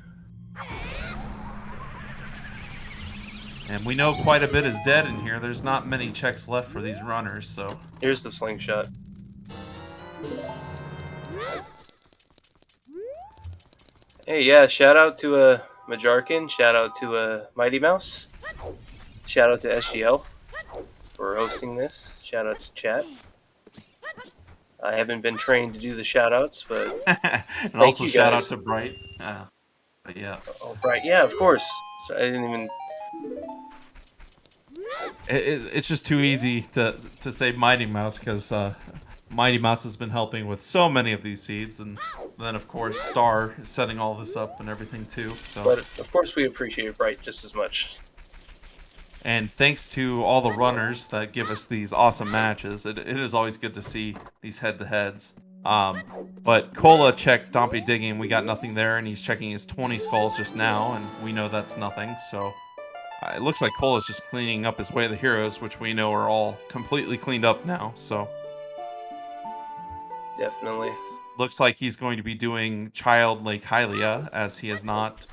And we know quite a bit is dead in here. There's not many checks left for these runners, so... Here's the slingshot. Hey, yeah, shout out to Majarkin, shout out to Mighty Mouse, shout out to SGL for hosting this, shout out to chat. I haven't been trained to do the shout outs, but and also shout out to Bright. But yeah. Oh, Bright, yeah, of course. So I didn't even... It's just too easy to say Mighty Mouse because Mighty Mouse has been helping with so many of these seeds, and then of course Star is setting all this up and everything too. So. But of course we appreciate Bright just as much. And thanks to all the runners that give us these awesome matches, it is always good to see these head-to-heads. But Cola checked Dampe digging, we got nothing there, and he's checking his 20 skulls just now, and we know that's nothing, so... it looks like Cola's just cleaning up his Way of the Heroes, which we know are all completely cleaned up now, so... Definitely. Looks like he's going to be doing Child Lake Hylia, as he is not.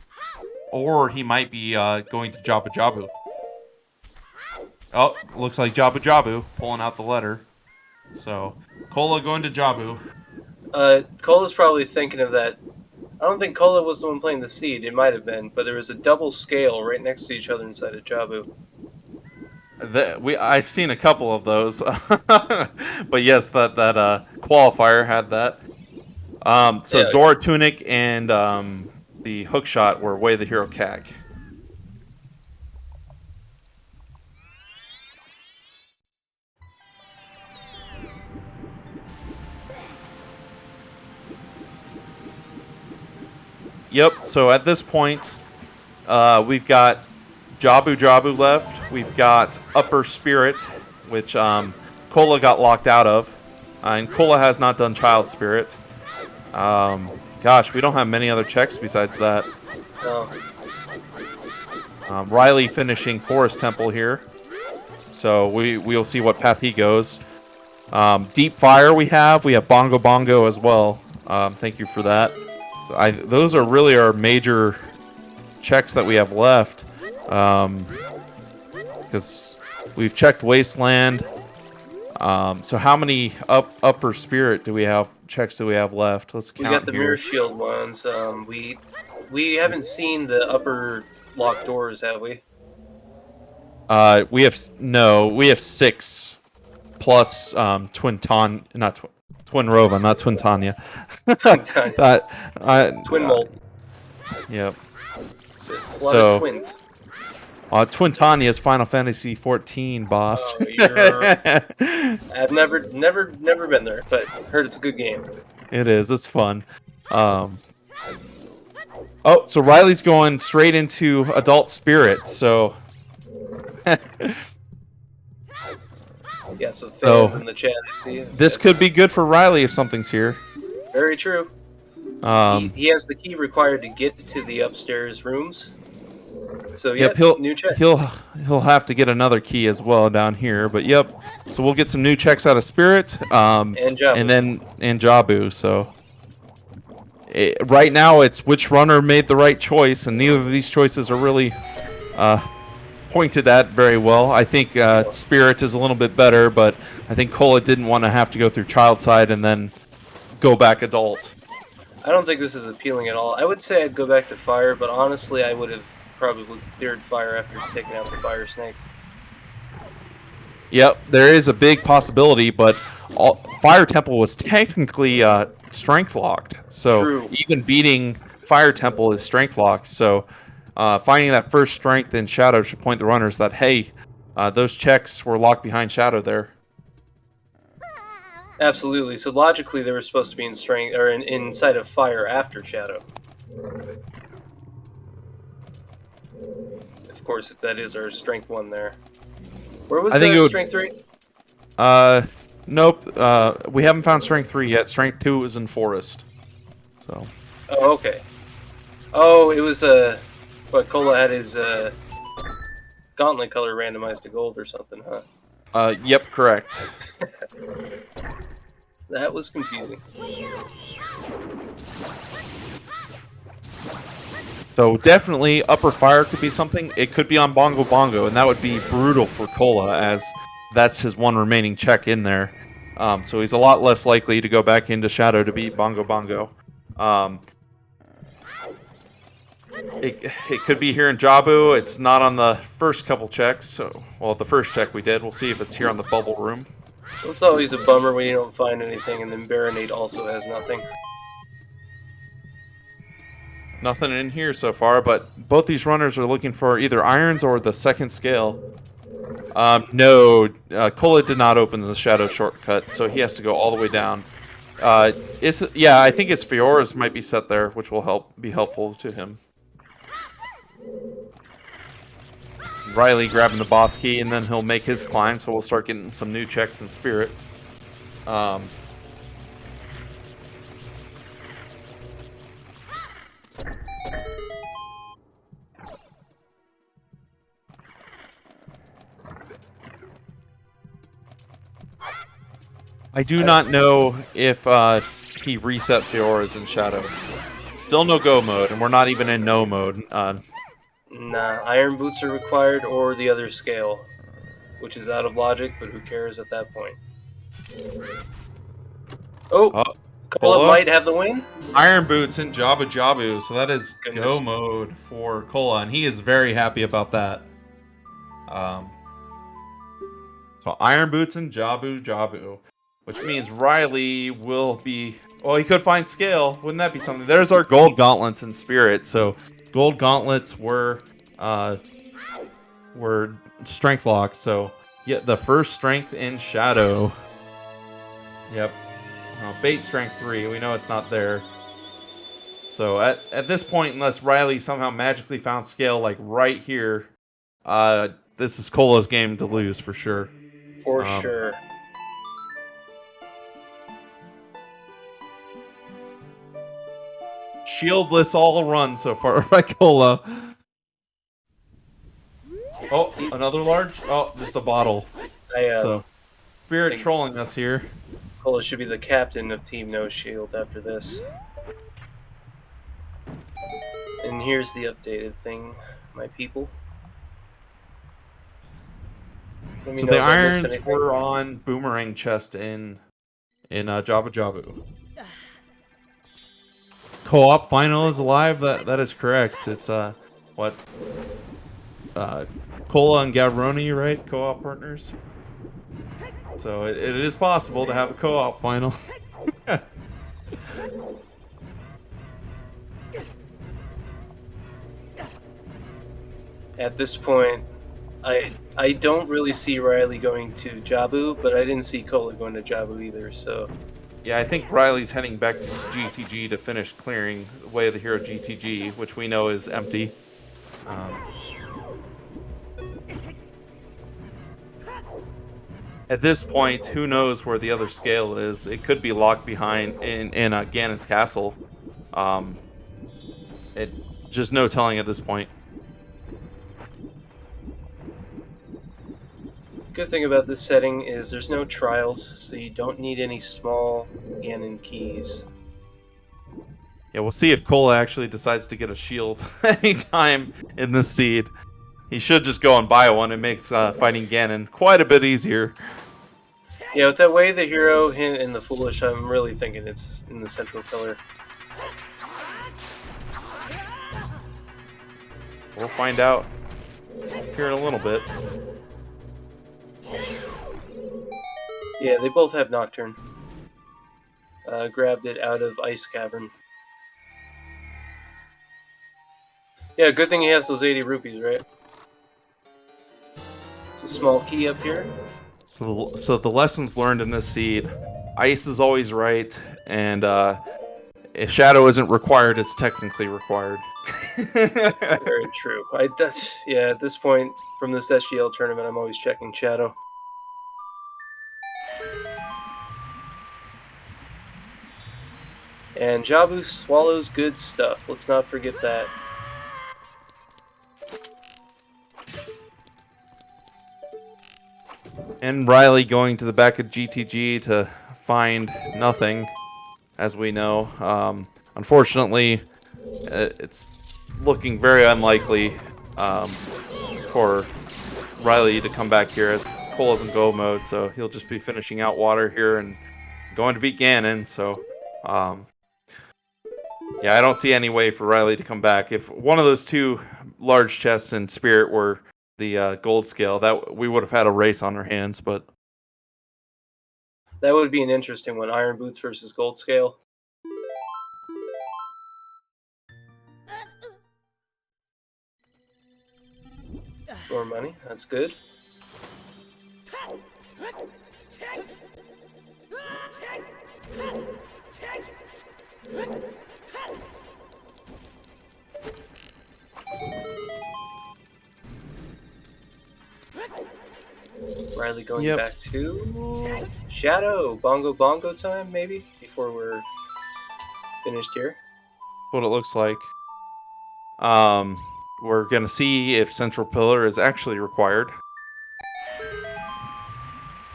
Or he might be going to Jabu Jabu. Oh, looks like Jabu Jabu pulling out the letter. So, Cola going to Jabu. Cola's probably thinking of that. I don't think Cola was the one playing the seed. It might have been, but there was a double scale right next to each other inside of Jabu. I've seen a couple of those, but yes, that qualifier had that. So yeah. Zora Tunic and the hookshot were Way of the Hero CAG. Yep. So at this point, we've got Jabu Jabu left. We've got Upper Spirit, which Cola got locked out of. And Cola has not done Child Spirit. Gosh, we don't have many other checks besides that. No. Riley finishing Forest Temple here. So we'll see what path he goes. Deep Fire we have Bongo Bongo as well. Thank you for that. So those are really our major checks that we have left. Because we've checked Wasteland. So how many upper spirit checks do we have left? Let's count. We got the here. Mirror Shield ones. We haven't seen the upper locked doors, have we? We have 6 plus Twin Rova, not Twin Tanya. Twin Molt. Yep. It's a lot of twins. Twin Tanya's Final Fantasy 14, boss. Oh, I've never been there, but heard it's a good game. It is. It's fun. Oh, so Riley's going straight into Adult Spirit. So. Yeah, some fans in the chat. I see. This could be good for Riley if something's here. Very true. He has the key required to get to the upstairs rooms. So yep, new checks. He'll have to get another key as well down here. But yep, so we'll get some new checks out of Spirit, and Jabu. So right now it's which runner made the right choice, and neither of these choices are really pointed at very well. I think Spirit is a little bit better, but I think Cola didn't want to have to go through Child Side and then go back Adult. I don't think this is appealing at all. I would say I'd go back to Fire, but honestly, I would have probably cleared Fire after taking out the Fire Snake. Yep, there is a big possibility, but Fire Temple was technically strength locked. So True. Even beating Fire Temple is strength locked. So finding that first strength in Shadow should point the runners that, hey, those checks were locked behind Shadow there. Absolutely. So logically, they were supposed to be in strength or inside of Fire after Shadow. Of course, if that is our strength 1 there. Where was strength 3? Nope. We haven't found strength 3 yet. Strength 2 is in Forest. So. Oh, okay. Oh, it was what Cola had his gauntlet color randomized to gold or something, huh? Yep, correct. That was confusing. So definitely Upper Fire could be something. It could be on Bongo Bongo, and that would be brutal for Cola, as that's his one remaining check in there. So he's a lot less likely to go back into Shadow to beat Bongo Bongo. It could be here in Jabu. It's not on the first couple checks. So, well, the first check we did. We'll see if it's here on the Bubble Room. It's always a bummer when you don't find anything, and then Baronade also has nothing. Nothing in here so far, but both these runners are looking for either irons or the second scale. No, Cola did not open the Shadow shortcut, so he has to go all the way down. I think his Fioras might be set there, which will be helpful to him. Riley grabbing the boss key, and then he'll make his climb, so we'll start getting some new checks in Spirit. I do not know if he reset Fioras in Shadow. Still no go mode, and we're not even in no mode. Nah, Iron Boots are required, or the other scale, which is out of logic, but who cares at that point? Oh, Cola might have the win. Iron Boots in Jabu, so that is go mode for Cola, and he is very happy about that. So Iron Boots in Jabu, which means Riley will be. Well, he could find scale. Wouldn't that be something? There's our gold gauntlets in Spirit. So gold gauntlets were strength locked. So yeah, the first strength in Shadow. Yep. Bait strength 3. We know it's not there. So at this point, unless Riley somehow magically found scale like right here, this is Cola's game to lose for sure. For sure. shieldless all run so far by Cola. Oh, another large? Oh, just a bottle. I So, Spirit think trolling us here. Cola should be the captain of Team No Shield after this. And here's the updated thing, my people. Let me So know the if I missed irons anything. were on Boomerang Chest in Jabba Jabu. Co-op final is alive. That is correct. It's what Cola and Gavroni, right? Co-op partners. So it is possible to have a co-op final. At this point, I don't really see Riley going to Jabu, but I didn't see Cola going to Jabu either. So Yeah, I think Riley's heading back to GTG to finish clearing Way of the Hero GTG, which we know is empty. At this point, who knows where the other scale is? It could be locked behind in Ganon's castle. It just no telling at this point. good thing about this setting is there's no trials, so you don't need any small Ganon keys. Yeah, we'll see if Cola actually decides to get a shield anytime in this seed. He should just go and buy one. It makes fighting Ganon quite a bit easier. Yeah, with that Way of the Hero hint and the Foolish, I'm really thinking it's in the central pillar. We'll find out here in a little bit. Yeah, they both have Nocturne. Grabbed it out of Ice Cavern. Yeah, good thing he has those 80 rupees, right? It's a small key up here. So the lessons learned in this seed: ice is always right, and if shadow isn't required, it's technically required. Very true. Yeah, at this point from this SGL tournament, I'm always checking Shadow. And Jabu swallows good stuff. Let's not forget that. And Riley going to the back of GTG to find nothing, as we know. Unfortunately, it's looking very unlikely for Riley to come back here, as Cole is in go mode, so he'll just be finishing out water here and going to beat Ganon. So, yeah, I don't see any way for Riley to come back. If one of those two large chests in Spirit were the gold scale, that we would have had a race on our hands, but That would be an interesting one. Iron Boots versus Gold Scale. More money. That's good. Riley going back to Shadow. Bongo Bongo time, maybe? Before we're finished here. what it looks like. We're gonna see if Central Pillar is actually required.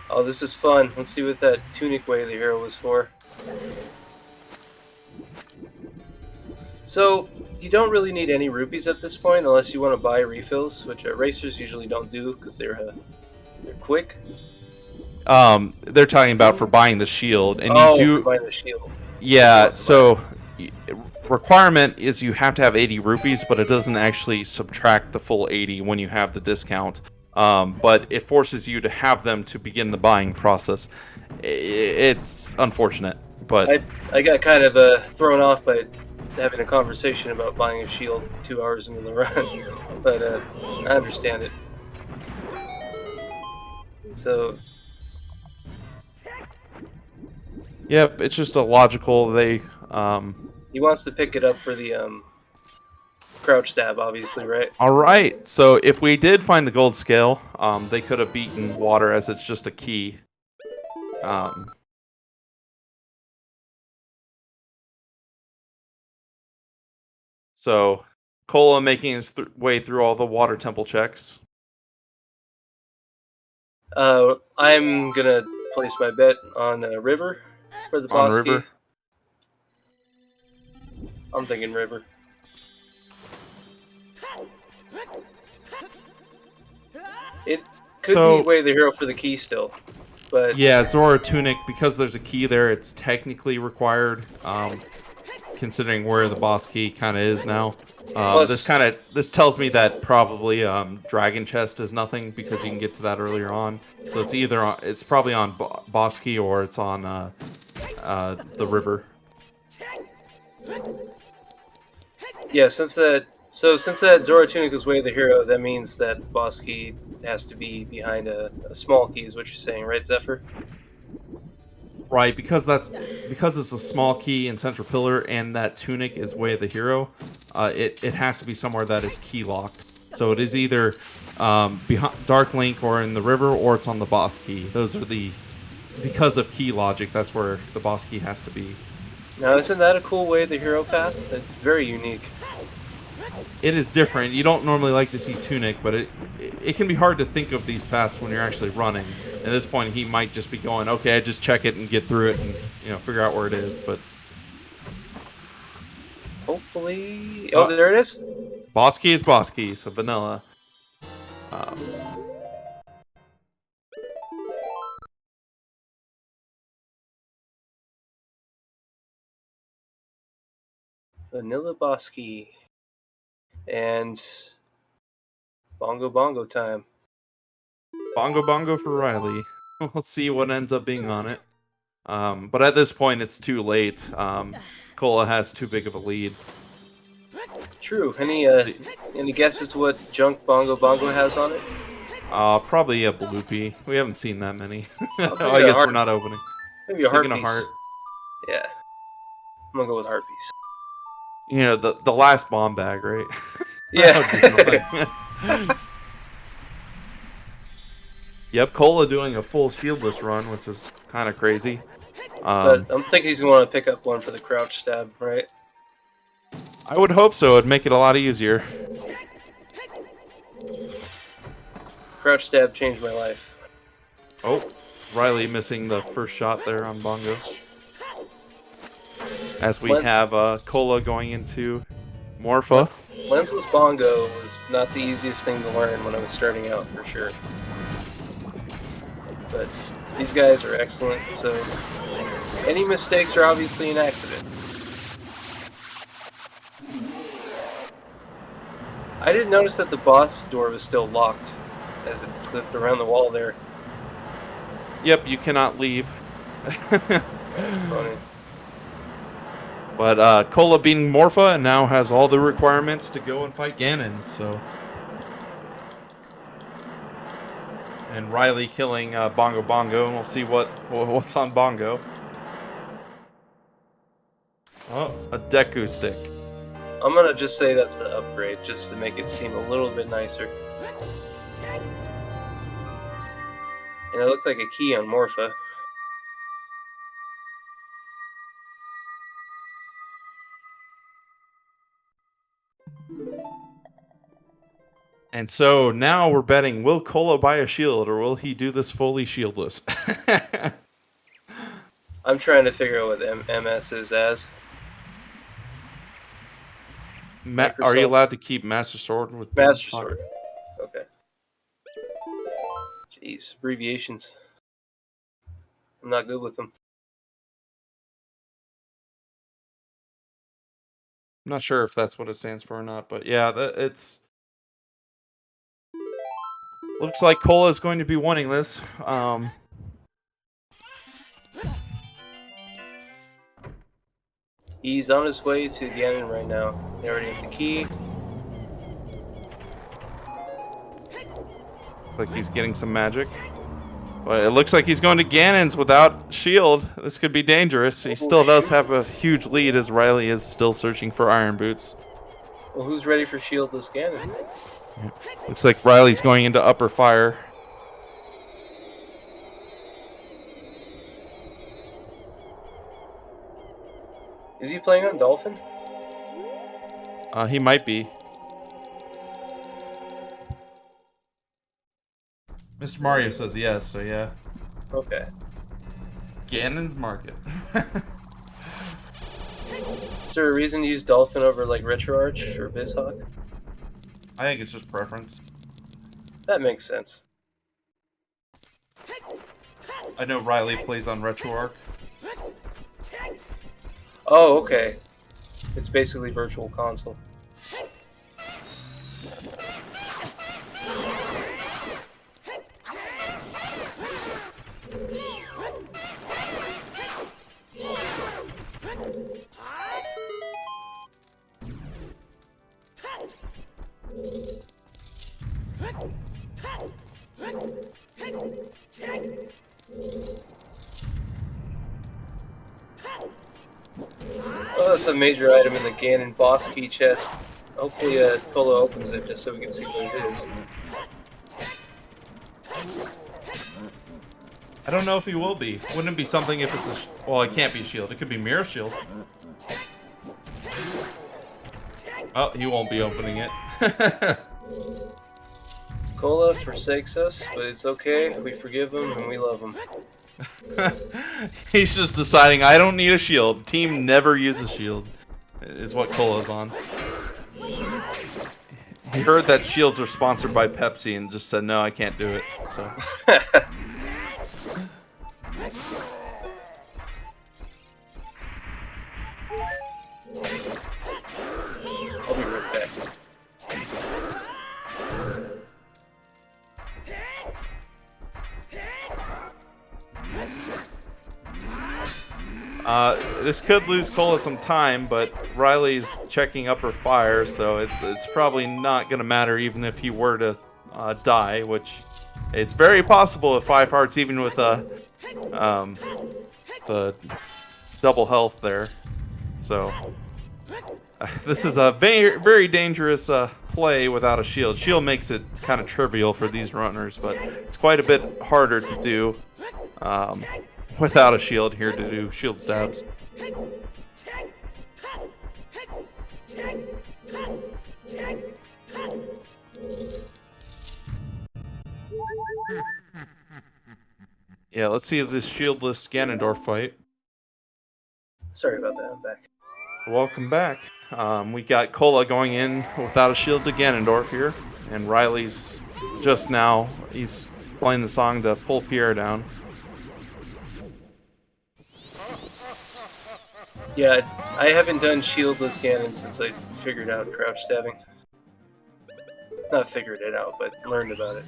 Oh, this is fun. Let's see what that Tunic Way of the Hero was for. So, you don't really need any rupees at this point unless you want to buy refills, which racers usually don't do because they're quick. They're talking about for buying the shield, and you Oh, for do, buying the shield. yeah. So requirement is you have to have 80 rupees, but it doesn't actually subtract the full 80 when you have the discount. But it forces you to have them to begin the buying process. It's unfortunate, but I got kind of thrown off by having a conversation about buying a shield 2 hours into the run, but I understand it. So, yep, it's just a logical. he wants to pick it up for the crouch stab, obviously, right? All right. So if we did find the gold scale, they could have beaten water, as it's just a key. So Cola making his way through all the water temple checks. I'm gonna place my bet on River for the On boss key. river. I'm thinking River. It could be So Way of the Hero for the key still, but yeah, Zora Tunic, because there's a key there, it's technically required. Considering where the boss key kind of is now. plus, This tells me that probably Dragon Chest is nothing because you can get to that earlier on. So it's either it's probably on boss key or it's on the river. yeah, since that Zora Tunic is Way of the Hero, that means that the boss key has to be behind a small key, is what you're saying, right, Zephyr? Right, because it's a small key in central pillar and that tunic is way of the hero. It has to be somewhere that is key locked. So it is either behind Dark Link or in the river, or it's on the boss key. Those are because of key logic. That's where the boss key has to be. Now, isn't that a cool Way of the Hero path? It's very unique. It is different. You don't normally like to see tunic, but it can be hard to think of these paths when you're actually running. At this point, he might just be going, okay, I just check it and get through it and figure out where it is. But Hopefully, oh, there it is. boss key is boss key, so vanilla. Um, Vanilla boss key and bongo bongo time. Bongo Bongo for Riley. We'll see what ends up being on it. But at this point, it's too late. Cola has too big of a lead. True. Any guesses to what junk bongo bongo has on it? Probably a Bloopy. We haven't seen that many. I'm Oh, I thinking a guess we're heart. not opening. Maybe a heart Thinking a piece. heart. Yeah, I'm gonna go with heart piece. The last bomb bag, right? That would be Yeah. something. Yep, Cola doing a full shieldless run, which is kind of crazy. But I'm thinking he's gonna want to pick up one for the crouch stab, right? I would hope so. It'd make it a lot easier. Crouch stab changed my life. Oh, Riley missing the first shot there on Bongo. As we have Cola going into Morpha. Lensless bongo was not the easiest thing to learn when I was starting out, for sure. But these guys are excellent, so any mistakes are obviously an accident. I didn't notice that the boss door was still locked as it clipped around the wall there. Yep, you cannot leave. That's funny. But Cola beating Morpha and now has all the requirements to go and fight Ganon, so. And Riley killing Bongo Bongo, and we'll see what's on Bongo. Oh, a Deku stick. I'm gonna just say that's the upgrade, just to make it seem a little bit nicer. And it looked like a key on Morpha. And so now we're betting, will Cola buy a shield or will he do this fully shieldless? I'm trying to figure out what MS is as. Are you Microsoft allowed to keep Master Sword with Master Sword. Okay. Jeez, abbreviations. I'm not good with them. I'm not sure if that's what it stands for or not, but yeah, it's looks like Cola is going to be winning this. He's on his way to Ganon right now. They already have the key. Like he's getting some magic. But it looks like he's going to Ganon's without shield. This could be dangerous. He still does have a huge lead as Riley is still searching for Iron Boots. Well, who's ready for shieldless Ganon? Looks like Riley's going into upper fire. Is he playing on Dolphin? He might be. Mr. Mario says yes, so yeah. Okay. Ganon's Market. Is there a reason to use Dolphin over like RetroArch or BizHawk? I think it's just preference. That makes sense. I know Riley plays on RetroArch. Oh, okay. It's basically Virtual Console. Oh, that's a major item in the Ganon boss key chest. Hopefully, Kolo opens it just so we can see what it is. I don't know if he will be. Wouldn't it be something if it's a... well, it can't be shield. It could be mirror shield. Oh, he won't be opening it. Kola forsakes us, but it's okay. We forgive him and we love him. He's just deciding, I don't need a shield. Team never uses shield, is what Kolo's on. He heard that shields are sponsored by Pepsi and just said, no, I can't do it. So. I'll be right back. This could lose Kola some time, but Riley's checking upper fire, so it's probably not going to matter even if he were to die, which it's very possible with 5 hearts, even with the double health there. So this is a very, very dangerous play without a shield. Shield makes it kind of trivial for these runners, but it's quite a bit harder to do without a shield here to do shield stabs. Yeah, let's see this shieldless Ganondorf fight. Sorry about that, I'm back. Welcome back. We got Kola going in without a shield to Ganondorf here, and Riley's just now, he's playing the song to pull Pierre down. Yeah, I haven't done shieldless Ganon since I figured out crouch stabbing. Not figured it out, but learned about it.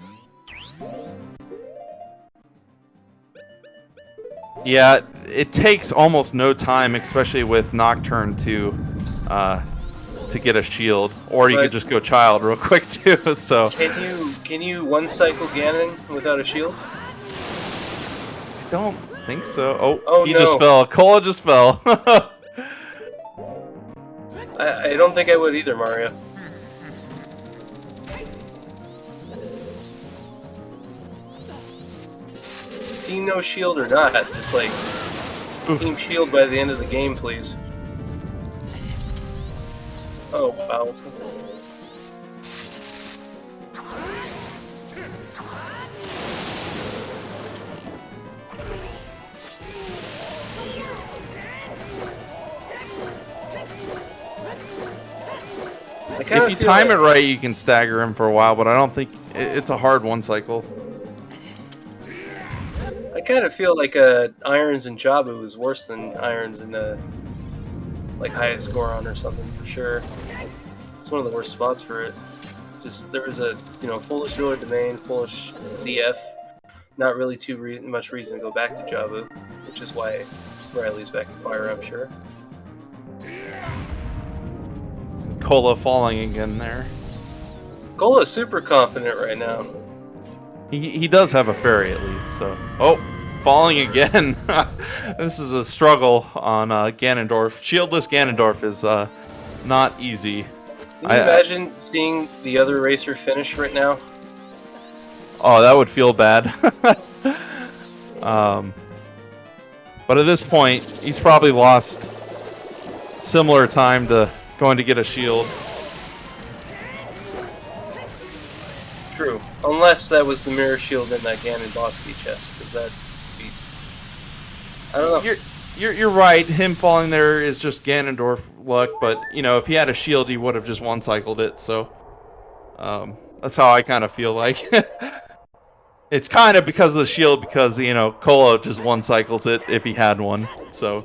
Yeah, it takes almost no time, especially with Nocturne, to get a shield, or you could just go Child real quick too. So can you one cycle Ganon without a shield? I don't think so. Oh, he no. just fell. Kola just fell. I don't think I would either, Mario. Team no shield or not, just like team shield by the end of the game, please. Oh wow, let's go. If you time it right, you can stagger him for a while, but I don't think it's a hard one cycle. I kind of feel like Irons and Jabu is worse than Irons and like highest score on or something for sure. It's one of the worst spots for it. Just there was a foolish Zora domain, foolish ZF. Not really much reason to go back to Jabu, which is why Riley's back in fire, I'm sure. Kola falling again there. Kola's super confident right now. He does have a fairy at least, so... Oh, falling again. This is a struggle on Ganondorf. Shieldless Ganondorf is not easy. Can you imagine seeing the other racer finish right now? Oh, that would feel bad. But at this point, he's probably lost similar time to going to get a shield. True. Unless that was the mirror shield in that Ganon boss key chest, because that be... I don't know. You're right. Him falling there is just Ganondorf luck, but you know, if he had a shield, he would have just one cycled it. So, that's how I kind of feel like. It's kind of because of the shield, because you know, Kolo just one cycles it if he had one. So.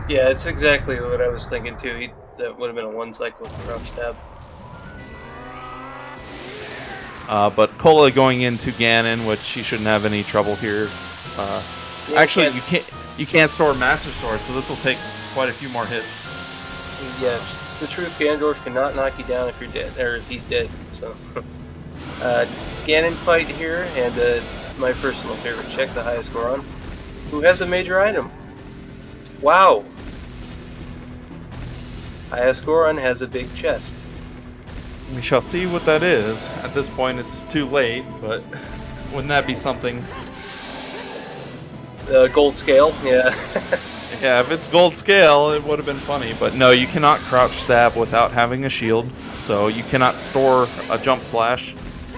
Yeah, it's exactly what I was thinking too. That would have been a one cycle with crouch stab. But Kola going into Ganon, which he shouldn't have any trouble here. Yeah, Actually, you can't store Master Sword, so this will take quite a few more hits. Yeah, it's the truth. Ganondorf cannot knock you down if you're dead, or if he's dead. So, Ganon fight here, and my personal favorite, check the highest Goron, who has a major item. Wow. Highest Goron has a big chest. We shall see what that is. At this point, it's too late, but wouldn't that be something? Gold scale, yeah. Yeah, if it's gold scale, it would have been funny. But no, you cannot crouch stab without having a shield. So you cannot store a jump slash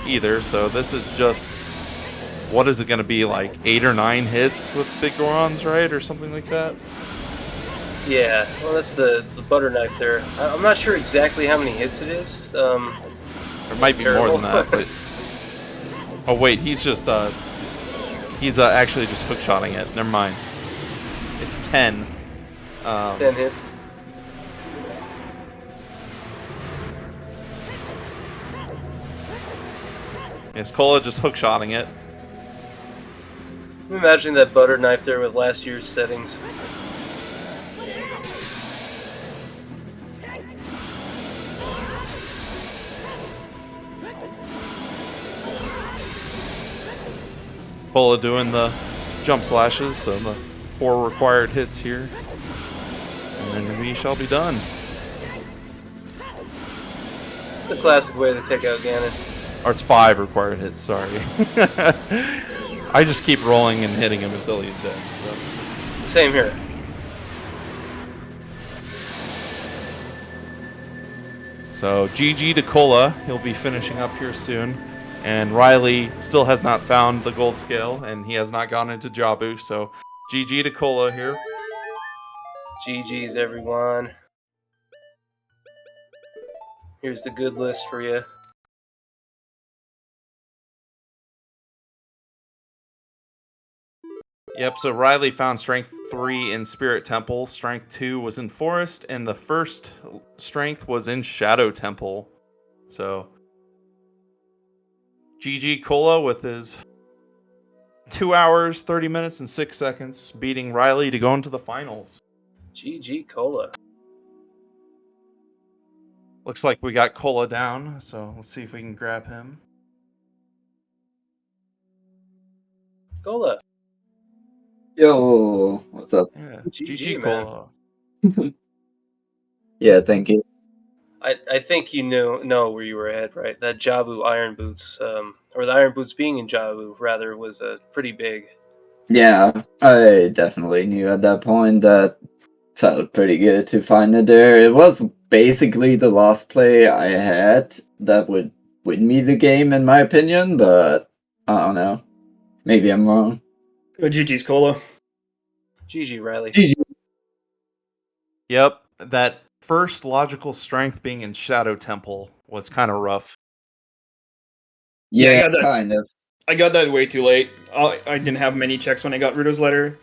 either. So this is just, what is it going to be, like 8 or 9 hits with big Gorons, right? Or something like that? Yeah, well that's the butter knife there. I'm not sure exactly how many hits it is. There might be more than that, but... Oh wait, he's just, he's actually just hookshotting it. Never mind. It's 10. 10 hits. Yes, Kola just hookshotting it. Imagine that butter knife there with last year's settings. Kola doing the jump slashes, so the 4 required hits here. And then we shall be done. It's the classic way to take out Ganon. Or it's 5 required hits, sorry. I just keep rolling and hitting him until he's dead. So. Same here. So GG to Kola, he'll be finishing up here soon. And Riley still has not found the gold scale, and he has not gone into Jabu, so GG to Kola here. GG's everyone. Here's the good list for you. Yep, so Riley found Strength 3 in Spirit Temple, Strength 2 was in Forest, and the first Strength was in Shadow Temple. So, GG Kola with his 2 hours, 30 minutes, and 6 seconds, beating Riley to go into the finals. GG Kola. Looks like we got Kola down, so let's see if we can grab him. Kola. Yo, what's up? Yeah, GG, GG Kola. Yeah, thank you. I think you know where you were ahead, right? That Jabu Iron Boots, or the Iron Boots being in Jabu, rather, was pretty big. Yeah, I definitely knew at that point that felt pretty good to find it there. It was basically the last play I had that would win me the game, in my opinion, but I don't know. Maybe I'm wrong. GG's Cola. GG Riley. GG. Yep, that first logical strength being in Shadow Temple was kind of rough. Yeah, I Yeah, got that. kind of. I got that way too late. I didn't have many checks when I got Rudo's letter.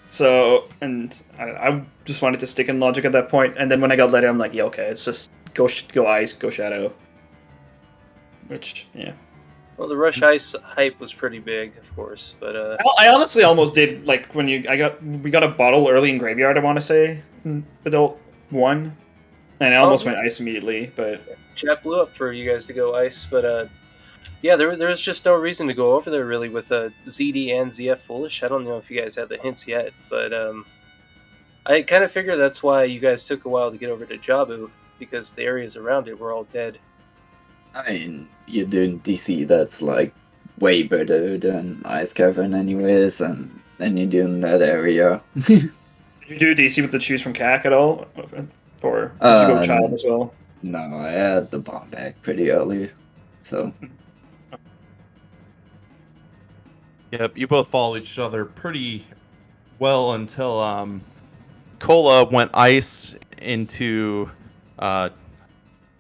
So, and I just wanted to stick in logic at that point. And then when I got letter, I'm like, yeah, okay, it's just go ice, go shadow. Which, yeah. Well, the Rush Ice hype was pretty big, of course, but I honestly almost did, like, when we got a bottle early in Graveyard, I want to say, Adult 1. And I almost went ice immediately, but... Chat blew up for you guys to go ice, but yeah, there was just no reason to go over there, really, with ZD and ZF Foolish. I don't know if you guys had the hints yet, but I kind of figure that's why you guys took a while to get over to Jabu, because the areas around it were all dead. I mean, you're doing DC that's like way better than Ice Cavern anyways, and then you're doing that area. Did you do DC with the choose from CAC at all? Or did you go child as well? No, I had the bomb back pretty early, so Yep, you both follow each other pretty well until Cola went ice into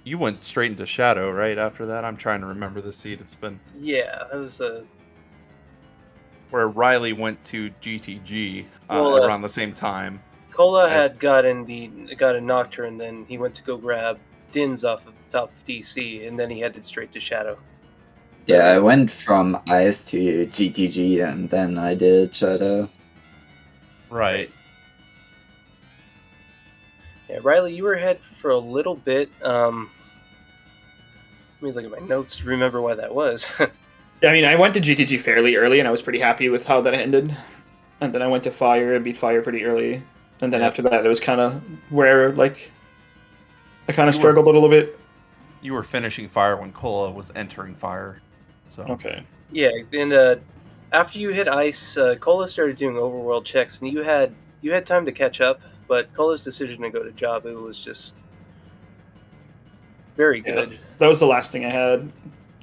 you went straight into Shadow, right? After that, I'm trying to remember the seed. It's been Yeah, that was where Riley went to GTG Well, around the same time. Cola As- had gotten a Nocturne, then he went to go grab Dins off of the top of DC, and then he headed straight to Shadow. yeah, I went from Ice to GTG, and then I did Shadow. Right. Yeah, Riley, you were ahead for a little bit. Let me look at my notes to remember why that was. Yeah, I mean, I went to GTG fairly early, and I was pretty happy with how that ended. And then I went to Fire and beat Fire pretty early. And then Yep. after that, it was kind of where, like, I kind of You were- struggled a little bit. You were finishing Fire when Cola was entering Fire. So Okay. Yeah, and after you hit ice, Cola started doing overworld checks, and you had time to catch up. But Cola's decision to go to Jabu was just very Yeah, good. that was the last thing I had.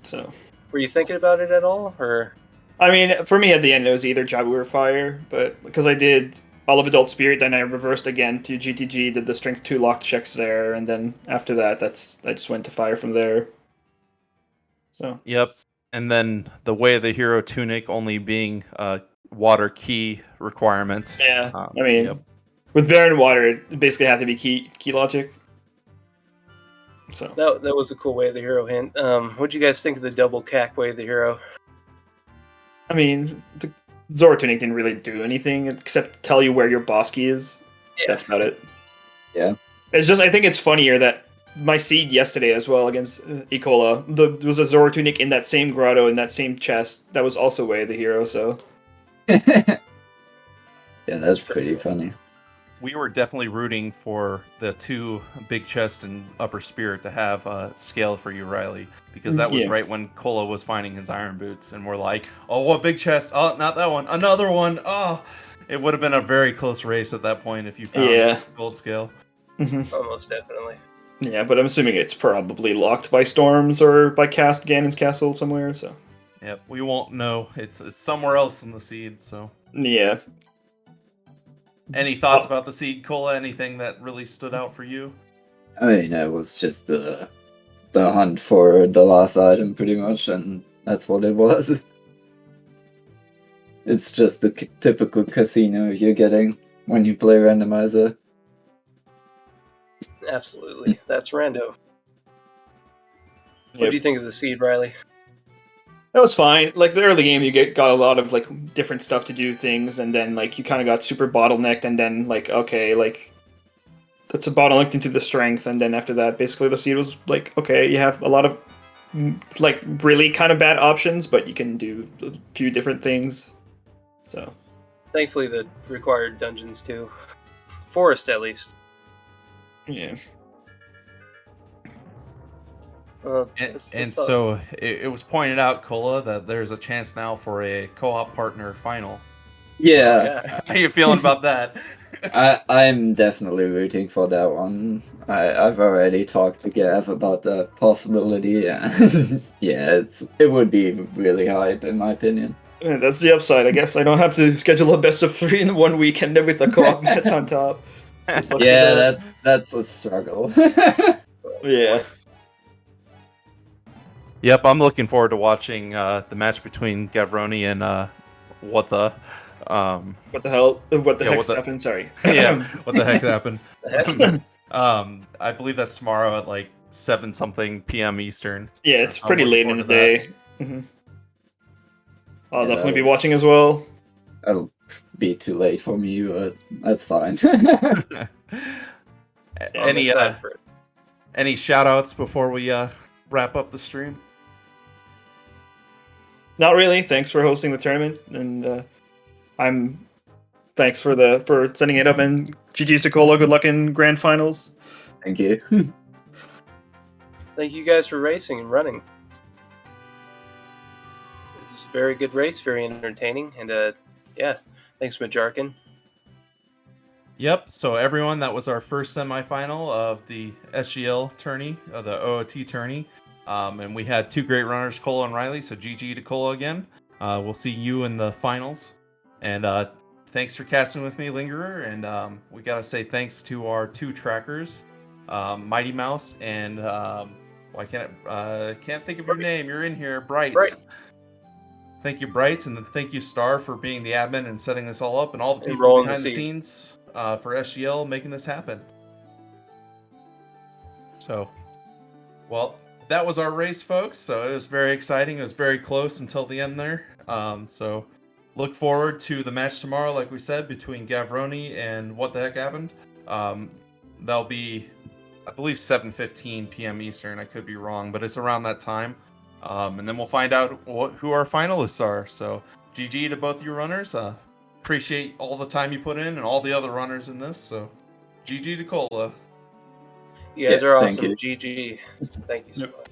So, Were you thinking about it at all, or? I mean, for me at the end, it was either Jabu or Fire. But because I did all of Adult Spirit, then I reversed again to GTG, did the Strength 2 lock checks there, and then after that, I just went to Fire from there. So, yep. And then the Way of the Hero tunic only being a water key requirement. yeah, I mean, Yep. with Baron Water, it basically had to be key logic. So That was a cool Way of the Hero hint. What'd you guys think of the double cack Way of the Hero? I mean, the Zora tunic didn't really do anything except tell you where your boss key is. Yeah. That's about it. Yeah. It's just I think it's funnier that my seed yesterday as well against Ecola, there was a Zora tunic in that same grotto in that same chest that was also Way of the Hero. So Yeah, that's pretty funny. We were definitely rooting for the two big chest and upper spirit to have a scale for you, Riley, because that was Yeah. right when Cola was finding his iron boots, and we're like, oh, what big chest? Oh, not that one, another one. Oh, it would have been a very close race at that point if you found Yeah. gold scale. Almost definitely. Yeah, but I'm assuming it's probably locked by storms or by Ganon's castle somewhere. So Yep, we won't know. It's somewhere else in the seed. So, yeah. any thoughts about the seed, Cola? Anything that really stood out for you? I mean, it was just the hunt for the last item, pretty much, and that's what it was. It's just the typical casino you're getting when you play Randomizer. Absolutely. That's Rando. What Yep. do you think of the seed, Riley? That was fine. Like the early game, you got a lot of like different stuff to do things, and then like you kind of got super bottlenecked, and then like okay, like that's a bottlenecked into the strength, and then after that, basically the seed was like okay, you have a lot of like really kind of bad options, but you can do a few different things. So Thankfully, the required dungeons too. Forest, at least. yeah, And so it was pointed out, Cola, that there's a chance now for a co-op partner final. Yeah, How are you feeling about that? I'm definitely rooting for that one. I've already talked to Gav about the possibility, and yeah, it would be really hype in my opinion. Yeah, that's the upside, I guess. I don't have to schedule a best of 3 in one weekend with a co-op match on top. Yeah, that's a struggle. Yeah. Yep, I'm looking forward to watching the match between Gavroni and what the What the hell? What the Yeah, heck what the- happened? Sorry. yeah, what the heck happened? The heck? I believe that's tomorrow at like 7 something p.m. Eastern. Yeah, it's I'm pretty looking late in the forward to day. I'll Yeah, definitely be watching as well. That'll be too late for me, but that's fine. I'm excited for it. Any shout outs before we wrap up the stream? Not really. Thanks for hosting the tournament, and thanks for setting it up. And GG Sokola, good luck in grand finals. Thank you. Thank you guys for racing and running. This is a very good race, very entertaining, and yeah, thanks, Majarkin. Yep. So everyone, that was our first semifinal of the SGL tourney, the OOT tourney, and we had 2 great runners, Cola and Riley. So GG to Cola again. We'll see you in the finals, and thanks for casting with me, Lingerer. And we gotta say thanks to our 2 trackers, Mighty Mouse and I can't think of your name. You're in here, Bright. Right. Thank you, Bright, and then thank you, Star, for being the admin and setting this all up, and all the And people rolling behind the the seed. scenes for SGL making this happen. So, well, that was our race, folks. So it was very exciting. It was very close until the end there. So look forward to the match tomorrow, like we said, between Gavroni and What the Heck Happened. That'll be, I believe, 7:15 p.m. Eastern. I could be wrong, but it's around that time. And then we'll find out who our finalists are. So GG to both you runners. Appreciate all the time you put in and all the other runners in this. So GG to Cola. You guys Yeah, are thank awesome. you. GG. Thank you so Yep. much.